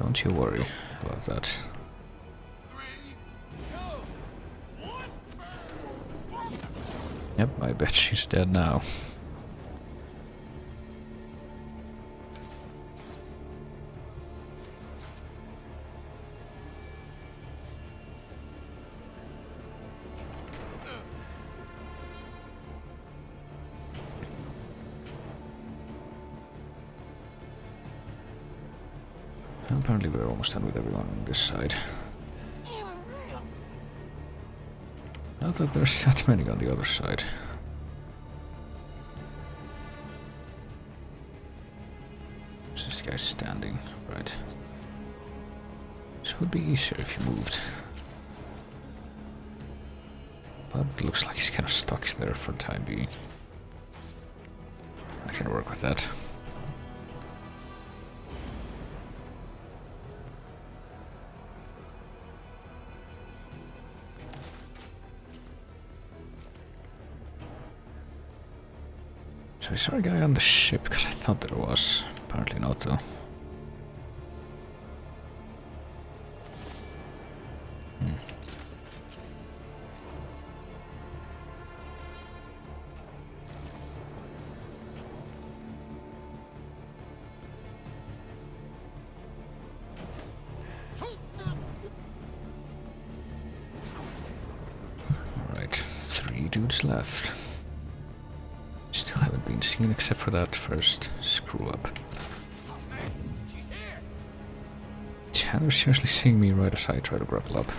Don't you worry about that. Yep, I bet she's dead now. Apparently we're almost done with everyone on this side. Not that there's that many on the other side. Is this guy standing? Right. This would be easier if he moved. But it looks like he's kind of stuck there for the time being. I can work with that. So is there a guy on the ship? Because I thought there was. Apparently not, though. 3 dudes left. Still haven't been seen except for that first screw up. Yeah, they're seriously seeing me right as I try to grapple up.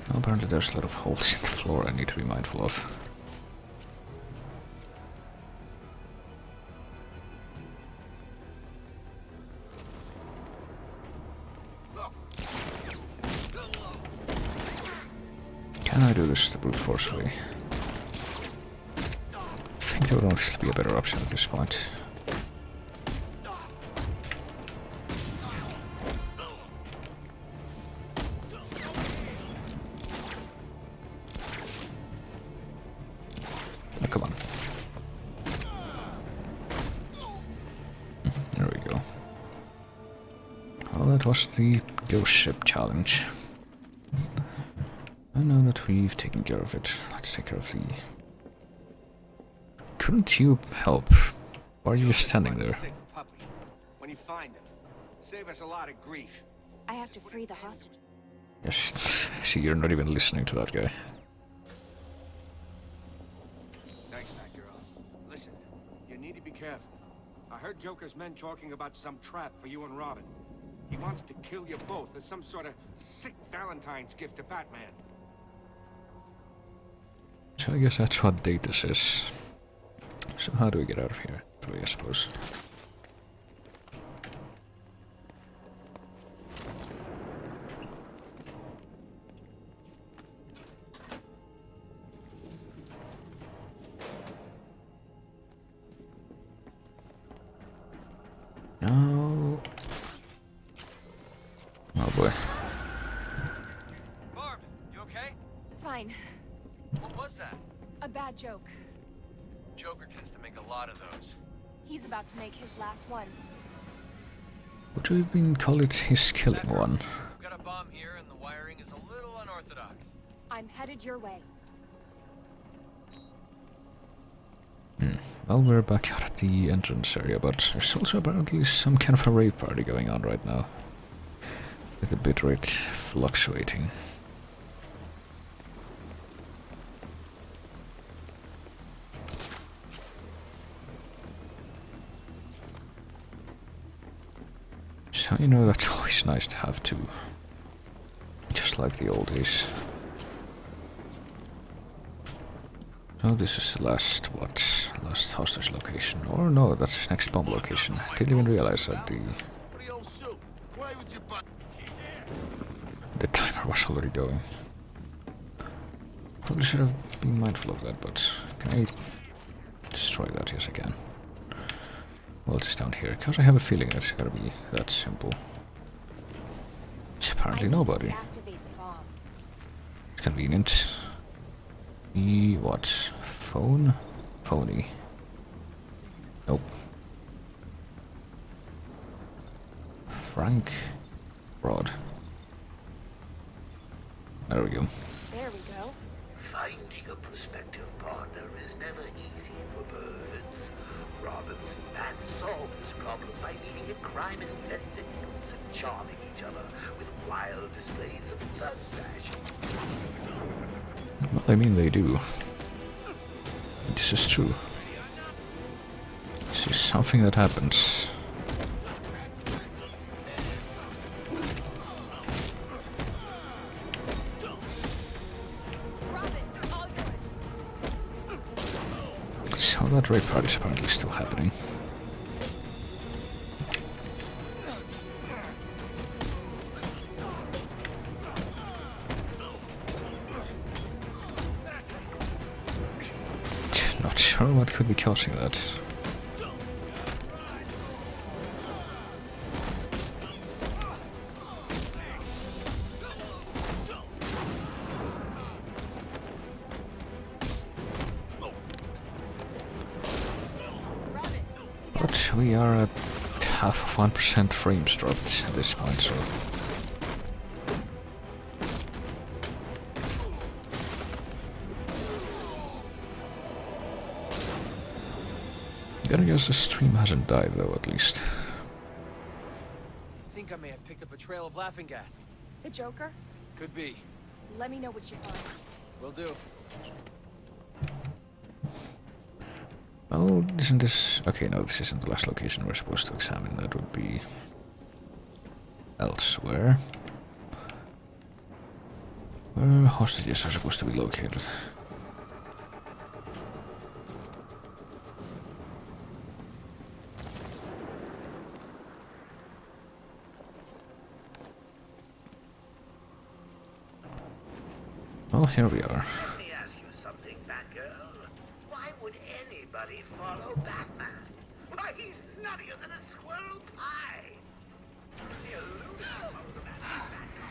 Well, apparently there's a lot of holes in the floor I need to be mindful of. Can I do this the brute force way? I think that would honestly be a better option at this point. Oh, come on. There we go. Well, that was the ghost ship challenge. I know that we've taken care of it. Let's take care of the... Couldn't you help? Why are you just standing there? When you find them, save us a lot of grief. I have to free the hostage. Yes, see, you're not even listening to that guy. Thanks, Batgirl. Listen, you need to be careful. I heard Joker's men talking about some trap for you and Robin. He wants to kill you both as some sort of sick Valentine's gift to Batman. So I guess that's what date this is. So how do we get out of here? I suppose. No. Oh boy. Barb, you okay? Fine. What was that? A bad joke. Joker tends to make a lot of those. He's about to make his last one. Would you even call it his killing one? We've got a bomb here and the wiring is a little unorthodox. I'm headed your way. Well, we're back out at the entrance area, but there's also apparently some kind of a rave party going on right now. With the bitrate fluctuating. So, you know, that's always nice to have too. Just like the old days. So this is the last, what? Last hostage location. Or no, that's his next bomb location. Didn't even realize that the timer was already going. Probably should have been mindful of that, but can I destroy that? Yes, I can. Well, it's down here, because I have a feeling it's gotta be that simple. It's apparently nobody. It's convenient. The what? Phone? Phony. Nope. Frank Rod. There we go. There we go. Finding a prospective partner is never easy for birds. Robin's Bat solved this problem by meeting a crime-infested groups and charming each other with wild displays of blood passion. Well, I mean, they do. This is true. This is something that happens. So that rape party is apparently still happening. Not sure what could be causing that. But we are at half of 1% frames dropped at this point, so... I guess the stream hasn't died though, at least. think I may have picked up a trail of laughing gas. The Joker? Could be. Let me know what you find. Will do. Well, isn't this... Okay, no, this isn't the last location we're supposed to examine. That would be... elsewhere. Where hostages are supposed to be located. Well, here we are. Let me ask you something, Batgirl. Why would anybody follow Batman? Why, he's nuttier than a squirrel pie. The illusion of the Batgirl.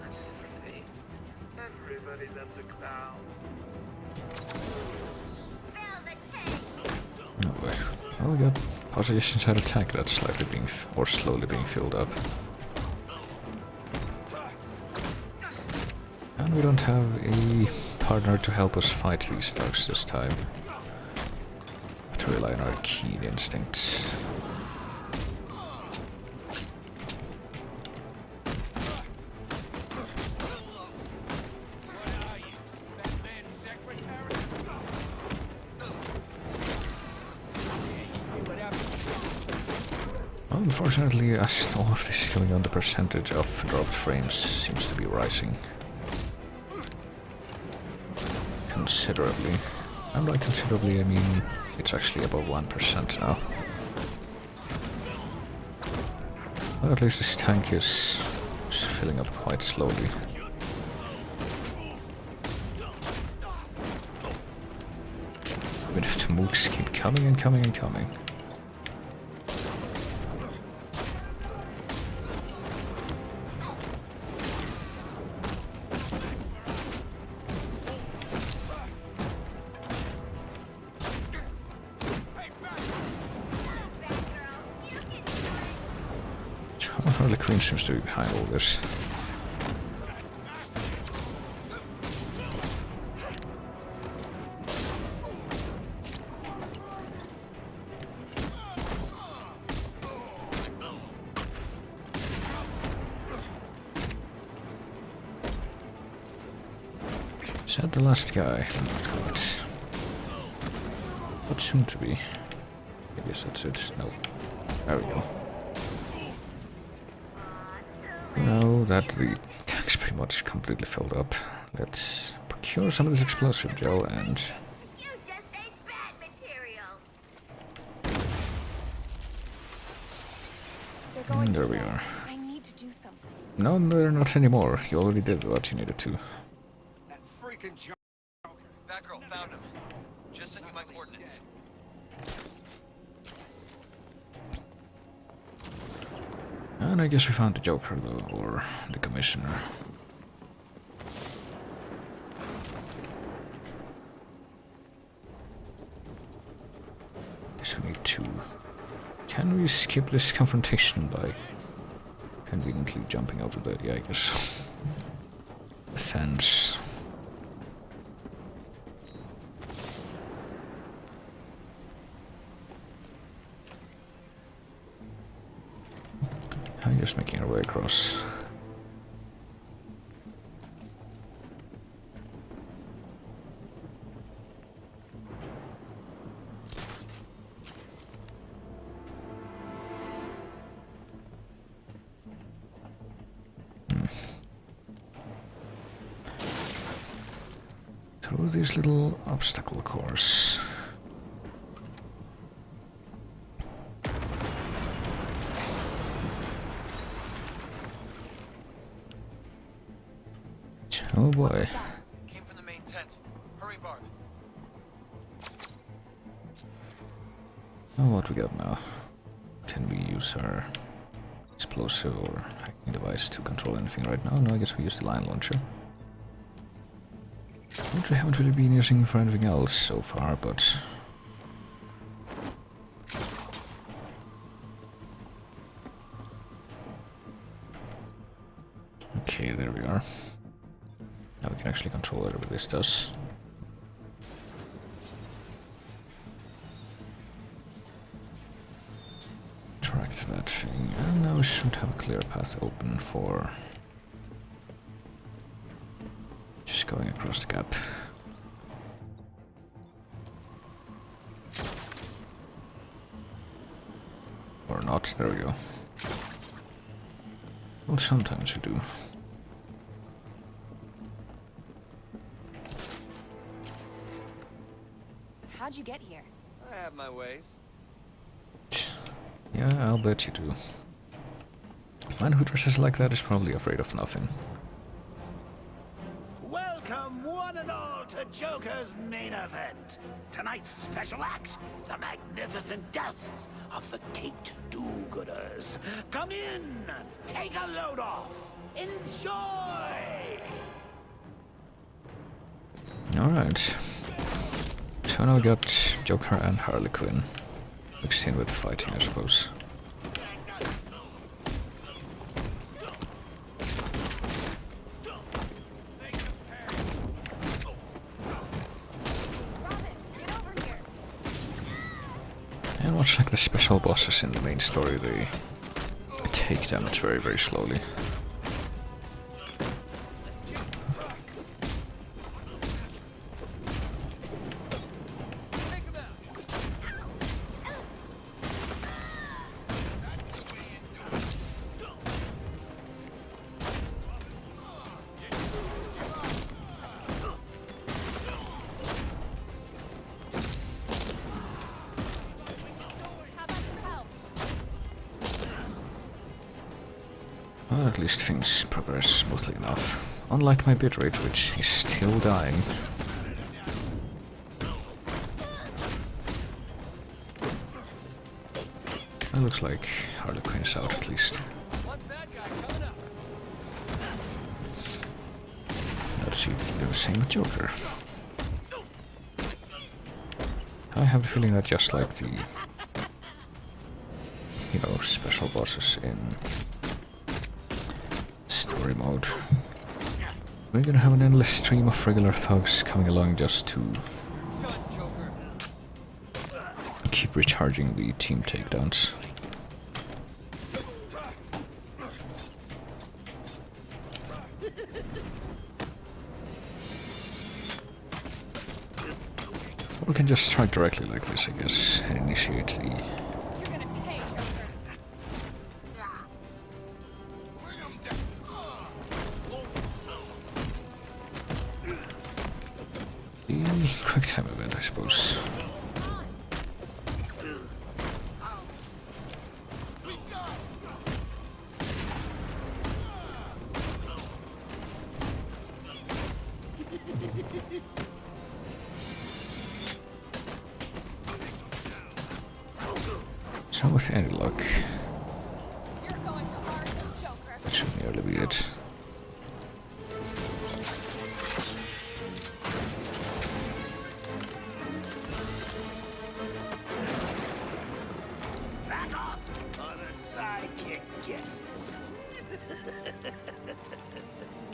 That's the thing. Everybody loves a clown. Oh boy. Well, we got hostages inside a tank that's slightly being... or slowly being filled up. And we don't have a partner to help us fight these thugs this time. To rely on our keen instincts. Well, unfortunately, as all of this is going on, the percentage of dropped frames seems to be rising. Considerably. And by considerably, I mean it's actually above 1% now. Well, at least this tank is filling up quite slowly. Even if the mooks keep coming and coming and coming. Harley Quinn seems to be behind all this. Is that the last guy? Not quite. But soon to be. I guess that's it. No. There we go. Now that the tank's pretty much completely filled up, let's procure some of this explosive gel and... And there we are. I need to do something. No, they're not anymore. You already did what you needed to. That freaking Joker. Batgirl, found him. Just sent you my coordinates. And I guess we found the Joker, though, or the Commissioner. Guess we need two. Can we skip this confrontation by conveniently jumping out of the, yeah, I guess, the fence? I'm just making our way across. Through this little obstacle course. Oh boy. Came from the main tent. Hurry, Barb. Oh, what we got now? Can we use our explosive or hacking device to control anything right now? No, I guess we use the line launcher. Which we haven't really been using for anything else so far, but... Okay, there we are. Now we can actually control whatever this does. Try distract that thing. And now we should have a clear path open for just going across the gap. Or not, there we go. Well, sometimes you do. How'd you get here? I have my ways. Yeah, I'll bet you do. A man who dresses like that is probably afraid of nothing. Welcome, one and all, to Joker's main event. Tonight's special act, the magnificent deaths of the caped do-gooders. Come in, take a load off, enjoy! Alright. So now we got Joker and Harley Quinn. Mixed in with the fighting, I suppose. And much like the special bosses in the main story, they take damage very, very slowly. Well, at least things progress smoothly enough. Unlike my bitrate, which is still dying. It looks like Harley Quinn is out at least. Let's see if we can do the same with Joker. I have the feeling that just like the, you know, special bosses in story mode, we're gonna have an endless stream of regular thugs coming along just to keep recharging the team takedowns. Or we can just strike directly like this, I guess, and initiate the... quick time event, I suppose. So with any luck, that should nearly be it.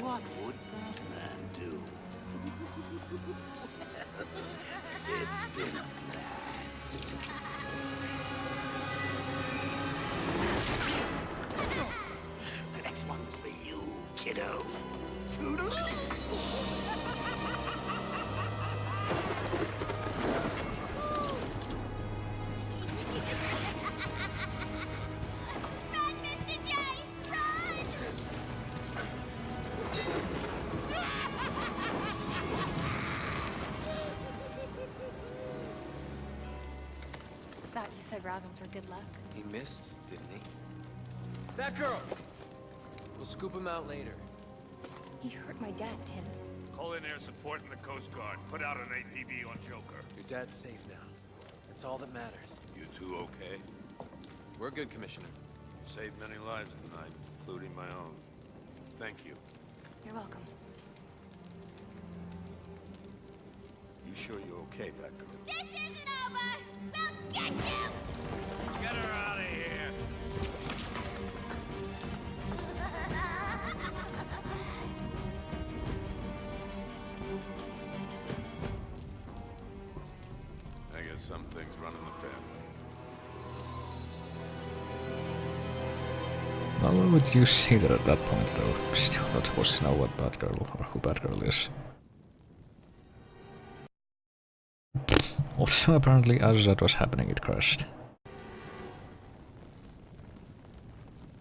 What would Batman do? It's been a blast. The next one's for you, kiddo. Toodaloo! Thought you said Robins were good luck. He missed, didn't he? That girl! We'll scoop him out later. He hurt my dad, Tim. Call in air support and the Coast Guard. Put out an APB on Joker. Your dad's safe now. That's all that matters. You two okay? We're good, Commissioner. You saved many lives tonight, including my own. Thank you. You're welcome. You sure you're okay, Batgirl? This isn't over! We'll get you! Get her out of here! I guess some things run in the family. Well, why would you say that at that point, though? Still not supposed to know what Batgirl or who Batgirl is. Also, apparently, as that was happening, it crashed.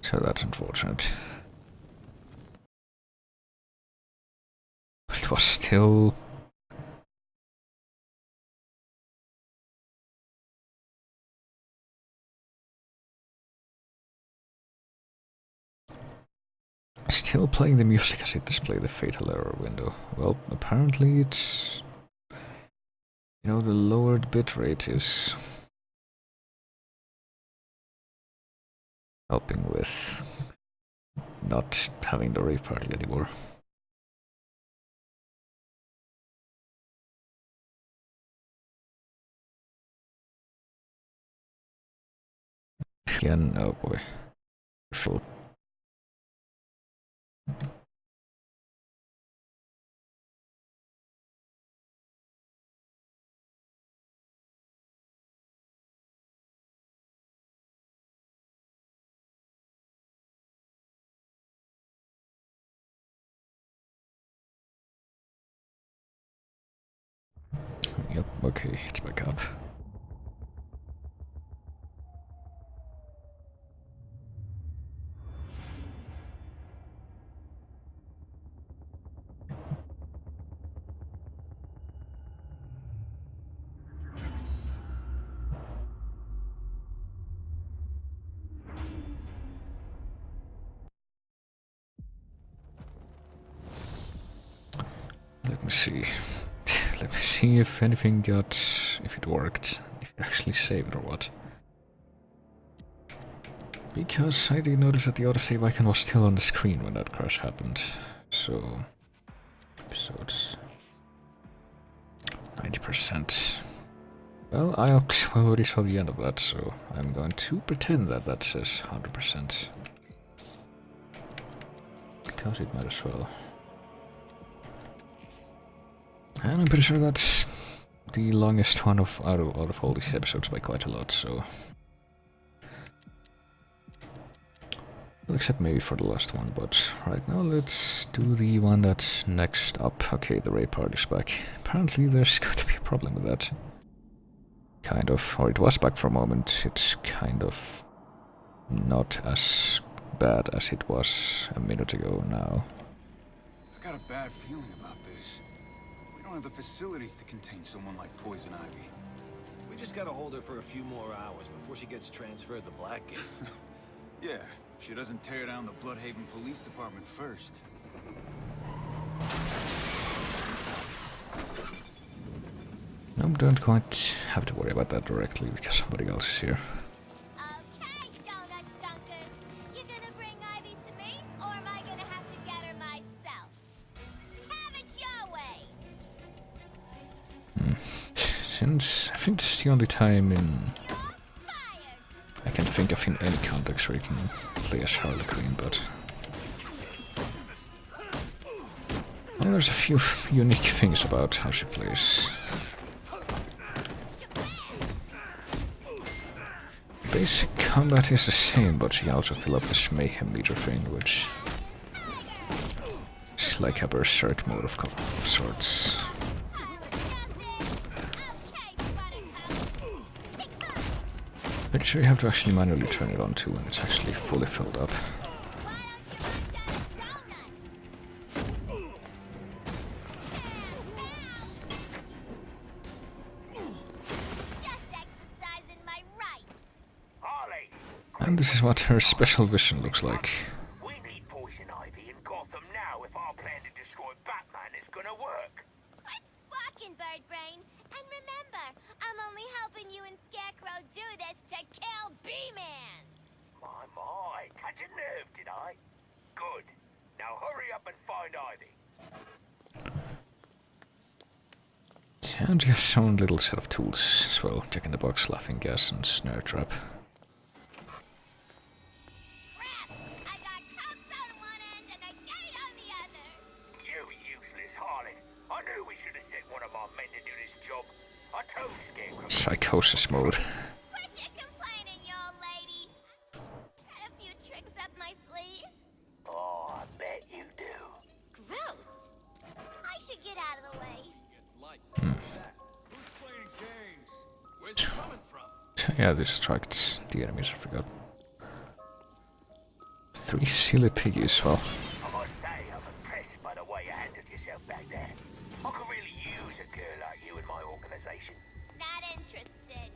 So that's unfortunate. It was still... Still playing the music as it displayed the fatal error window. Well, apparently it's... You know, the lowered bitrate is... helping with... not having the rave party anymore. Again, oh boy. Full. Yep, okay, it's back up. Let me see. Let me see if anything got... if it worked. If it actually saved or what. Because I did notice that the autosave icon was still on the screen when that crash happened. So... episodes... 90%. Well, I already saw the end of that, so I'm going to pretend that that says 100%. Because it might as well. And I'm pretty sure that's the longest one out of all these episodes by quite a lot, so... Well, except maybe for the last one, but right now let's do the one that's next up. Okay, the rape party's back. Apparently there's going to be a problem with that. Kind of, or it was back for a moment. It's kind of not as bad as it was a minute ago now. I got a bad feeling about this. We don't have the facilities to contain someone like Poison Ivy. We just gotta hold her for a few more hours before she gets transferred to Blackgate. Yeah, if she doesn't tear down the Bloodhaven Police Department first. No, don't quite have to worry about that directly because somebody else is here. Okay, donut dunkers. You gonna bring Ivy to me, or am I gonna have to get her myself? Have it your way. Since I think this is the only time I can think of in any context where you can play as Harley Quinn, but well, there's a few unique things about how she plays. Basic combat is the same, but she can also fill up this mayhem meter thing, which is like a berserk mode of sorts. Pretty sure you have to actually manually turn it on too when it's actually fully filled up. And this is what her special vision looks like. We need Poison Ivy in Gotham now if our plan to destroy Batman is gonna work. Walking, Bird Brain. And remember, I'm only helping you and Scarecrow do this to kill B-Man. My, touch a nerve, did I? Good. Now hurry up and find Ivy. And she has her own little set of tools as well. Jack in the Box, Laughing Gas, and Snare Trap. Psychosis mode. Quit your complaining, you old lady. Had a few tricks up my sleeve. should get out of the way. Who's playing games? Where's it coming from? Yeah, this attracts the enemies, I forgot. 3 silly piggies, well. I must say, I'm impressed by the way you handled yourself back there. I could really use a girl like you in my organization. Not interested.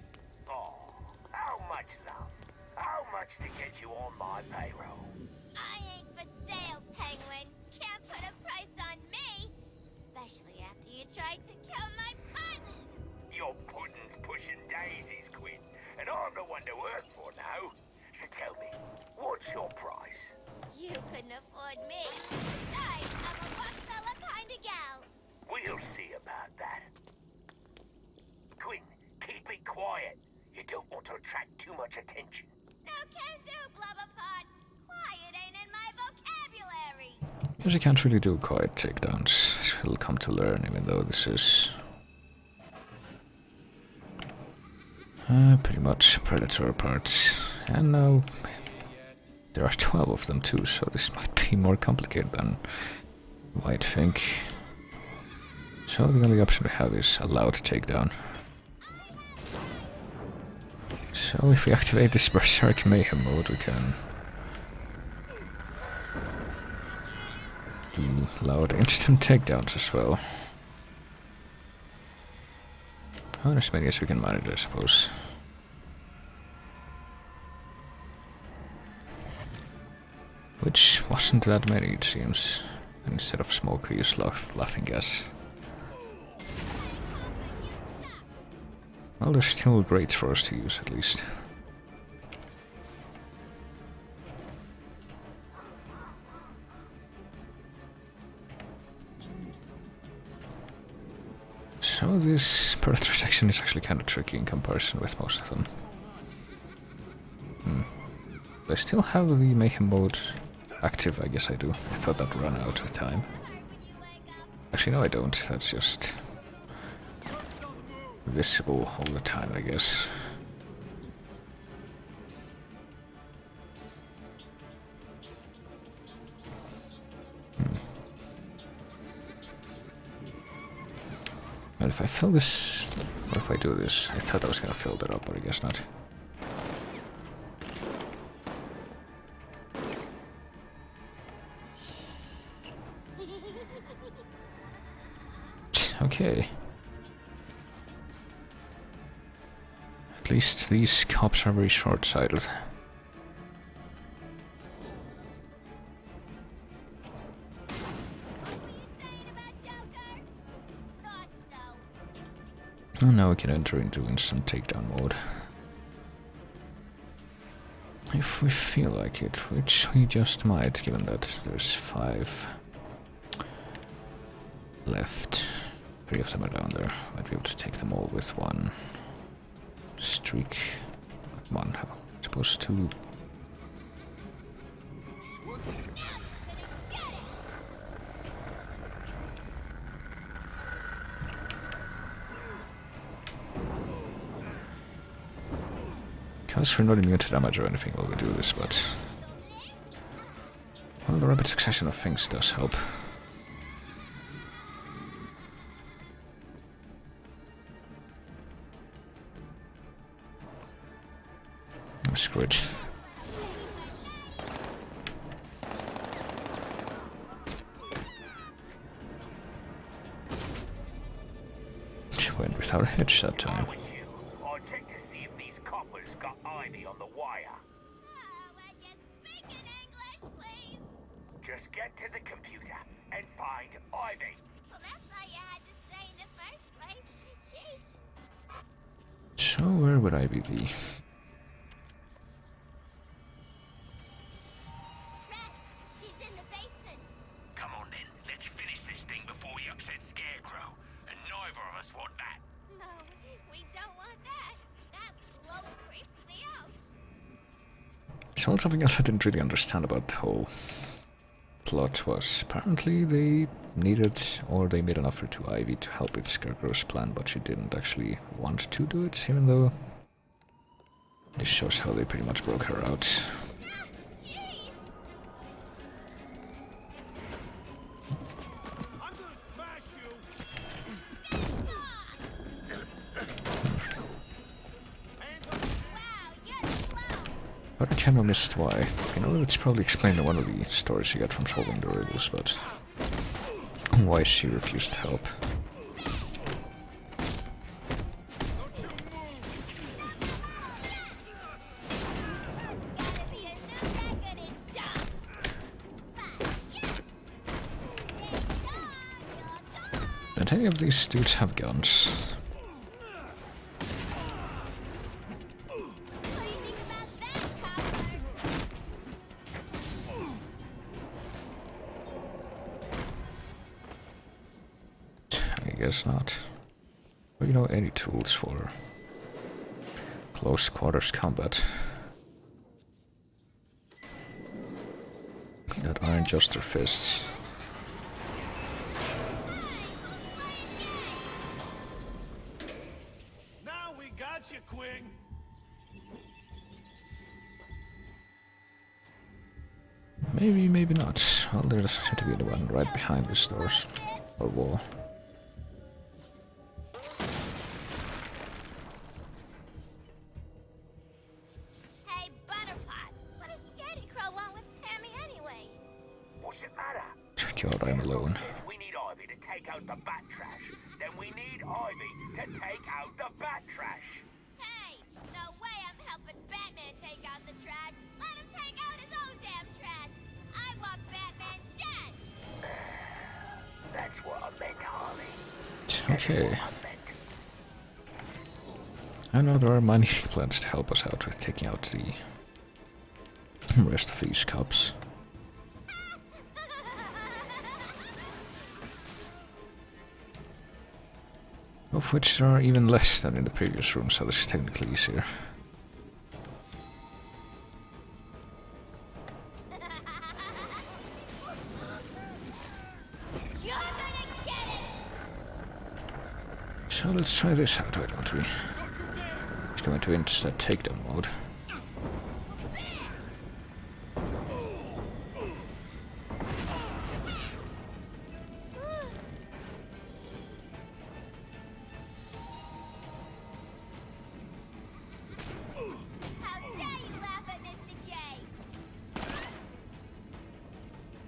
Oh, how much love? How much to get you on my payroll? I ain't for sale, Penguin. Can't put a price on me. Especially after you tried to kill my puddin'. Your puddin's pushing daisies, Quinn, and I'm the one to work for now. So tell me, what's your price? You couldn't afford me. Besides, I'm a buck-fella kind of gal. We'll see about that. Quinn, keep it quiet. You don't want to attract too much attention. No can do, Blubberpod. Quiet ain't in my vocabulary. Because you can't really do quiet takedowns, as we'll come to learn, even though this is pretty much Predator parts. And now there are 12 of them too, so this might be more complicated than you might think. So the only option we have is allowed takedown. So if we activate this Berserk Mayhem mode, we can do loud instant takedowns as well. Or as many as we can manage, I suppose. Which wasn't that many, it seems. Instead of smoke, we use laughing gas. Well, there's still great throws to use, at least. So this Predator section is actually kind of tricky in comparison with most of them. Do I still have the Mayhem mode active? I guess I do. I thought that ran out of time. Actually, no I don't. That's just visible all the time, I guess. And if I fill this, or if I do this, I thought I was gonna fill that up, but I guess not. Okay. At least these cops are very short-sighted. Oh, now we can enter into instant takedown mode. If we feel like it, which we just might, given that there's 5 left. 3 of them are down there. Might be able to take them all with one streak. One, I suppose 2. Because we're not immune to damage or anything while we do this, but well, the rapid succession of things does help. Oh, screw it. Went without a hitch that time. I'd check to see if these coppers got Ivy on the wire. Just get to the computer and find Ivy. Well, that's why you had to say in the first place. Sheesh. So where would Ivy be? She's in the basement. Come on then, let's finish this thing before he upsets Scarecrow. And neither of us want that. No, we don't want that. That blow creeps me out. So something else I didn't really understand about the whole plot was apparently they needed, or they made an offer to Ivy to help with Scarecrow's plan, but she didn't actually want to do it, even though this shows how they pretty much broke her out. I'm gonna smash you! kind of missed why. You know, it's probably explained in one of the stories you get from solving the riddles, but why she refused to help. Don't any of these dudes have guns? I guess not. But you know, any tools for close quarters combat that aren't just their fists. Now we got you, Queen. Maybe, maybe not. Well, there's seems to be the one right behind this doors or wall. Hey, Butterpot, what does Scaredy Crow want with Pammy anyway? What's it matter? God, I'm alone. We need Ivy to take out the bat trash. Then we need Ivy to take out the bat trash. Hey, no way I'm helping Batman take out the trash. Let him take out his own damn trash. I want Batman dead. That's what I meant, Harley. Okay. I know there are many plans to help us out with taking out the rest of these cops. Of which there are even less than in the previous room, so this is technically easier. So let's try this out, why don't we? Let's go into instant takedown mode.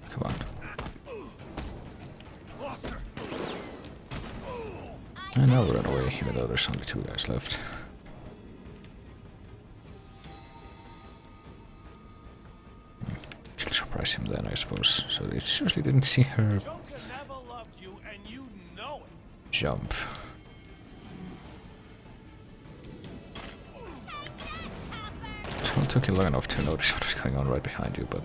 Come on. And now run away, even though there's only 2 guys left. Can surprise him then, I suppose. So they seriously didn't see her jump. So it took you long enough to notice what was going on right behind you, but...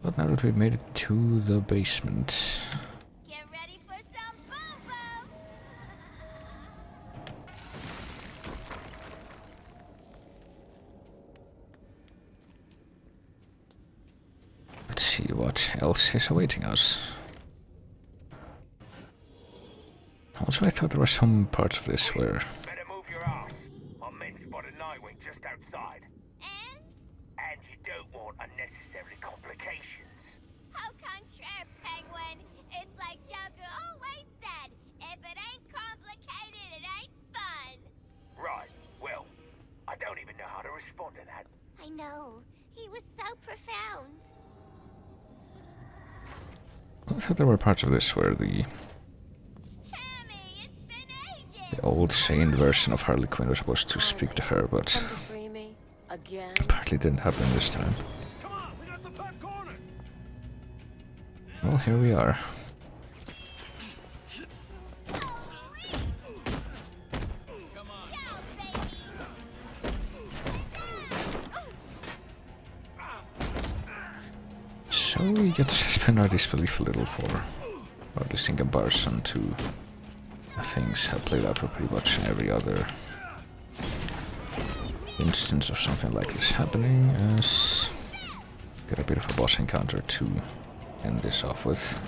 But now that we've made it to the basement... Get ready for some boo-boo! Let's see what else is awaiting us. Also, I thought there were some parts of this where... Better move your ass. My men spotted Nightwing just outside. And you don't want unnecessary complications. Au contraire, Penguin. It's like Joker always said. If it ain't complicated, it ain't fun. Right. Well, I don't even know how to respond to that. I know. He was so profound. I thought there were parts of this where the old sane version of Harley Quinn was supposed to speak to her, but apparently didn't happen this time. Well, here we are. So we get to suspend our disbelief a little for this in comparison to things have played out for pretty much every other instance of something like this happening, as get a bit of a boss encounter to end this off with.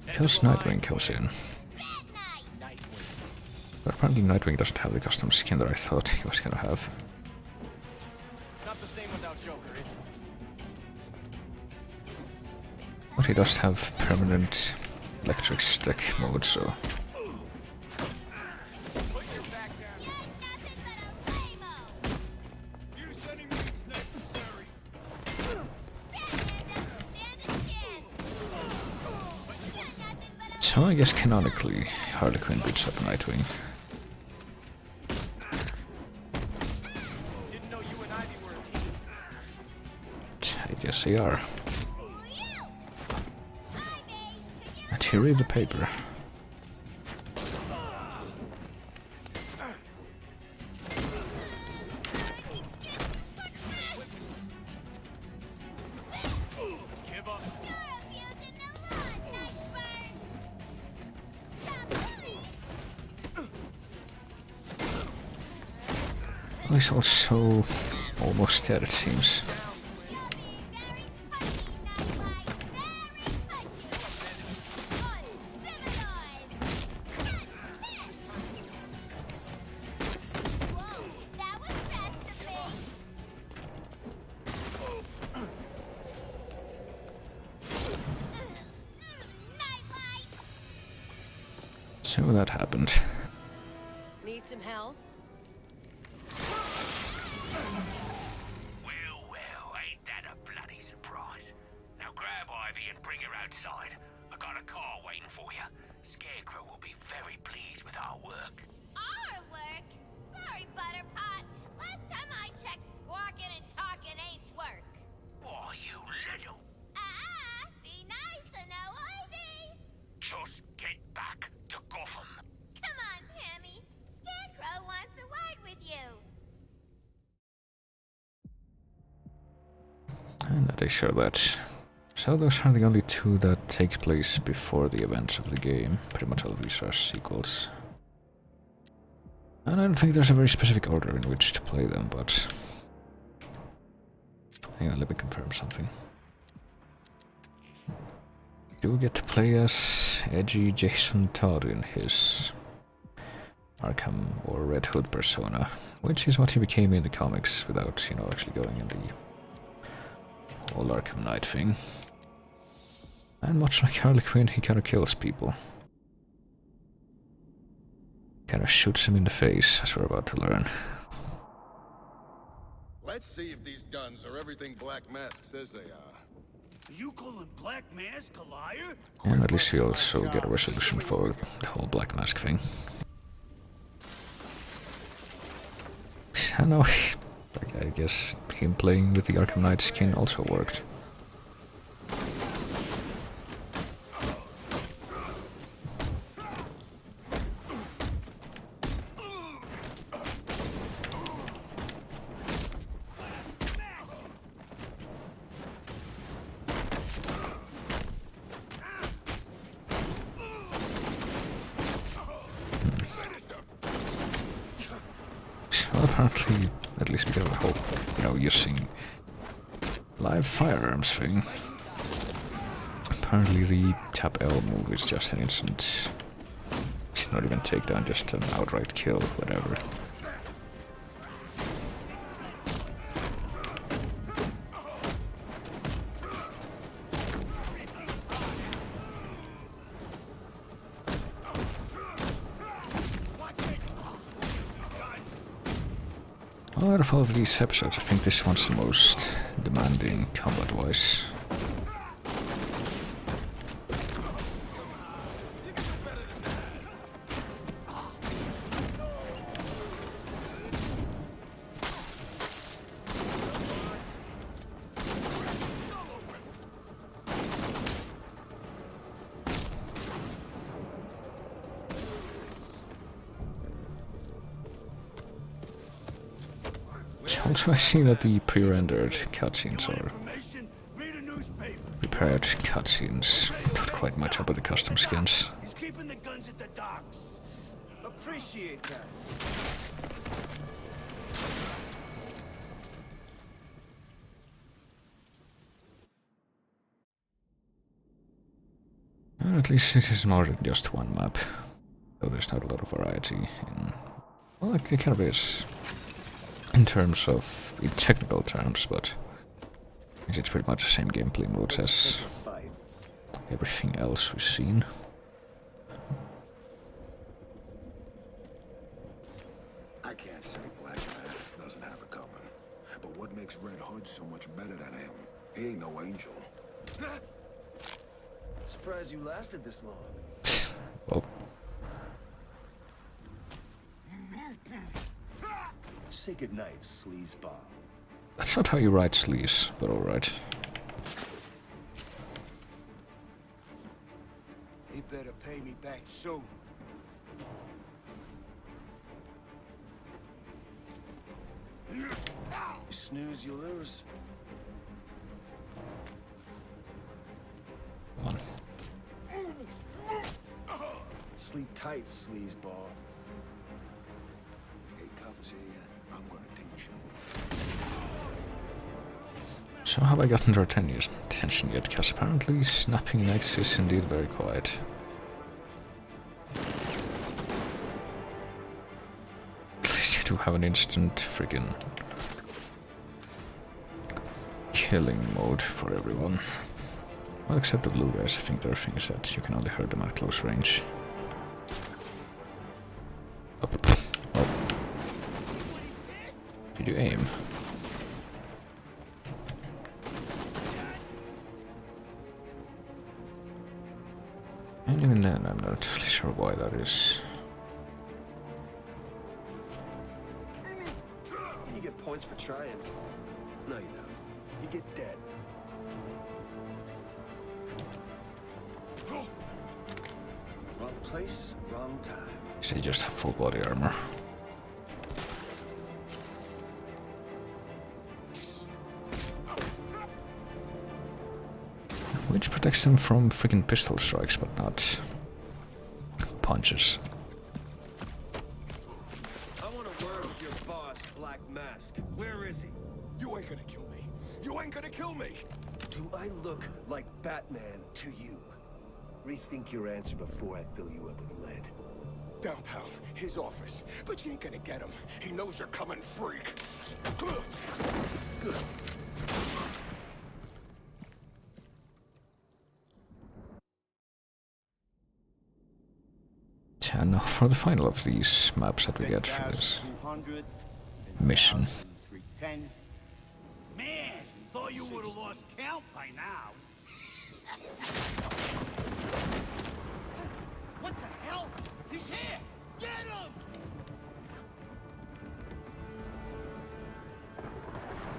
Because Nightwing comes in. But apparently Nightwing doesn't have the custom skin that I thought he was gonna have. Not the same without Joker, is it? he does have permanent electric stick mode, so... So I guess canonically, Harley Quinn beats up Nightwing. I guess they are. And here read the paper. He's also almost dead, it seems. So that happened. Need some help? Well, ain't that a bloody surprise? Now grab Ivy and bring her outside. I got a car waiting for you. Scarecrow will be very pleased with our work. Our work? Sorry, Butterpot. Last time I checked, squawking and talking ain't work. Why, you little... Be nice and know Ivy. Just get back to Gotham. Come on, Pammy. Scarecrow wants a word with you. And that they show that. So those are the only two that take place before the events of the game. Pretty much all of these are sequels. And I don't think there's a very specific order in which to play them, but... hang on, let me confirm something. You get to play as edgy Jason Todd in his Arkham or Red Hood persona, which is what he became in the comics without, you know, actually going in the whole Arkham Knight thing. And much like Harley Quinn, he kinda kills people. Kinda shoots him in the face, as we're about to learn. Let's see if these guns are everything Black Mask says they are. You calling Black Mask a liar? And at least we also get a resolution for the whole Black Mask thing. I know, I guess him playing with the Arkham Knight skin also worked. Well, apparently, at least we have a hope, you know, using live firearms thing. Apparently the tap L move is just an instant, it's not even takedown, just an outright kill, whatever. Well, out of all of these episodes, I think this one's the most demanding combat-wise. Also, I see that the pre-rendered cutscenes or prepared cutscenes don't quite match up with the custom skins. He's keeping the guns at the docks. Appreciate that. Well, at least this is more than just one map, though there's not a lot of variety in... well, it kind of is. In terms of, in technical terms, but it's pretty much the same gameplay modes as everything else we've seen. I can't say Black Mask doesn't have it coming. But what makes Red Hood so much better than him? He ain't no angel. Surprised you lasted this long. Well, Say goodnight, sleazeball. that's not how you write sleaze, but alright. He better pay me back soon. You snooze, you lose. Come on. Sleep tight, sleazeball. He comes here, I'm gonna teach him. So have I gotten their attention yet? Because apparently snapping necks is indeed very quiet. At least you do have an instant friggin' killing mode for everyone. Well, except the blue guys. I think their thing is that you can only hurt them at close range. Oh. Oh. Did you aim? And even then, I'm not totally sure why that is. You get points for trying. No, you don't. You get dead. Wrong place, wrong time. So they just have full body armor. Which protects them from freaking pistol strikes, but not punches. I want to word with your boss, Black Mask. Where is he? You ain't gonna kill me. You ain't gonna kill me. Do I look like Batman to you? Rethink your answer before I fill you up with lead. Downtown, his office. But you ain't gonna get him. He knows you're coming, freak. Good. And now for the final of these maps that we get for this mission. Man, thought you would have lost count by now. What the hell? He's here! Get him!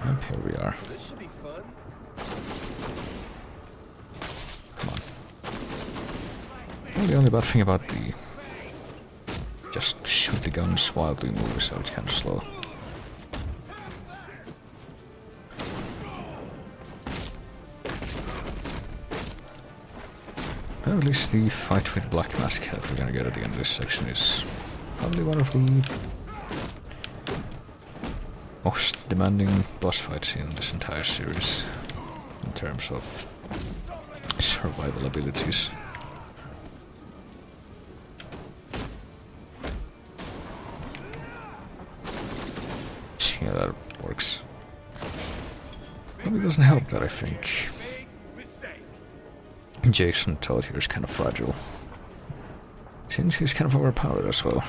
And here we are. This should be fun. Come on. Well, the only bad thing about the just shoot the guns while we move, so it's kind of slow. But at least the fight with Black Mask that we're gonna get at the end of this section is probably one of the most demanding boss fights in this entire series in terms of survival abilities. Yeah, that works. But it doesn't help that I think Jason Todd here is kind of fragile, since he's kind of overpowered as well.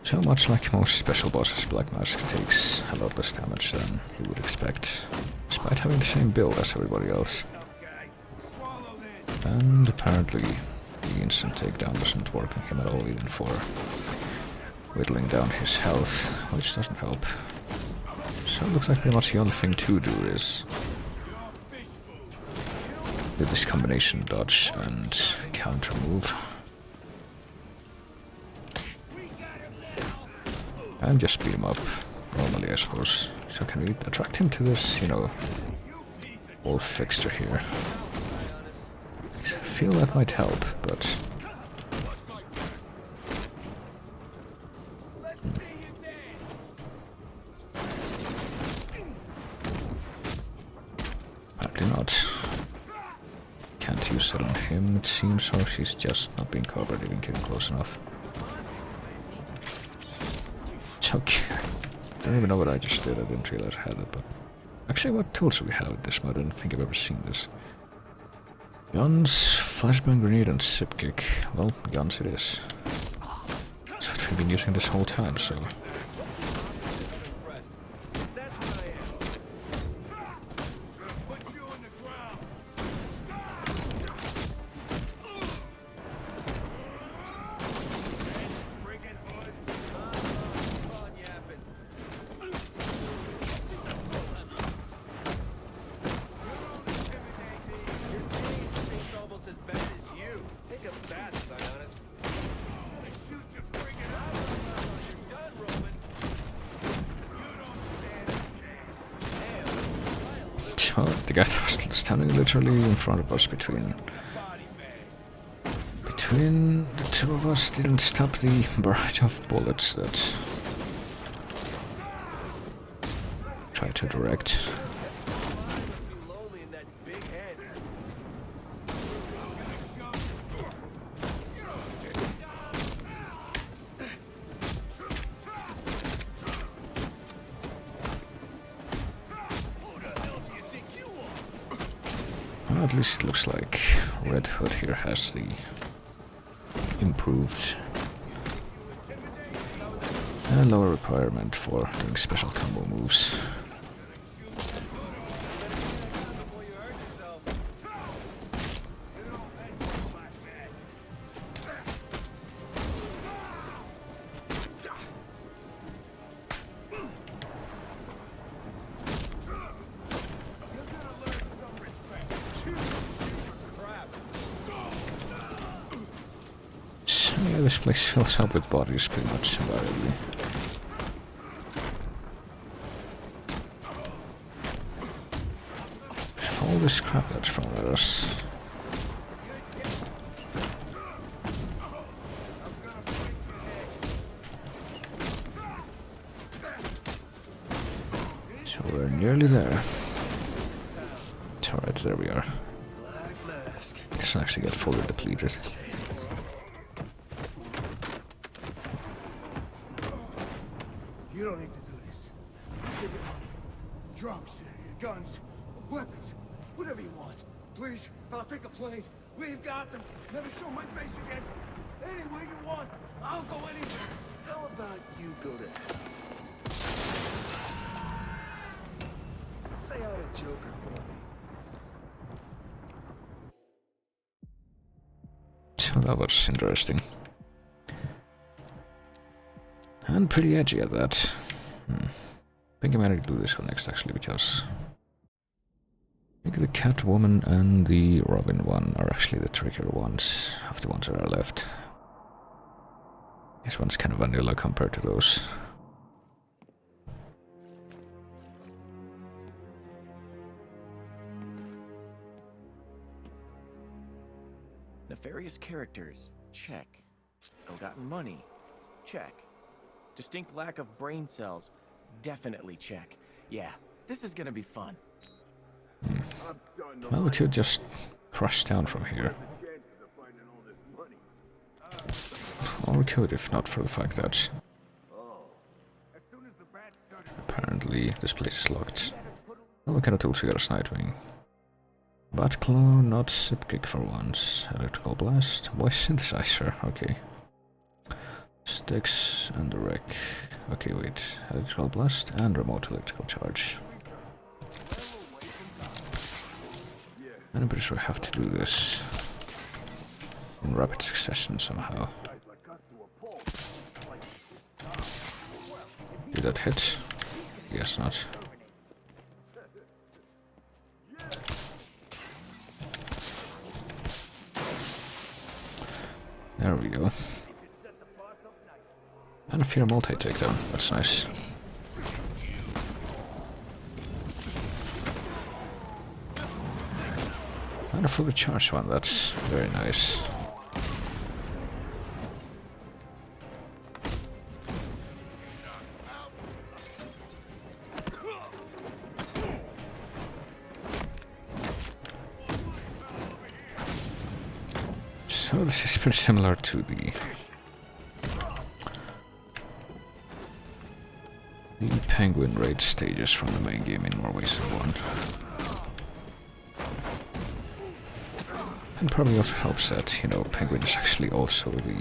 So much like most special bosses, Black Mask takes a lot less damage than you would expect, despite having the same build as everybody else. And apparently the instant takedown doesn't work on him at all, even for whittling down his health, which doesn't help. So it looks like pretty much the only thing to do is do this combination dodge and counter move. And just beat him up normally, I suppose. So can we attract him to this, you know, whole fixture here? I feel that might help, but apparently not. Can't use it on him, it seems, or he's just not being covered, even getting close enough. Okay. I don't even know what I just did. I didn't realize I had it, but... Actually, what tools do we have with this mode? I don't think I've ever seen this. Guns, flashbang grenade, and zip kick. Well, guns it is. That's what we've been using this whole time, so... Oh, the guy was standing literally in front of us between the two of us didn't stop the barrage of bullets that tried to direct. Well, at least it looks like Red Hood here has the improved and lower requirement for doing special combo moves. Yeah, this place fills up with bodies pretty much invariably. All this crap that's thrown at us. So we're nearly there. It's alright, there we are. Doesn't actually get fully depleted. You don't need to do this. Give it money. Drugs, guns, weapons, whatever you want. Please, I'll take a plane, leave Gotham, never show my face again. Anywhere you want, I'll go anywhere. How about you go to hell? Say out a Joker for me. So that was interesting. And pretty edgy at that. I think I might do this one next actually, because I think the Catwoman and the Robin one are actually the trickier ones of the ones that are left. This one's kind of vanilla compared to those. Nefarious characters, check. Ill-gotten money, check. Distinct lack of brain cells, definitely check. Yeah, this is gonna be fun. Well, we could just crush down from here. Or we could, if not for the fact that apparently this place is locked. Well, what kind of tools we got? A Nightwing. Batclaw, not zip kick for once. Electrical blast. Voice synthesizer, okay. Sticks and the wreck. Okay, wait. Electrical blast and remote electrical charge. And I'm pretty sure I have to do this in rapid succession somehow. Did that hit? Guess not. There we go. And a fear multi-takedown, that's nice. And a fully charged one, that's very nice. So this is pretty similar to the The Penguin raid stages from the main game in more ways than one. And probably also helps that, you know, Penguin is actually also the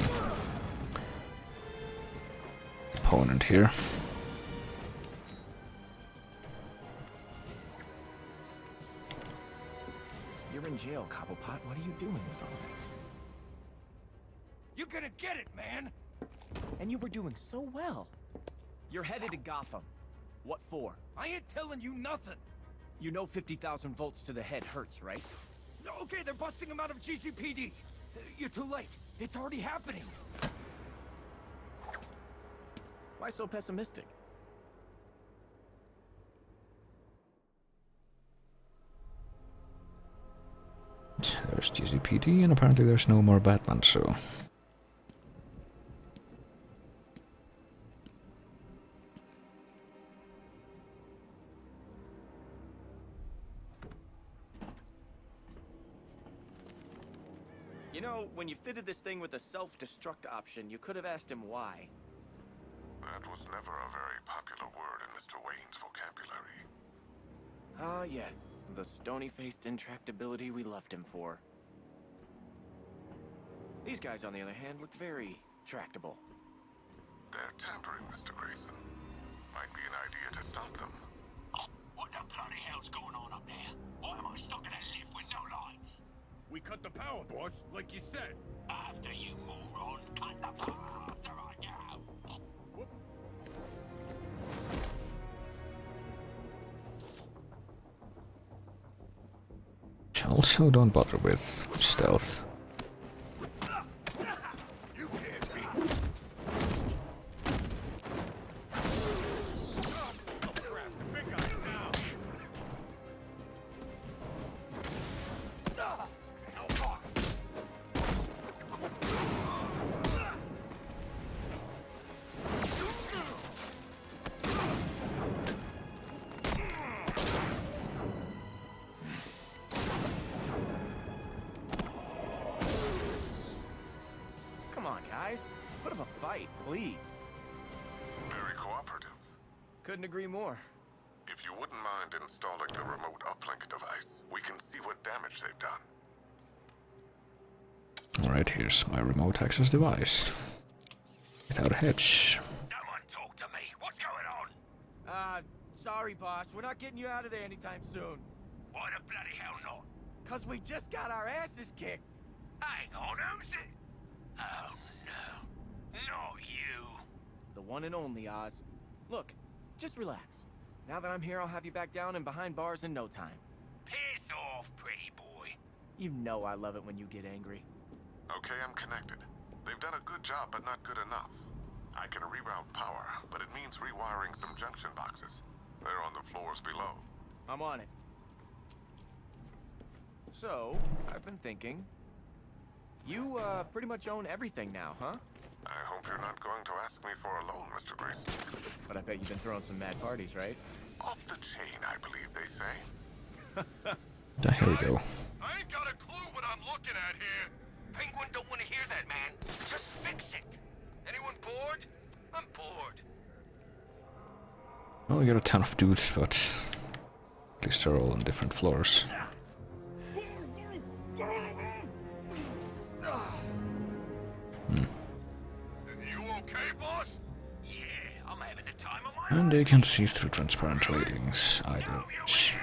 opponent here. You're in jail, Cobblepot. What are you doing with all this? You're gonna get it, man! And you were doing so well. You're headed to Gotham. What for? I ain't telling you nothing! You know 50,000 volts to the head hurts, right? Okay, they're busting him out of GCPD. You're too late. It's already happening. Why so pessimistic? There's GCPD, and apparently there's no more Batman, so... You know, when you fitted this thing with a self-destruct option, you could have asked him why. That was never a very popular word in Mr. Wayne's vocabulary. Ah, yes. The stony-faced intractability we loved him for. These guys, on the other hand, looked very tractable. They're tampering, Mr. Grayson. Might be an idea to stop them. What the bloody hell's going on up there? Why am I stuck in a lift with no lights? We cut the power, boss, like you said. After you, moron, cut the power after I go. Whoops. Also, don't bother with stealth. You can't beat. Oh crap! Big guy now. Come on, guys. Put up a fight, please. Very cooperative. Couldn't agree more. If you wouldn't mind installing the remote uplink device, we can see what damage they've done. Alright, here's my remote access device. Without a hitch. Someone talk to me. What's going on? Sorry, boss. We're not getting you out of there anytime soon. Why the bloody hell not? 'Cause we just got our asses kicked. Hang on, who's it? Oh no. Not you. The one and only Oz. Look, just relax. Now that I'm here, I'll have you back down and behind bars in no time. Piss off, pretty boy. You know I love it when you get angry. Okay, I'm connected. They've done a good job, but not good enough. I can reroute power, but it means rewiring some junction boxes. They're on the floors below. I'm on it. So, I've been thinking. You, pretty much own everything now, huh? I hope you're not going to ask me for a loan, Mr. Grayson. But I bet you've been throwing some mad parties, right? Off the chain, I believe they say. Here we go. I ain't got a clue what I'm looking at here. Penguin don't want to hear that, man. Just fix it. Anyone bored? I'm bored. Well, we got a ton of dudes, but at least they're all on different floors. You okay, boss? Yeah, I'm having the time of my life. And they can see through transparent ratings, either, which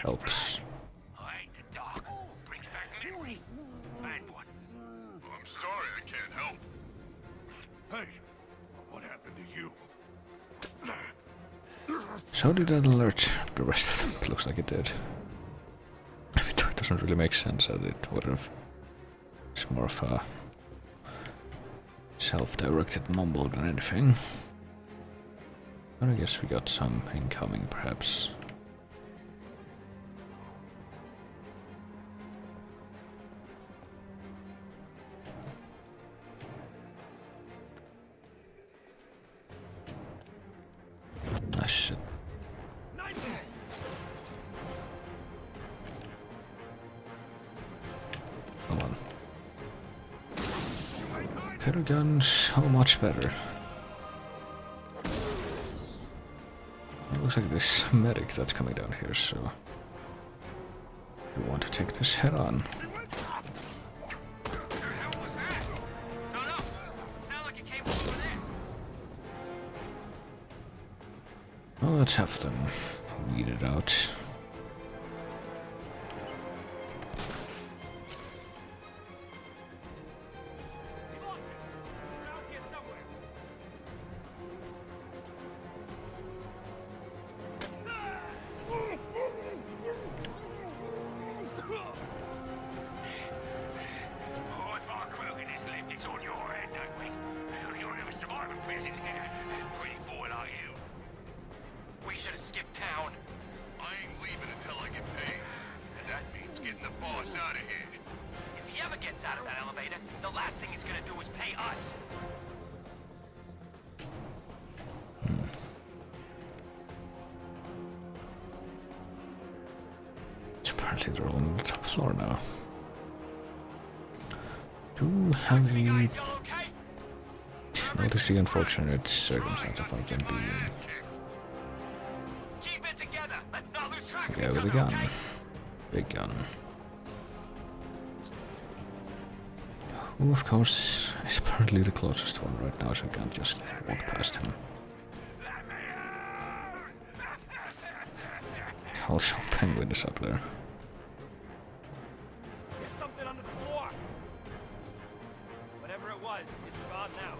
helps. I hate the dark. Brings back memories. Bad one. I'm sorry I can't help. Hey, what happened to you? So did that alert the rest of them? It looks like it did. Even though it doesn't really make sense that it would have. It's more of a self-directed mumble than anything. But I guess we got some incoming, perhaps. Ah, shit. Come on. Better guns, so much better. Looks like this medic that's coming down here, so we want to take this head on. Well, let's have them weed it out. Apparently they're all on the top floor now. Do have we noticed the unfortunate circumstance of I can be yeah, with a gun. Big gun. Who of course is apparently the closest one right now, so I can't just walk past him. Also, Penguin is up there. There's something under the floor. Whatever it was, it's gone now.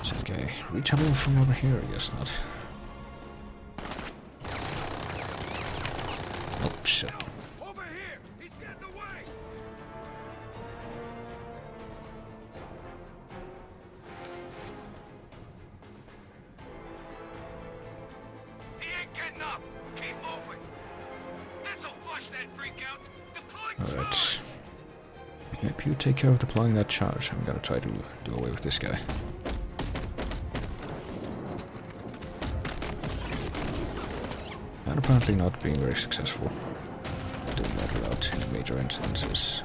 Is that guy reachable from over here? I guess not. Oh shit. Over here! He's getting away! He ain't getting up! Keep moving! This'll flush that freak out! Deploying Alright. Yep, you take care of deploying that charge. I'm gonna try to do away with this guy. And apparently not being very successful doing that without any major incidences.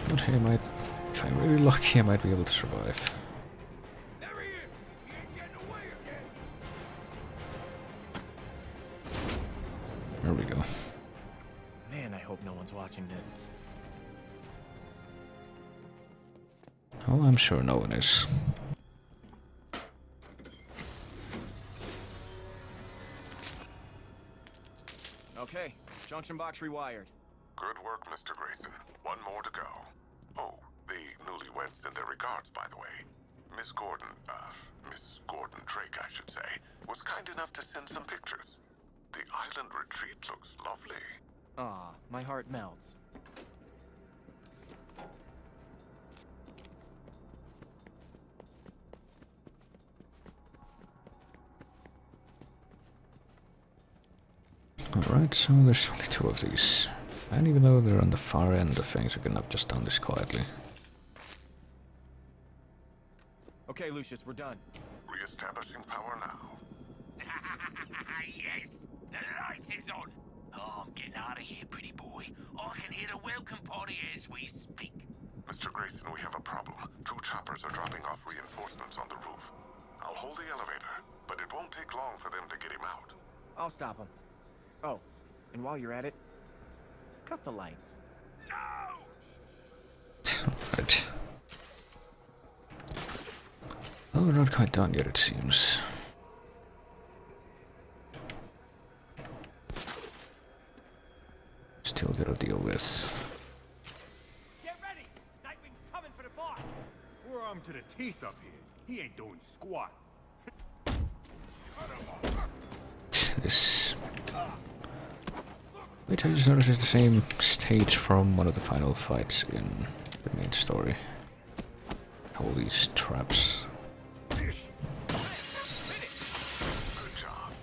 But hey, if I'm really lucky, I might be able to survive. There we go. Man, I hope no one's watching this. Oh, I'm sure no one is. Okay, junction box rewired. Good work, Mr. Grayson. One more to go. Oh, the newlyweds send their regards, by the way. Miss Gordon Drake, I should say, was kind enough to send some pictures. The island retreat looks lovely. Aw, my heart melts. Alright, so there's only 2 of these. And even though they're on the far end of things, we can have just done this quietly. Okay, Lucius, we're done. Re-establishing power now. Yes, the lights is on. Oh, I'm getting out of here, pretty boy. I can hear the welcome party as we speak. Mr. Grayson, we have a problem. 2 choppers are dropping off reinforcements on the roof. I'll hold the elevator, but it won't take long for them to get him out. I'll stop him. Oh, and while you're at it, cut the lights. Right. Well, we're not quite done yet, it seems. Still gotta deal with. Get ready! Nightwing's coming for the boss! We're armed to the teeth up here. He ain't doing squat. This. Wait, I just noticed it's the same stage from one of the final fights in the main story. All these traps. Good job.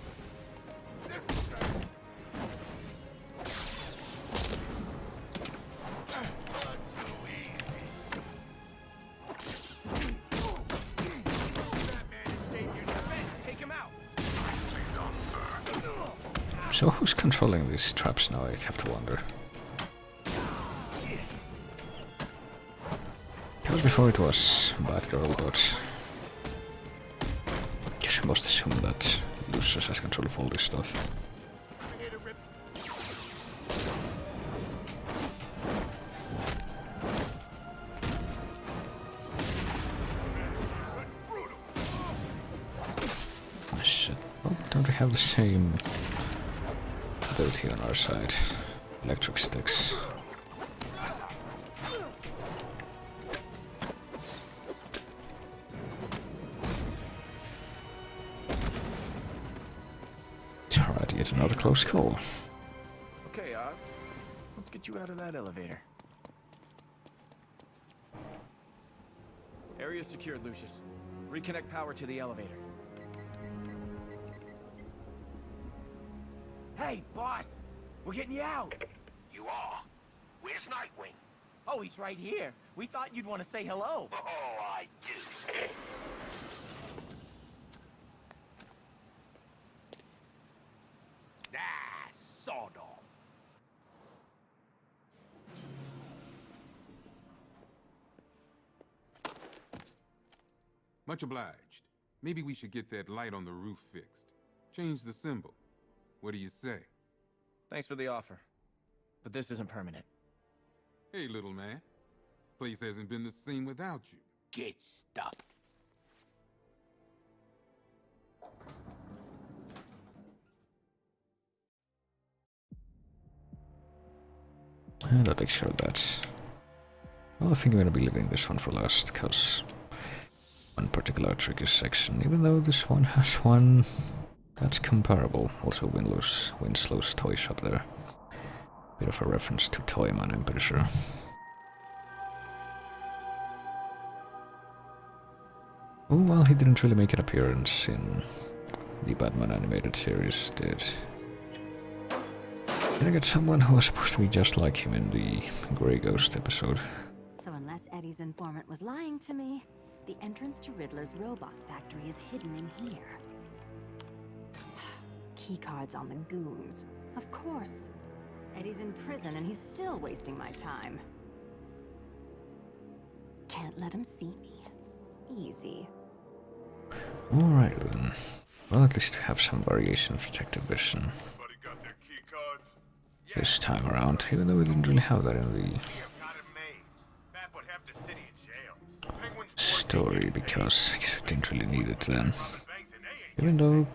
Take him out! So who's controlling these traps now, I have to wonder. But before it was Batgirl, but guess we must assume that Lucius has control of all this stuff. Ah, shit. Well, don't we have the same ability on our side? Electric sticks. Alright, yet another close call. Okay, Oz. Let's get you out of that elevator. Area secured, Lucius. Reconnect power to the elevator. Hey, boss! We're getting you out! You are? Where's Nightwing? Oh, he's right here. We thought you'd want to say hello. Oh, I do. Ah, sawed off. Much obliged. Maybe we should get that light on the roof fixed. Change the symbol. What do you say? Thanks for the offer. But this isn't permanent. Hey, little man. Place hasn't been the same without you. Get stuffed. That takes care of that. Well, I think I'm gonna be leaving this one for last, because one particular tricky section, even though this one has one that's comparable. Also Winslow's toy shop there. Bit of a reference to Toyman, I'm pretty sure. Oh, well, he didn't really make an appearance in the Batman animated series, did. Can I get someone who was supposed to be just like him in the Grey Ghost episode? So unless Eddie's informant was lying to me, the entrance to Riddler's robot factory is hidden in here. Keycards on the goons. Of course. Eddie's in prison and he's still wasting my time. Can't let him see me. Easy. Alright then. Well, at least we have some variation of detective vision. This time around, even though we didn't really have that in the story, because I guess I didn't really need it then. Even though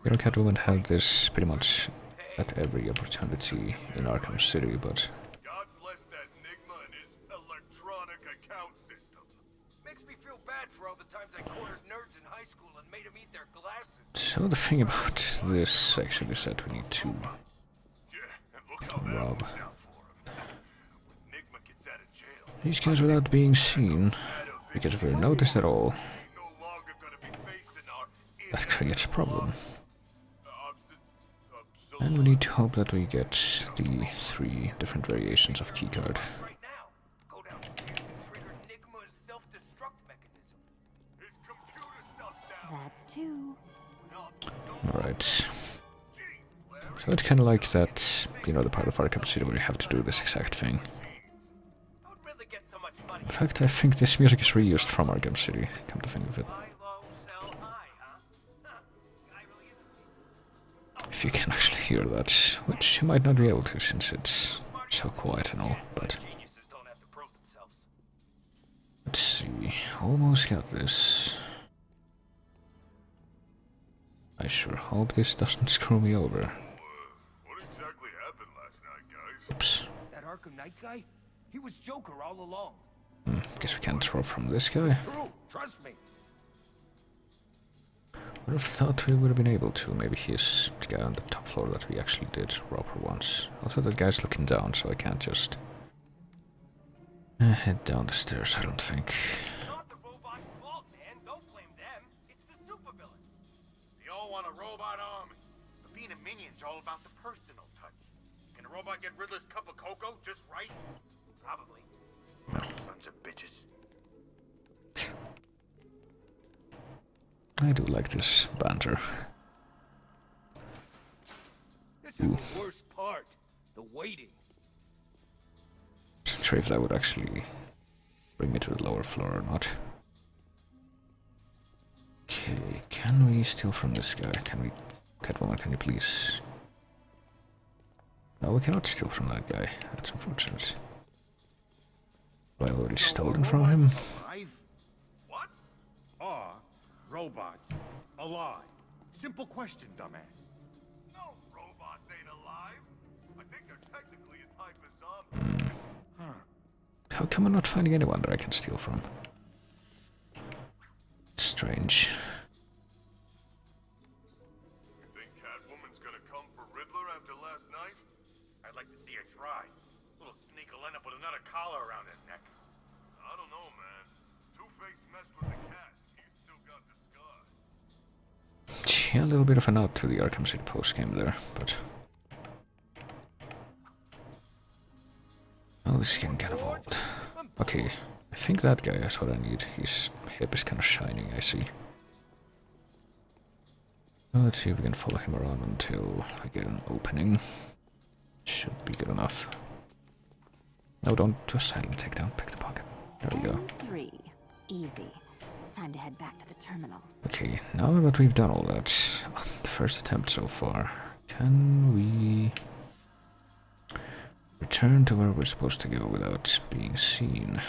Catwoman had this pretty much at every opportunity in Arkham City, but God bless that Enigma and his electronic account system. Makes me feel bad for all the times I cornered nerds in high school and made them eat their glasses. so the thing about this section is that we need to rob these guys without being seen, because if we're noticed at all, that creates a problem. And we need to hope that we get the 3 different variations of keycard. That's 2. Alright. So it's kind of like that, you know, the part of Arkham City where you have to do this exact thing. In fact, I think this music is reused from Arkham City, come to think of it. If you can actually hear that, which you might not be able to since it's so quiet and all, but... Let's see, almost got this. I sure hope this doesn't screw me over. What exactly happened last night, guys? Oops. That Arkham Knight guy? He was Joker all along. Guess we can't throw from this guy. True, trust me. Would have thought we would have been able to. Maybe he's the guy on the top floor that we actually did rob for once. Also, that guy's looking down, so I can't just head down the stairs, I don't think. They all want a robot army. But being a minion's all about the personal touch. Can a robot get Riddler's cup of cocoa just right? Probably. Sons of bitches. I do like this banter. This is the worst part. The waiting. Wasn't sure if that would actually bring me to the lower floor or not. Okay, can we steal from this guy? Can we... Catwoman, can you please... No, we cannot steal from that guy. That's unfortunate. Have I already stolen from him? Alive? What? Are robots alive? Simple question, dumbass. No robots ain't alive. I think they're technically a type of zombie. How come I'm not finding anyone that I can steal from? Strange. You think Catwoman's gonna come for Riddler after last night? I'd like to see her try. Little sneak will end up with another collar around his neck. I don't know, man. Two-Face messed with the cat. He's still got the scars. Yeah, a little bit of a nod to the Arkham City postgame there, but... Oh, this is getting kind of old. Okay, I think that guy is what I need. His hip is kind of shining, I see. Well, let's see if we can follow him around until we get an opening. Should be good enough. No, don't do a silent takedown. Pick the pocket. There we go. 3. Easy. Time to head back to the terminal. Okay, now that we've done all that, the first attempt so far, can we return to where we're supposed to go without being seen?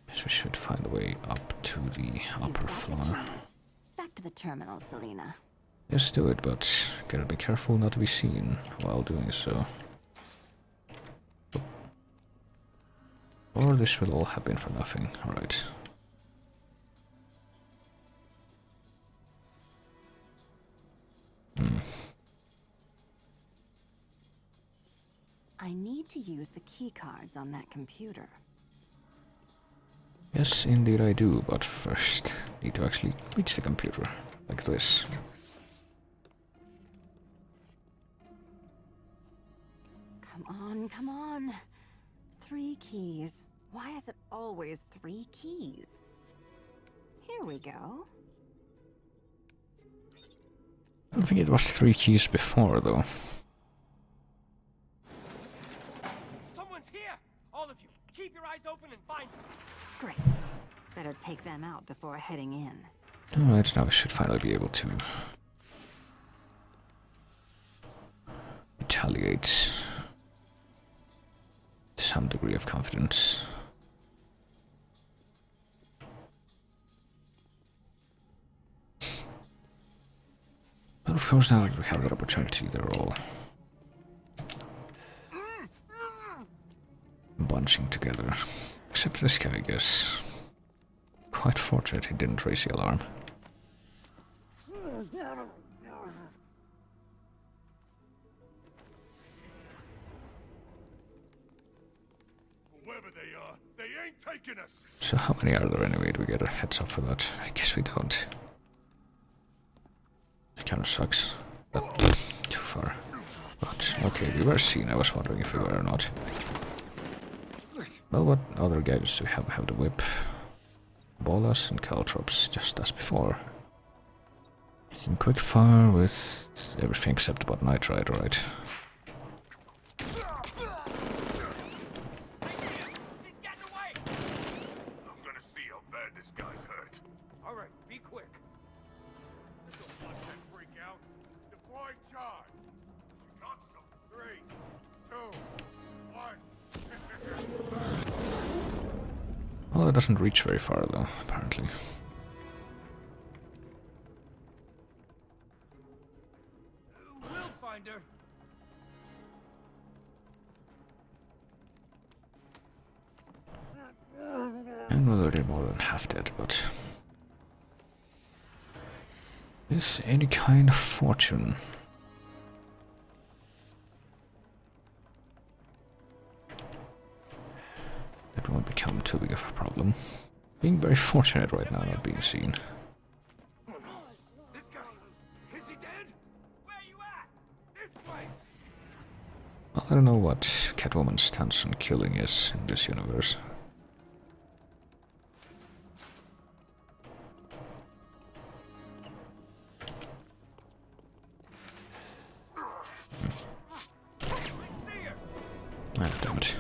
Guess we should find a way up to the upper floor. Back to the terminal, Selena. Yes, do it, but gotta be careful not to be seen while doing so. Or this will all happen for nothing. Alright. I need to use the key cards on that computer. Yes, indeed I do, but first need to actually reach the computer, like this. Come on, come on. 3 keys. Why is it always 3 keys? Here we go. I don't think it was 3 keys before, though. Someone's here! All of you, keep your eyes open and find them. Great. Better take them out before heading in. Alright, now we should finally be able to retaliate to some degree of confidence. But of course, now that we have that opportunity, they're all bunching together. Except this guy, I guess. Quite fortunate he didn't raise the alarm. Whoever they are, they ain't taking us. So how many are there anyway? Do we get a heads up for that? I guess we don't. It kind of sucks. But too far. But okay, we were seen. I was wondering if we were or not. Well, what other gadgets do we have? We have the whip, bolas, and caltrops, just as before. You can quick fire with everything except about nitride, right? I'm gonna see how bad this guy's hurt. All right, be quick. Don't let that freak out. Deploy charge. She got some. 3, 2, 1. Well, it doesn't reach very far, though, apparently. We'll find her. And we're already more than half dead, but... with any kind of fortune... it won't become too big of a problem. Being very fortunate right now, not being seen. This guy, is he dead? Where you at? This way. Well, I don't know what Catwoman's stance on killing is in this universe. Ah, damn it.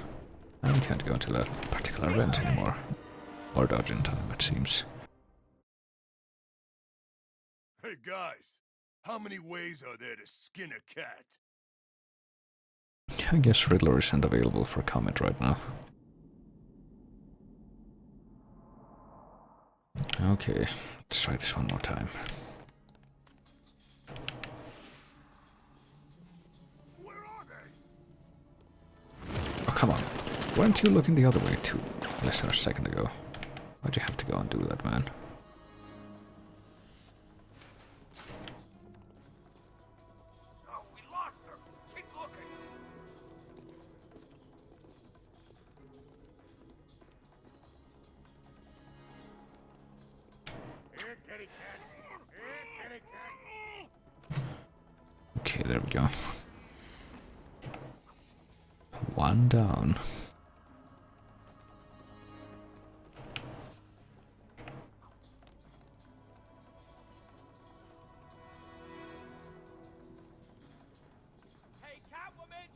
I can't go into that particular event anymore. Or dodge in time, it seems. Hey guys, how many ways are there to skin a cat? I guess Riddler isn't available for comment right now. Okay, let's try this one more time. Oh, come on. Weren't you looking the other way too? Less than a second ago. Why'd you have to go and do that, man? Oh, we lost her. Keep looking. Here, kitty cat. Here, kitty cat. Okay, there we go. One down. Hey, Catwoman!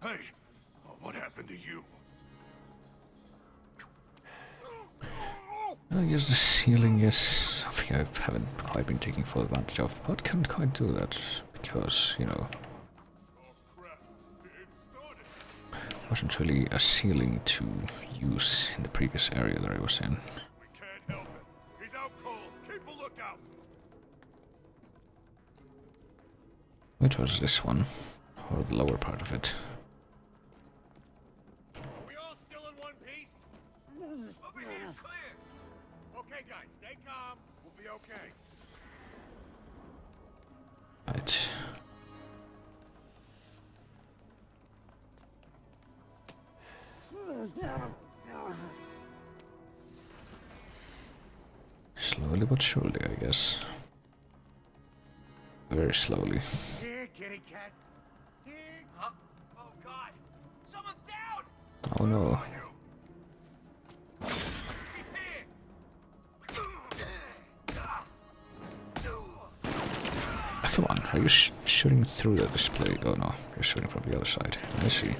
Hey, what happened to you? I guess the ceiling is something I haven't quite been taking full advantage of, but can't quite do that because, you know, wasn't really a ceiling to use in the previous area that I was in. We can't help it. He's out cold. Keep a lookout. Which was this one? Or the lower part of it? Are we all still in one piece? Over here's clear. Okay, guys, stay calm. We'll be okay. Right. Slowly but surely, I guess. Very slowly. Here, kitty cat. Here. Huh? Oh, God. Someone's down! Oh no. He's here! Ah, come on, are you shooting through the display? Oh no, you're shooting from the other side. I see.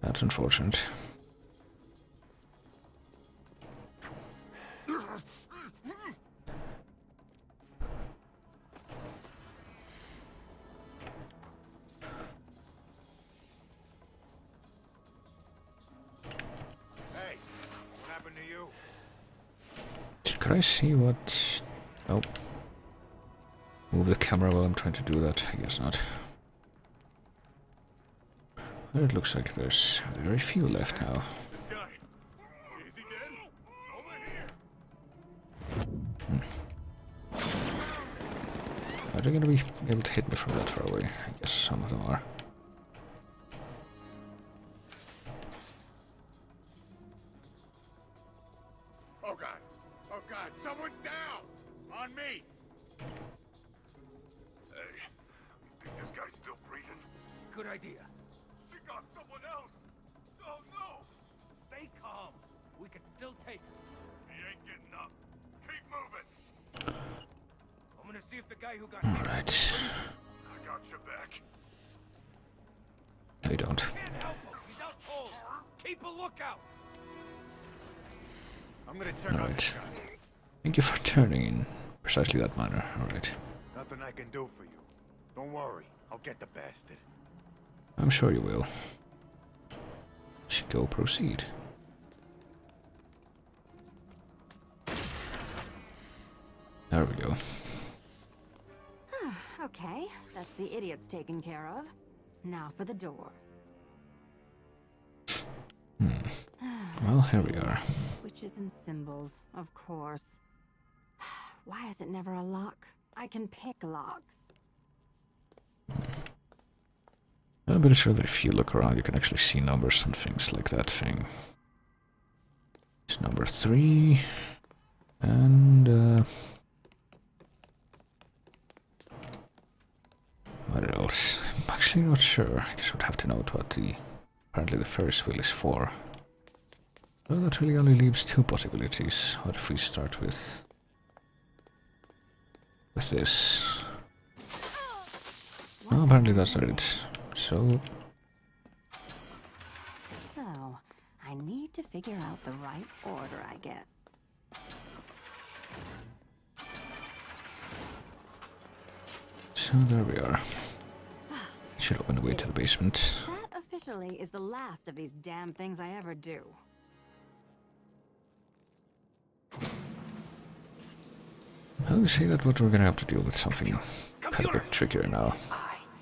That's unfortunate. Hey, what happened to you? Could I see what... Oh. Move the camera while I'm trying to do that? I guess not. Well, it looks like there's very few left now. This guy. Is he dead? Over here. Are they gonna be able to hit me from that far away? I guess some of them are. Oh god. Oh god. Someone's down. On me. Hey, you think this guy's still breathing? Good idea. She got someone else. Oh no. Stay calm. We can still take her. He ain't getting up. Keep moving. I'm gonna see if the guy who got All right. I got your back. No, you don't. Can't help him. He's out cold. Keep a lookout. I'm gonna check All out right. this guy. Thank you for turning in precisely that manner. All right. Nothing I can do for you. Don't worry. I'll get the bastard. I'm sure you will. Go proceed. There we go. Okay, that's the idiots taken care of. Now for the door. Well, here we are. Switches and symbols, of course. Why is it never a lock? I can pick locks. I'm pretty sure that if you look around, you can actually see numbers and things like that thing. It's number 3. And, what else? I'm actually not sure. I just would have to note what apparently the Ferris wheel is for. Well, that really only leaves 2 possibilities. What if we start with this? No, apparently that's not it. So, figure out the right order, I guess. So there we are. Should open the way to the basement. That officially is the last of these damn things I ever do. I would say that we're gonna have to deal with something kind of a bit trickier now.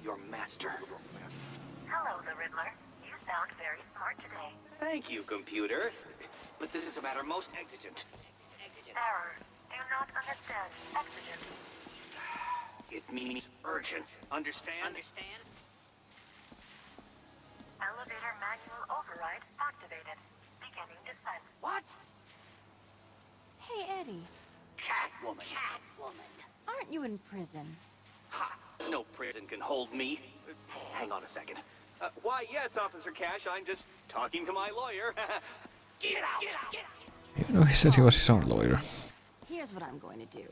Your master. Hello, the Riddler. You sound very smart today. Thank you, computer. But this is a matter most exigent. Error. Do not understand. Exigent. It means urgent. Understand? Elevator manual override activated. Beginning descent. What? Hey, Eddie. Catwoman. Aren't you in prison? Ha! No prison can hold me. Hang on a second. Why, yes, Officer Cash, I'm just talking to my lawyer. Get out! You know, he said he was his own lawyer. Here's what I'm going to do.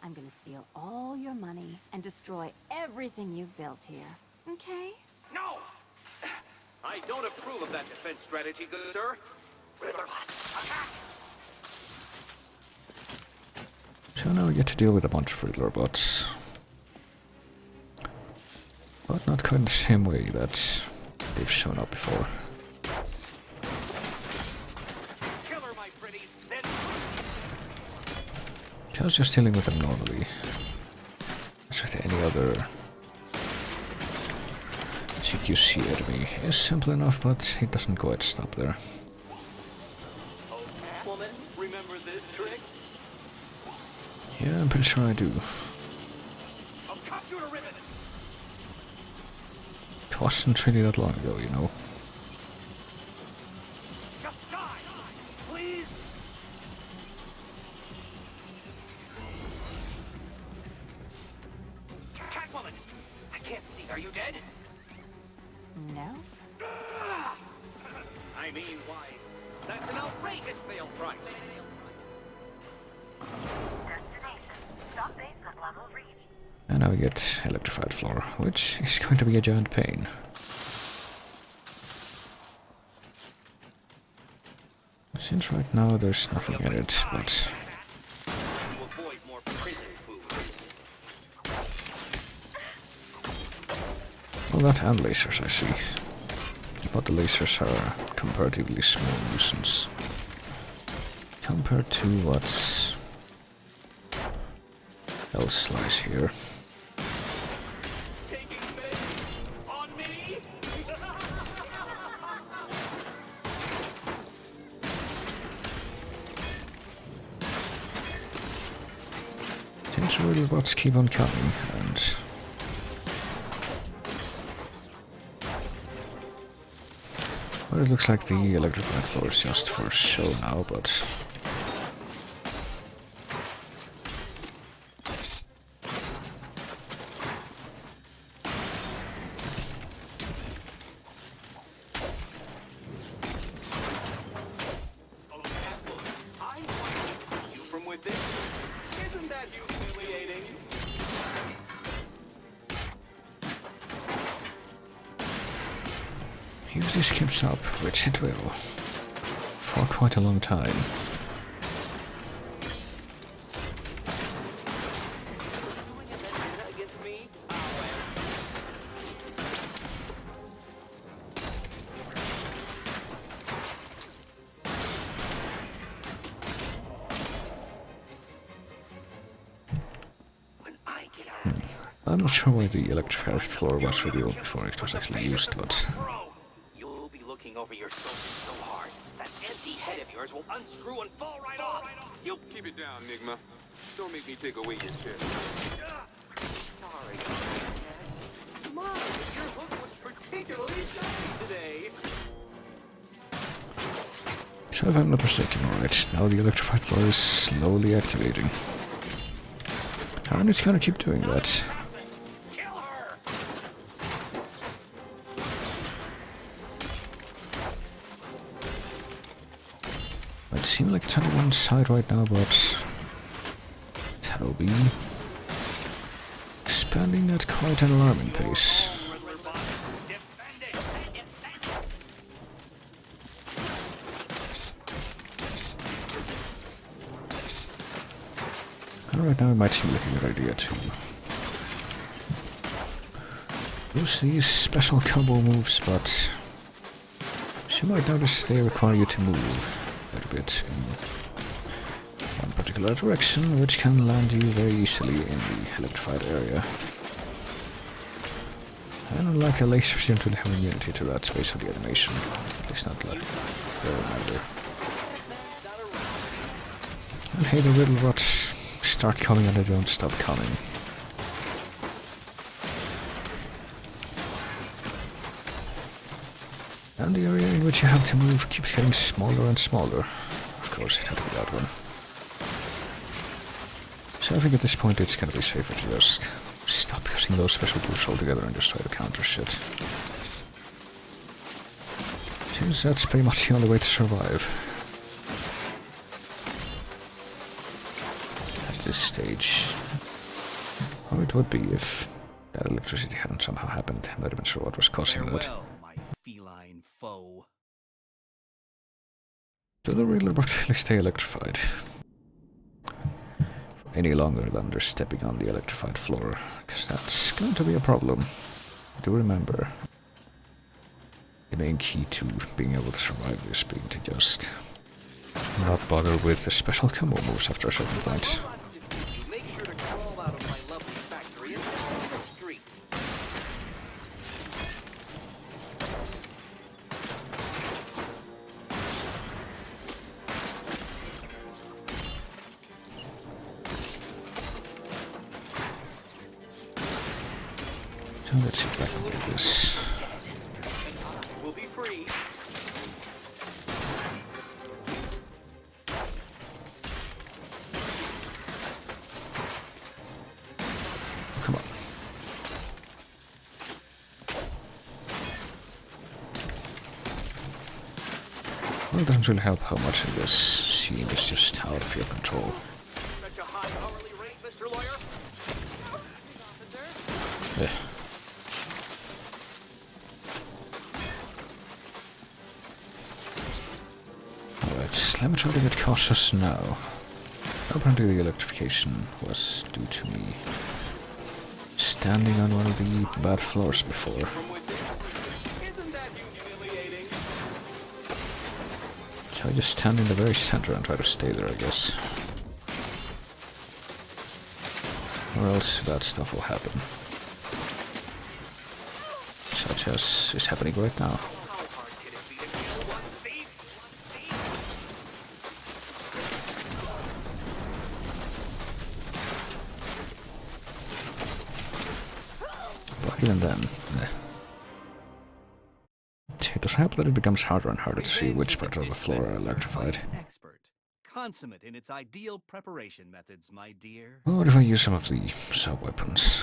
I'm going to steal all your money and destroy everything you've built here. Okay? No! I don't approve of that defense strategy, good sir. Riddler, attack! So now we get to deal with a bunch of Riddler bots. But not quite the same way that they've shown up before. I was just dealing with them normally. As with any other CQC enemy. It's simple enough, but it doesn't quite stop there. Woman, remember this trick? Yeah, I'm pretty sure I do. I'll cut you to ribbon. It wasn't really that long ago, you know. Just die, please. Catwoman, I can't see. Are you dead? No. I mean, why? That's an outrageous fail price. Destination. Stop basement level reached. And now we get electrified floor, which is going to be a giant pain. Since right now there's nothing in it, but... Well, that and lasers, I see. But the lasers are a comparatively small nuisance. Compared to what's else lies here. Seems really bots keep on coming, and well, it looks like the electrified floor is just for show now, but if this keeps up, which it will, for quite a long time. I'm not sure why the electrified floor was revealed before it was actually used, but You'll be looking over your shoulder so hard that empty head of yours will unscrew and fall right off. You keep it down, Nigma. Don't make me take away your shit. Sorry. My, your hook was particularly shiny today. so if I'm not mistaken, alright, now the electrified floor is slowly activating. And it's gonna keep doing that. It seems like it's on one side right now, but that'll be expanding at quite an alarming pace. right now it might seem like a good idea to use these special combo moves, but you might notice they require you to move quite a bit in one particular direction, which can land you very easily in the electrified area. And unlike a laser, you don't really have immunity to that space of the animation. At least not like the reminder. And hey, the riddle rots start coming and they don't stop coming. And the area in which you have to move keeps getting smaller and smaller. Of course, it had to be that one. So I think at this point it's gonna be safer to just stop using those special moves altogether and just try to counter shit. Seems that's pretty much the only way to survive at this stage. Or it would be if that electricity hadn't somehow happened. I'm not even sure what was causing that. My feline foe. Do the Riddler practically stay electrified for any longer than they're stepping on the electrified floor? Because that's going to be a problem. Do remember, the main key to being able to survive this being to just not bother with the special combo moves after a certain point. Make sure to crawl out of my lovely factory and on the street. So let's see if I can get this. We'll be free. Come on. Well, it doesn't really help how much of this scene is just out of your control. Such a high hourly rate, Mr. Lawyer. Yeah. Alright, let me try to get cautious now. Apparently the electrification was due to me standing on one of the bad floors before. Isn't that humiliating? So I just stand in the very center and try to stay there, I guess. Or else bad stuff will happen. Such as is happening right now. But even then, it doesn't help that it becomes harder and harder to see which parts of the floor are electrified. Expert. Consummate in its ideal preparation methods, my dear. What if I use some of the sub-weapons?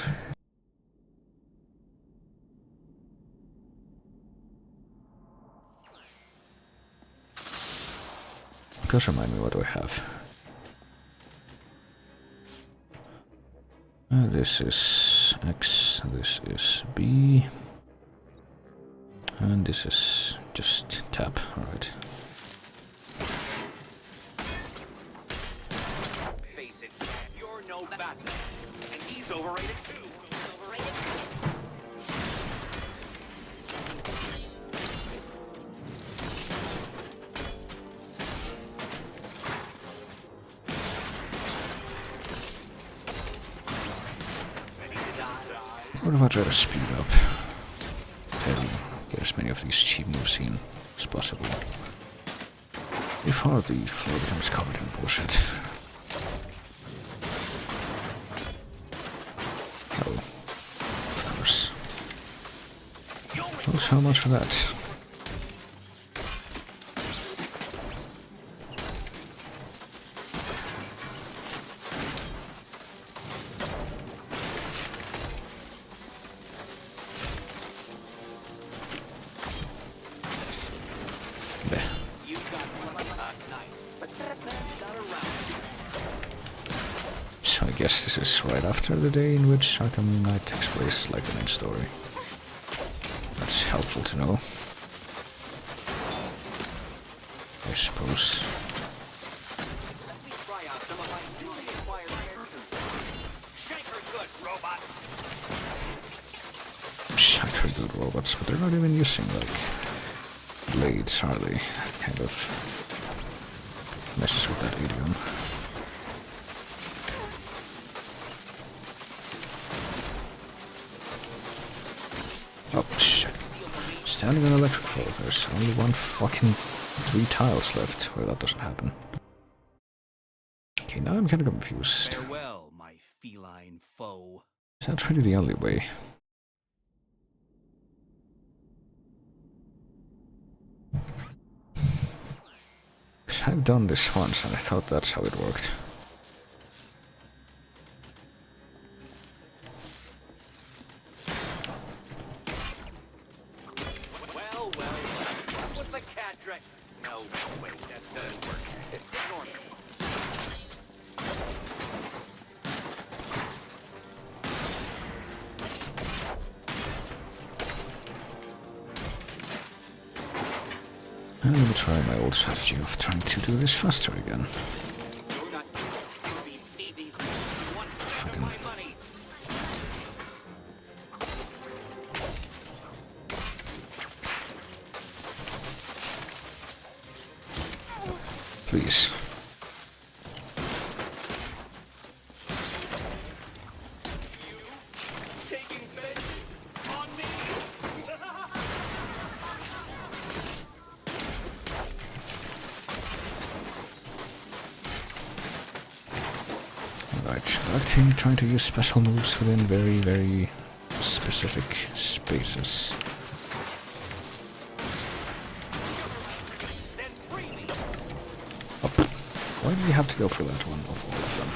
Just remind me, what do I have? This is X, this is B, and this is just tap, alright. Face it, you're no Batman, and he's overrated too. What if I try to speed up and get as many of these cheap moves in as possible before the floor becomes covered in bullshit? Oh, of course. Oh, so much for that. So I guess this is right after the day in which Arkham Knight takes place, like the main story. That's helpful to know, I suppose. Let me try out some of my newly acquired actually good robots, but they're not even using, like, blades, are they? Kind of messes with that idiom. Oh, shit. Standing on electric pole, there's only one fucking 3 tiles left where that doesn't happen. Okay, now I'm kind of confused. Farewell, my feline foe. Is that really the only way? Because I've done this once and I thought that's how it worked. Well, what's the cat dress? No, wait, that doesn't work. Ignore me. I'm gonna try my old strategy of trying to do this faster again. Fucking... Please. Alright, trying to use special moves within very, very specific spaces. Oh, why do you have to go for that one of all of them?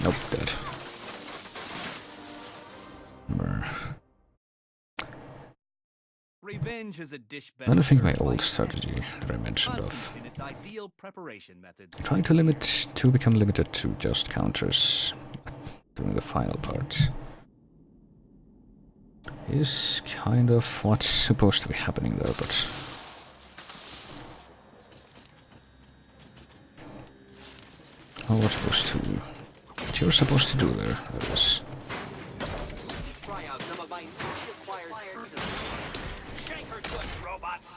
Nope, dead. Revenge is a dish best. I don't think my old strategy that I mentioned of in its ideal preparation methods. trying to become limited to just counters during the final part is kind of what's supposed to be happening there, but oh, what's supposed to... What you're supposed to do there, that is. Try out some of my acquired Shanker good robots.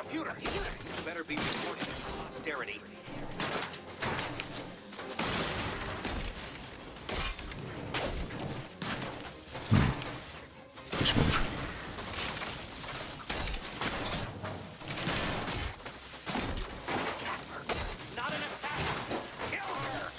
Computer, you better be reporting to posterity. This move. Not an attack. Kill her.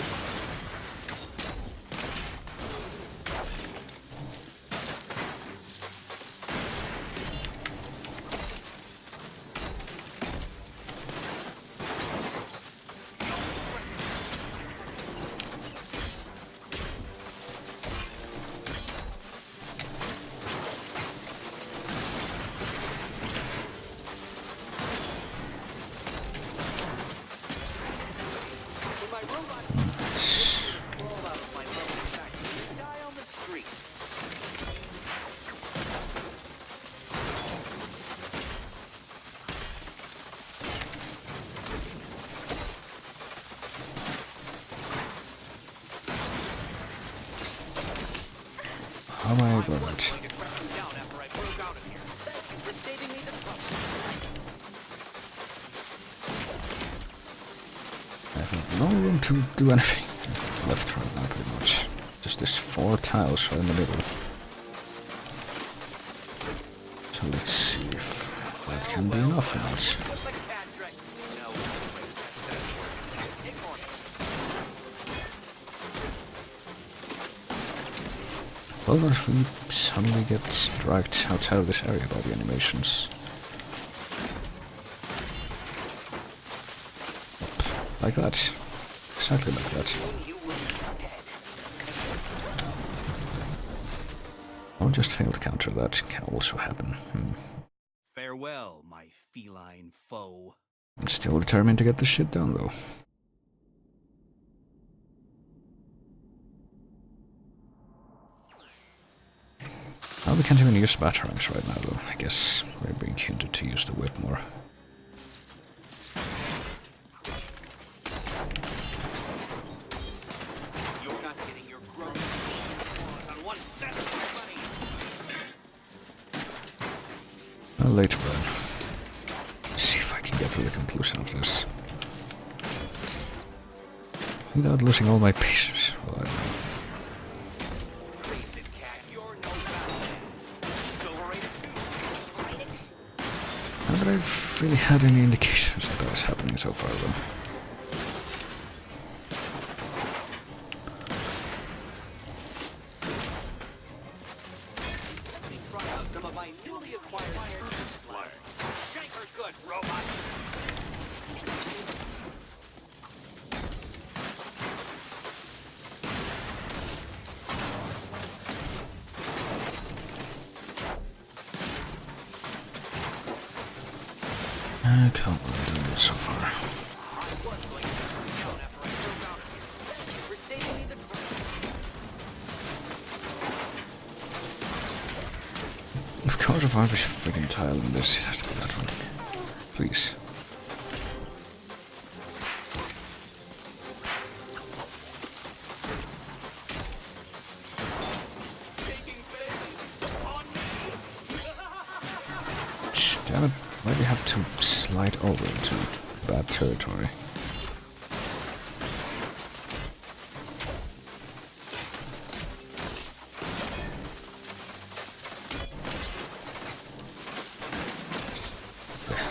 How am I going to... I have no room to do anything left right now, pretty much. Just this 4 tiles right in the middle. So let's see if that can be enough or not. Well, what if we suddenly get dragged outside of this area by the animations? Yep. Like that. Exactly like that. Or just failed counter, that can also happen. Farewell, my feline foe. I'm still determined to get this shit done, though. Well, we can't even use batarangs right now, though. I guess we're being hindered to use the whip more. You're not getting your groceries on one cent of my money. Well, later then. Let's see if I can get to the conclusion of this. Without losing all my patience. Well, I don't know. Not that I've really had any indications that that was happening so far, though. Try out some of my newly acquired slang. Shanker good, robot. Come on, doing good so far. Of course, if I was freaking tile in this, it has to be that one. Please. Damn it, why do you have to slide over into bad territory?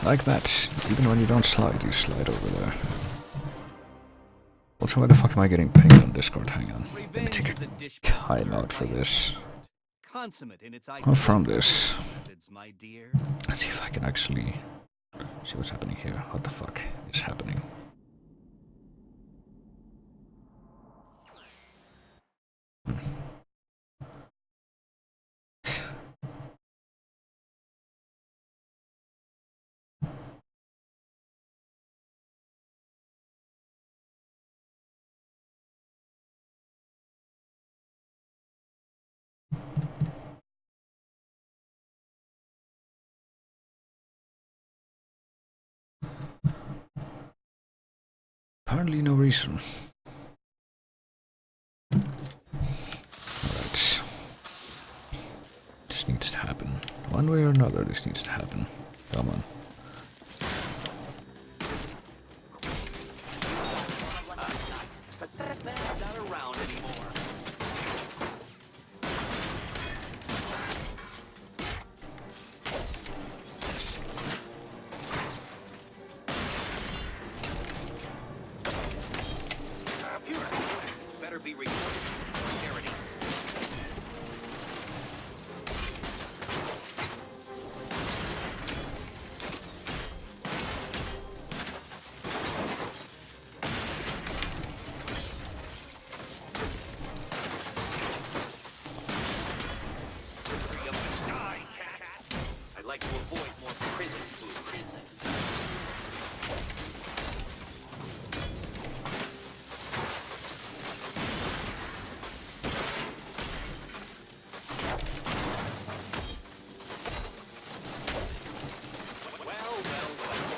Like that, even when you don't slide, you slide over there. Also, why the fuck am I getting pinged on Discord? Hang on. Let me take a time out for this. Consummate in its Or from this. methods, my dear. Let's see if I can actually see what's happening here. What the fuck is happening? Hardly no reason. Alright. This needs to happen. One way or another, this needs to happen. Come on. But that man's not around anymore. Better be recorded for posterity. I'd like to avoid more prison food. Well,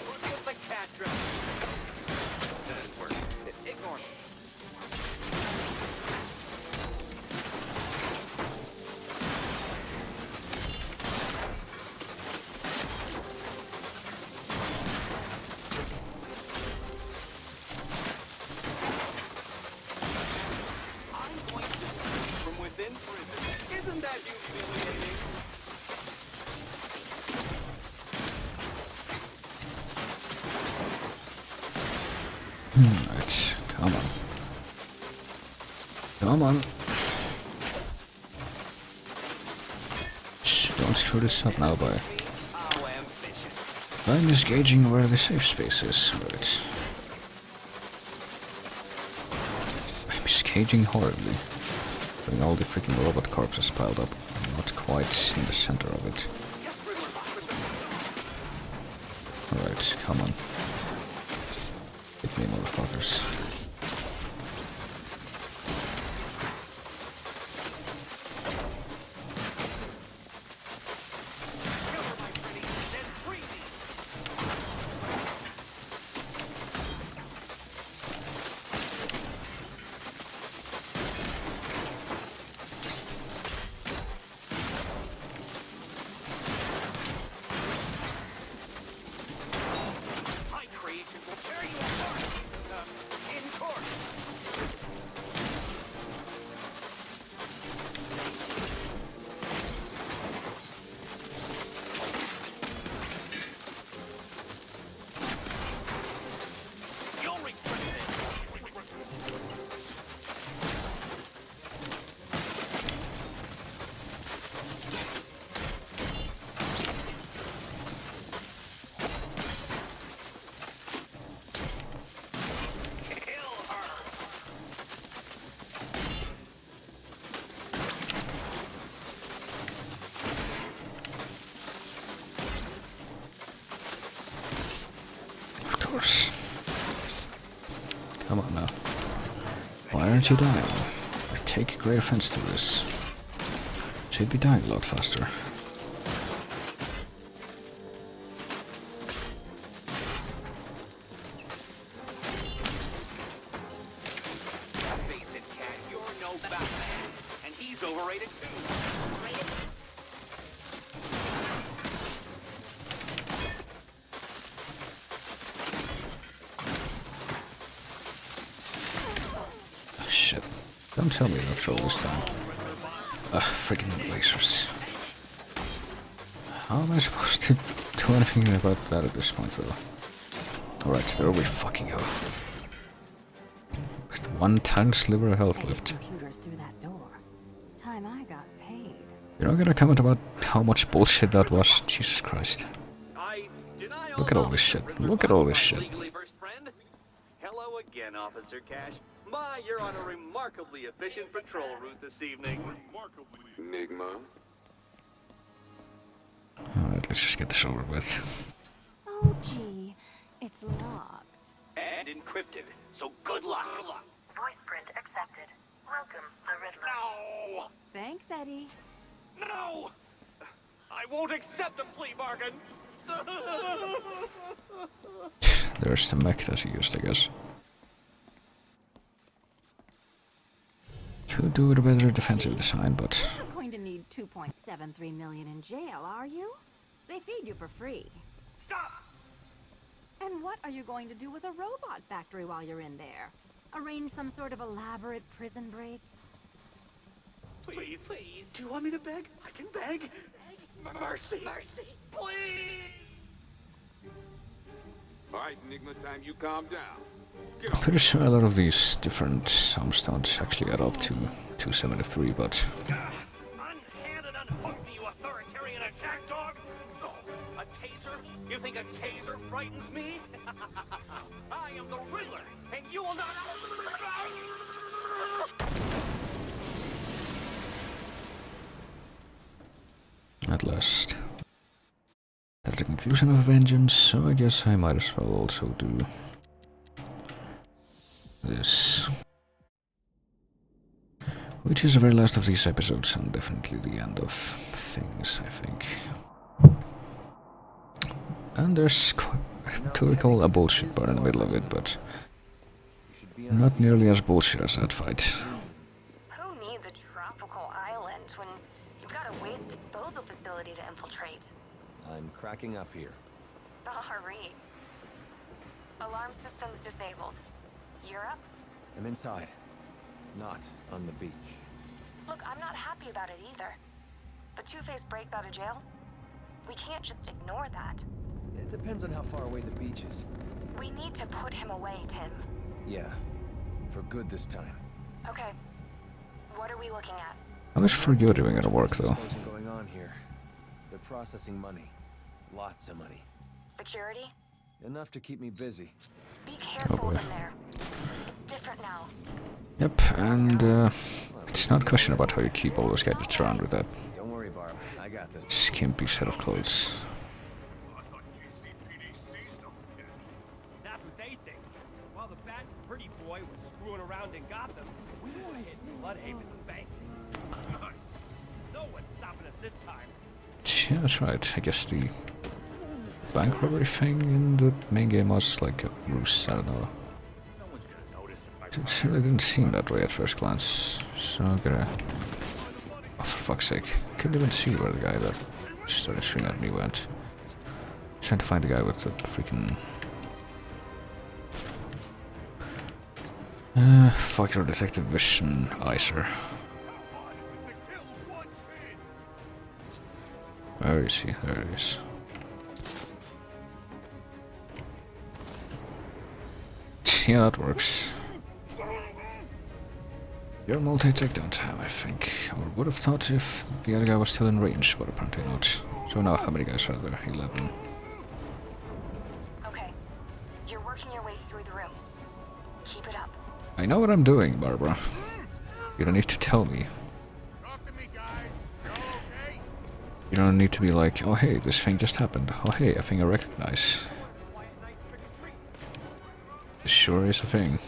look at the cat dress. That didn't work. Ignore me. I'm going to from within prison. Isn't that humiliating? Right, come on. Come on. Don't screw this up now by misgauging where the safe space is. Right. By misgauging horribly. Having all the freaking robot corpses piled up. Not quite in the center of it. Alright, come on. Hit me, motherfuckers. Come on now. Why aren't you dying? I take great offense to this. Should be dying a lot faster. Face it, Cat, you're no Batman. And he's overrated too. Shit. Don't tell me not to this time. Freaking lasers. How am I supposed to do anything about that at this point, though? Alright, there we fucking go. With one tiny sliver of health left. Computers through that door. Time I got paid. You're not gonna comment about how much bullshit that was? Jesus Christ. Look at all this shit. Look at all this shit. Hello again, Officer Cash. My, you're on a remarkably efficient patrol route this evening. Enigma. Alright, let's just get this over with. Oh, gee. It's locked. And encrypted. So good luck. Voice print accepted. Welcome, the Riddler. No! Thanks, Eddie. No! I won't accept a plea bargain! There's the mech that he used, I guess. Could do with a better defensive design, but... You're not going to need $2.73 million in jail, are you? They feed you for free. Stop! And what are you going to do with a robot factory while you're in there? Arrange some sort of elaborate prison break? Please, please. Do you want me to beg? I can beg. Mercy. Mercy. Please! Alright, Enigma, time you calm down. I'm pretty sure a lot of these different stones actually add up to 273, but... Unhand and unhook me, you authoritarian attack dog! Oh, a taser? You think a taser frightens me? I am the Riddler, and you will not... At last. That's the conclusion of Vengeance, so I guess I might as well also do this. Which is the very last of these episodes, and definitely the end of things, I think. And there's, to recall, a bullshit part in the middle of it, but not nearly as bullshit as that fight. Who needs a tropical island when you've got a waste disposal facility to infiltrate? I'm cracking up here. Sorry. Alarm system's disabled. You're up? I'm inside. Not on the beach. Look, I'm not happy about it either. But Two-Face breaks out of jail? We can't just ignore that. It depends on how far away the beach is. We need to put him away, Tim. Yeah. For good this time. Okay. What are we looking at? How much for you doing at work, though? Going on here. They're processing money. Lots of money. Security? Enough to keep me busy. Be careful in there. It's different now. Yep, and it's not a question about how you keep all those gadgets around with that Don't worry, Barb. I got this. skimpy set of clothes. That's what they think. While the fat and pretty boy was screwing around in Gotham, we were hitting Bloodhaven and banks. No one's stopping us this time. Yeah, that's right. I guess the bank robbery thing in the main game was like a ruse, I don't know. It certainly didn't seem that way at first glance, so I'm gonna... Oh, for fuck's sake. Couldn't even see where the guy that started shooting at me went. Trying to find the guy with the freaking... fuck your detective vision, Icer. Where is he? There he is. Yeah, that works. Your multi-takedown time, I think. Or would have thought if the other guy was still in range, but apparently not. So now how many guys are there? 11. Okay. You're working your way through the room. Keep it up. I know what I'm doing, Barbara. You don't need to tell me. You don't need to be like, oh hey, this thing just happened. Oh hey, a thing I recognize. This sure is a thing.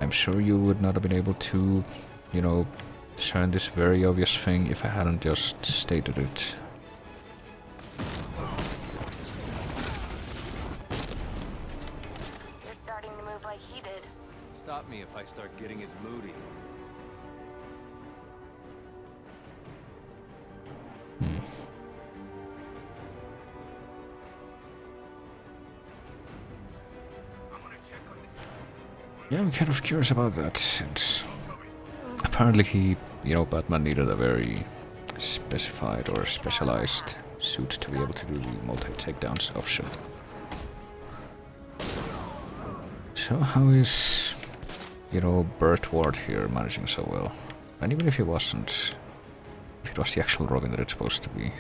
I'm sure you would not have been able to, you know, discern this very obvious thing if I hadn't just stated it. You're starting to move like he did. Stop me if I start getting as moody. Yeah, I'm kind of curious about that, since apparently he, you know, Batman needed a very specified or specialized suit to be able to do the multi-takedowns option. So how is, you know, Burt Ward here managing so well? And even if he wasn't, if it was the actual Robin that it's supposed to be.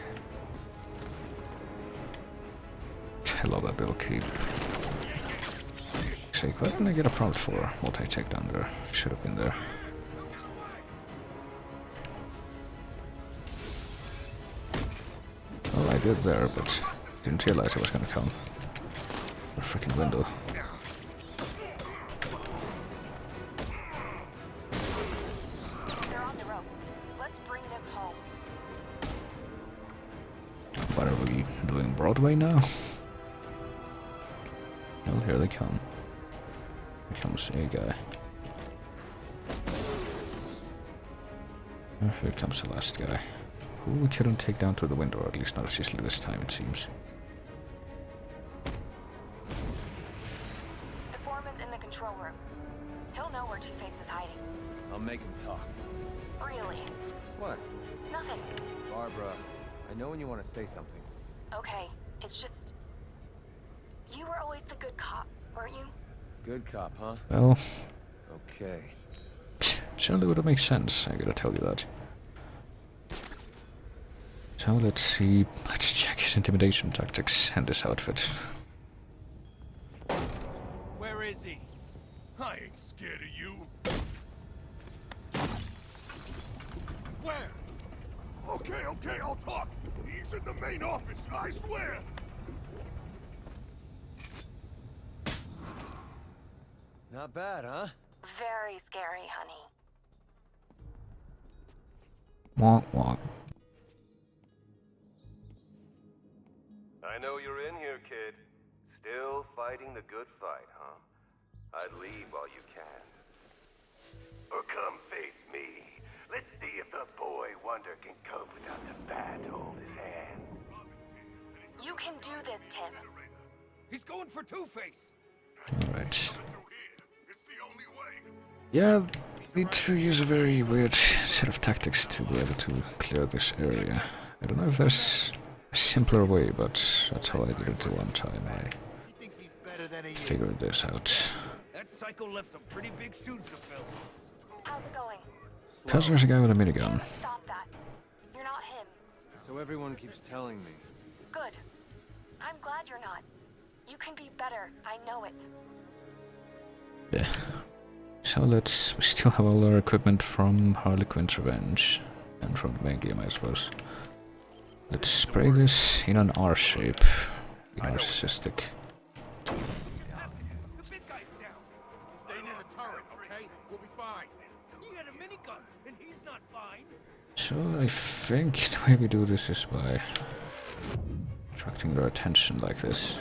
I love that little cape. Sake, why didn't I get a prompt for multi-takedown there? Should have been there. Well, I did there, but didn't realize it was gonna come. The freaking window. They're on the ropes. Let's bring this home. What are we doing, Broadway now? Well, here they come. Here comes a guy. Oh, here comes the last guy. Who we couldn't take down through the window, or at least not as easily this time, it seems. The foreman's in the control room. He'll know where Two-Face is hiding. I'll make him talk. Really? What? Nothing. Barbara, I know when you want to say something. Okay, it's just... You were always the good cop, weren't you? Good cop, huh? Well... Okay. Certainly would make sense, I gotta tell you that. So let's see... Let's check his intimidation tactics and his outfit. Where is he? I ain't scared of you. Where? Okay, I'll talk. He's in the main office, I swear. Not bad, huh? Very scary, honey. Wonk wonk. I know you're in here, kid. Still fighting the good fight, huh? I'd leave while you can. Or come face me. Let's see if the boy wonder can cope without the bat to hold his hand. You can do this, Tim. He's going for Two-Face. Alright. Yeah, need to use a very weird set of tactics to be able to clear this area. I don't know if there's a simpler way, but that's how I did it the one time I figured this out. That psycho left some pretty big shoes to fill. How's it going? Cause there's a guy with a minigun. Stop that. You're not him. So everyone keeps telling me. Good. I'm glad you're not. You can be better. I know it. Yeah. So we still have all our equipment from Harley Quinn's Revenge. And from the main game, I suppose. Let's spray this in an R shape. Be narcissistic. Stay near the turret, okay? We'll be fine. He had a minigun, and he's not fine. So I think the way we do this is by attracting their attention like this.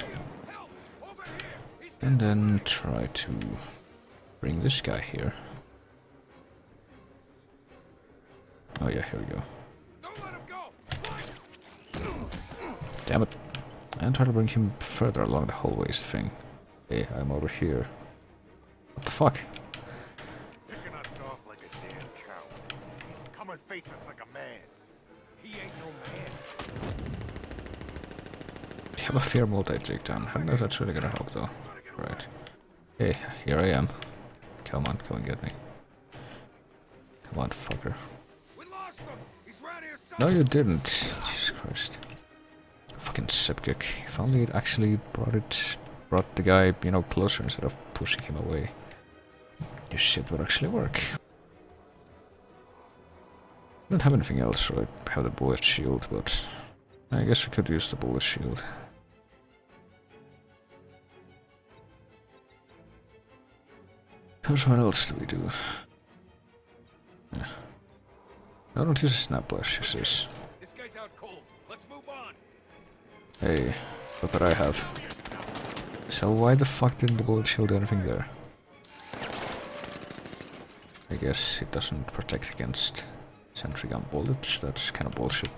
And then try to bring this guy here. Oh yeah, here we go. Damn it. And try to bring him further along the hallways thing. Hey, I'm over here. What the fuck? Picking us off like a damn cow. Come and face us like a man. He ain't no man. We have a fear multi-takedown. I don't know if that's really gonna help though. Right. Hey, here I am. Come on, come and get me. Come on, fucker. No, you didn't. Jesus Christ. Fucking Sipkick. If only it actually brought the guy, you know, closer instead of pushing him away. This shit would actually work. I don't have anything else, so I have the bullet shield, but I guess we could use the bullet shield. Because what else do we do? Yeah. No, don't use a snap blast, use this. This guy's out cold. Let's move on. Hey, look what I have. So why the fuck didn't the bullet shield do anything there? I guess it doesn't protect against sentry gun bullets, that's kind of bullshit.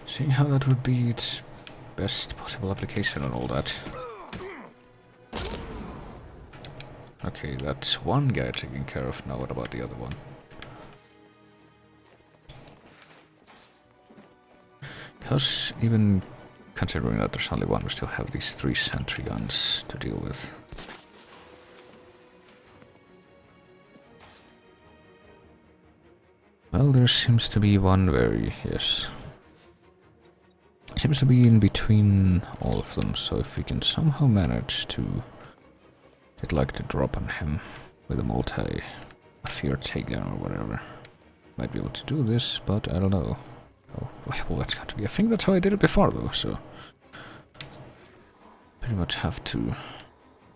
Seeing how that would be its best possible application and all that. Okay, that's one guy taken care of, now what about the other one? Because even considering that there's only one, we still have these 3 sentry guns to deal with. Well, there seems to be one very, yes. Seems to be in between all of them, so if we can somehow manage to get like the drop on him with a fear takedown or whatever. Might be able to do this, but I don't know. Oh, well, that's got to be. I think that's how I did it before, though, so pretty much have to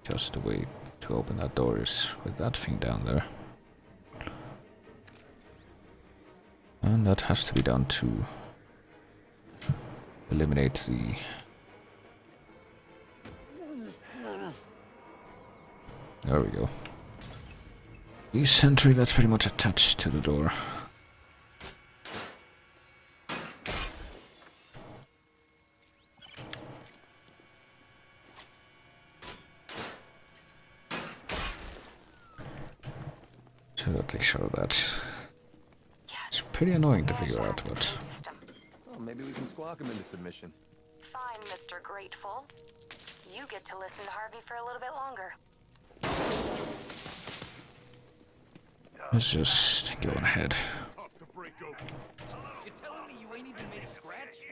just the way to open that door is with that thing down there. And that has to be done to eliminate the... There we go. The sentry that's pretty much attached to the door. So that takes care of that. It's pretty annoying to figure out, but... Well, maybe we can squawk him into submission. Fine, Mr. Grateful. You get to listen to Harvey for a little bit longer. Let's just go on ahead. You're telling me you ain't even made a scratch?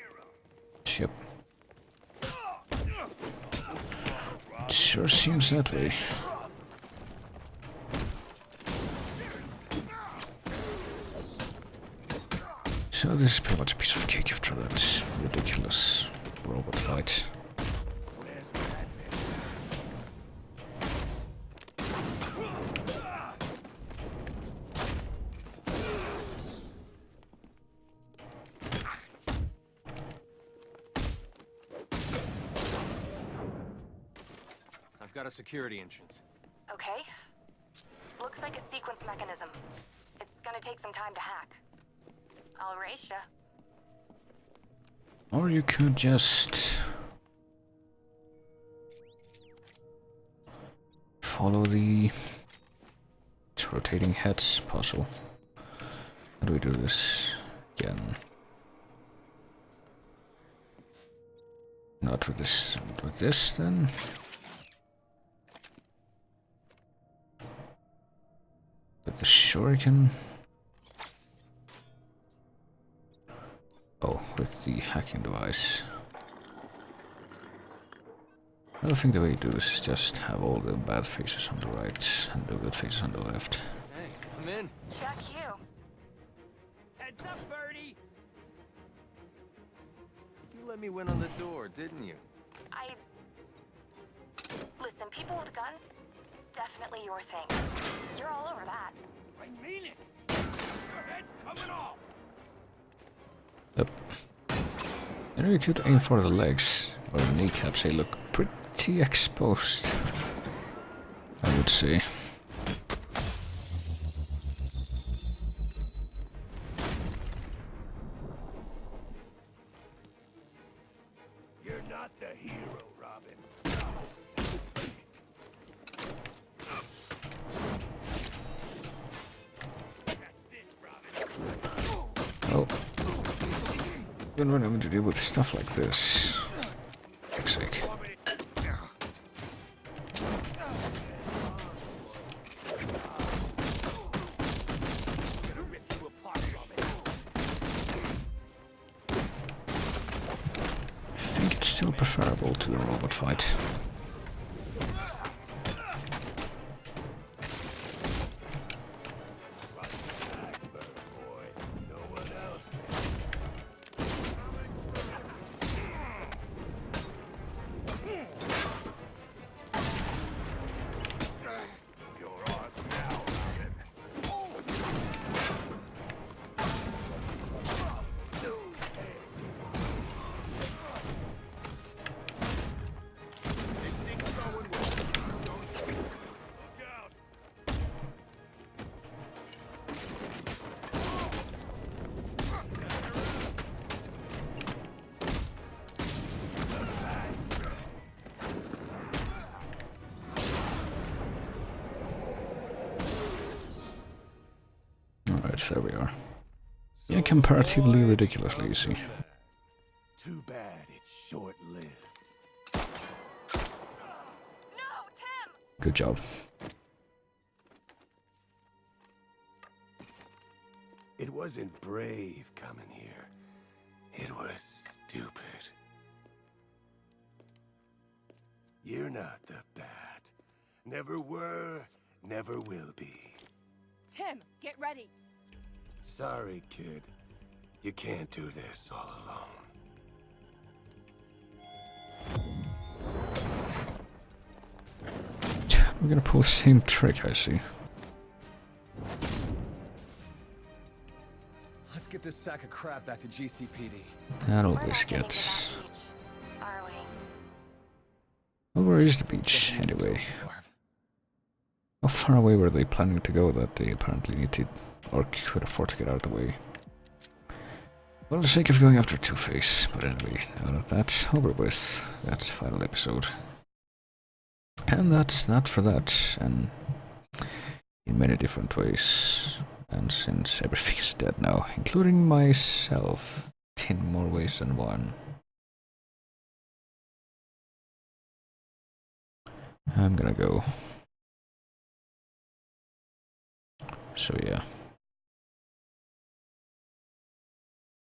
Yep. It sure seems that way. So this is pretty much a piece of cake after that ridiculous robot fight. I've got a security entrance. Okay. Looks like a sequence mechanism. It's gonna take some time to hack. I'll race ya. Or you could just follow the rotating heads puzzle. How do we do this again? Not with this. With this then. With the shuriken. with the hacking device. I don't think the way you do this is just have all the bad faces on the right and the good faces on the left. Hey, I'm in. Check you. Heads up, Birdie! You let me win on the door, didn't you? Listen, people with guns, definitely your thing. You're all over that. I mean it! Your head's coming off! Yep. And you could aim for the legs or the kneecaps, they look pretty exposed, I would say. You're not the hero, Robin. Oh. Don't want him to deal with stuff like this. Heck's sake. I think it's still preferable to the robot fight. Alright, there we are. Yeah, comparatively ridiculously easy. Too bad it's short-lived. Good job. It wasn't brave coming here. It was stupid. You're not the Bat. Never were, never will be. Tim, get ready. Sorry, kid. You can't do this all alone. We're gonna pull the same trick, I see. Let's get this sack of crap back to GCPD. That always gets... Are we? Well, where is the beach, anyway? How far away were they planning to go that they apparently need to, or could afford to get out of the way? For the sake of going after Two-Face, but anyway, now that that's over with, that's the final episode. And that's that for that, and in many different ways. And since everything's dead now, including myself, in more ways than one, I'm gonna go. So yeah.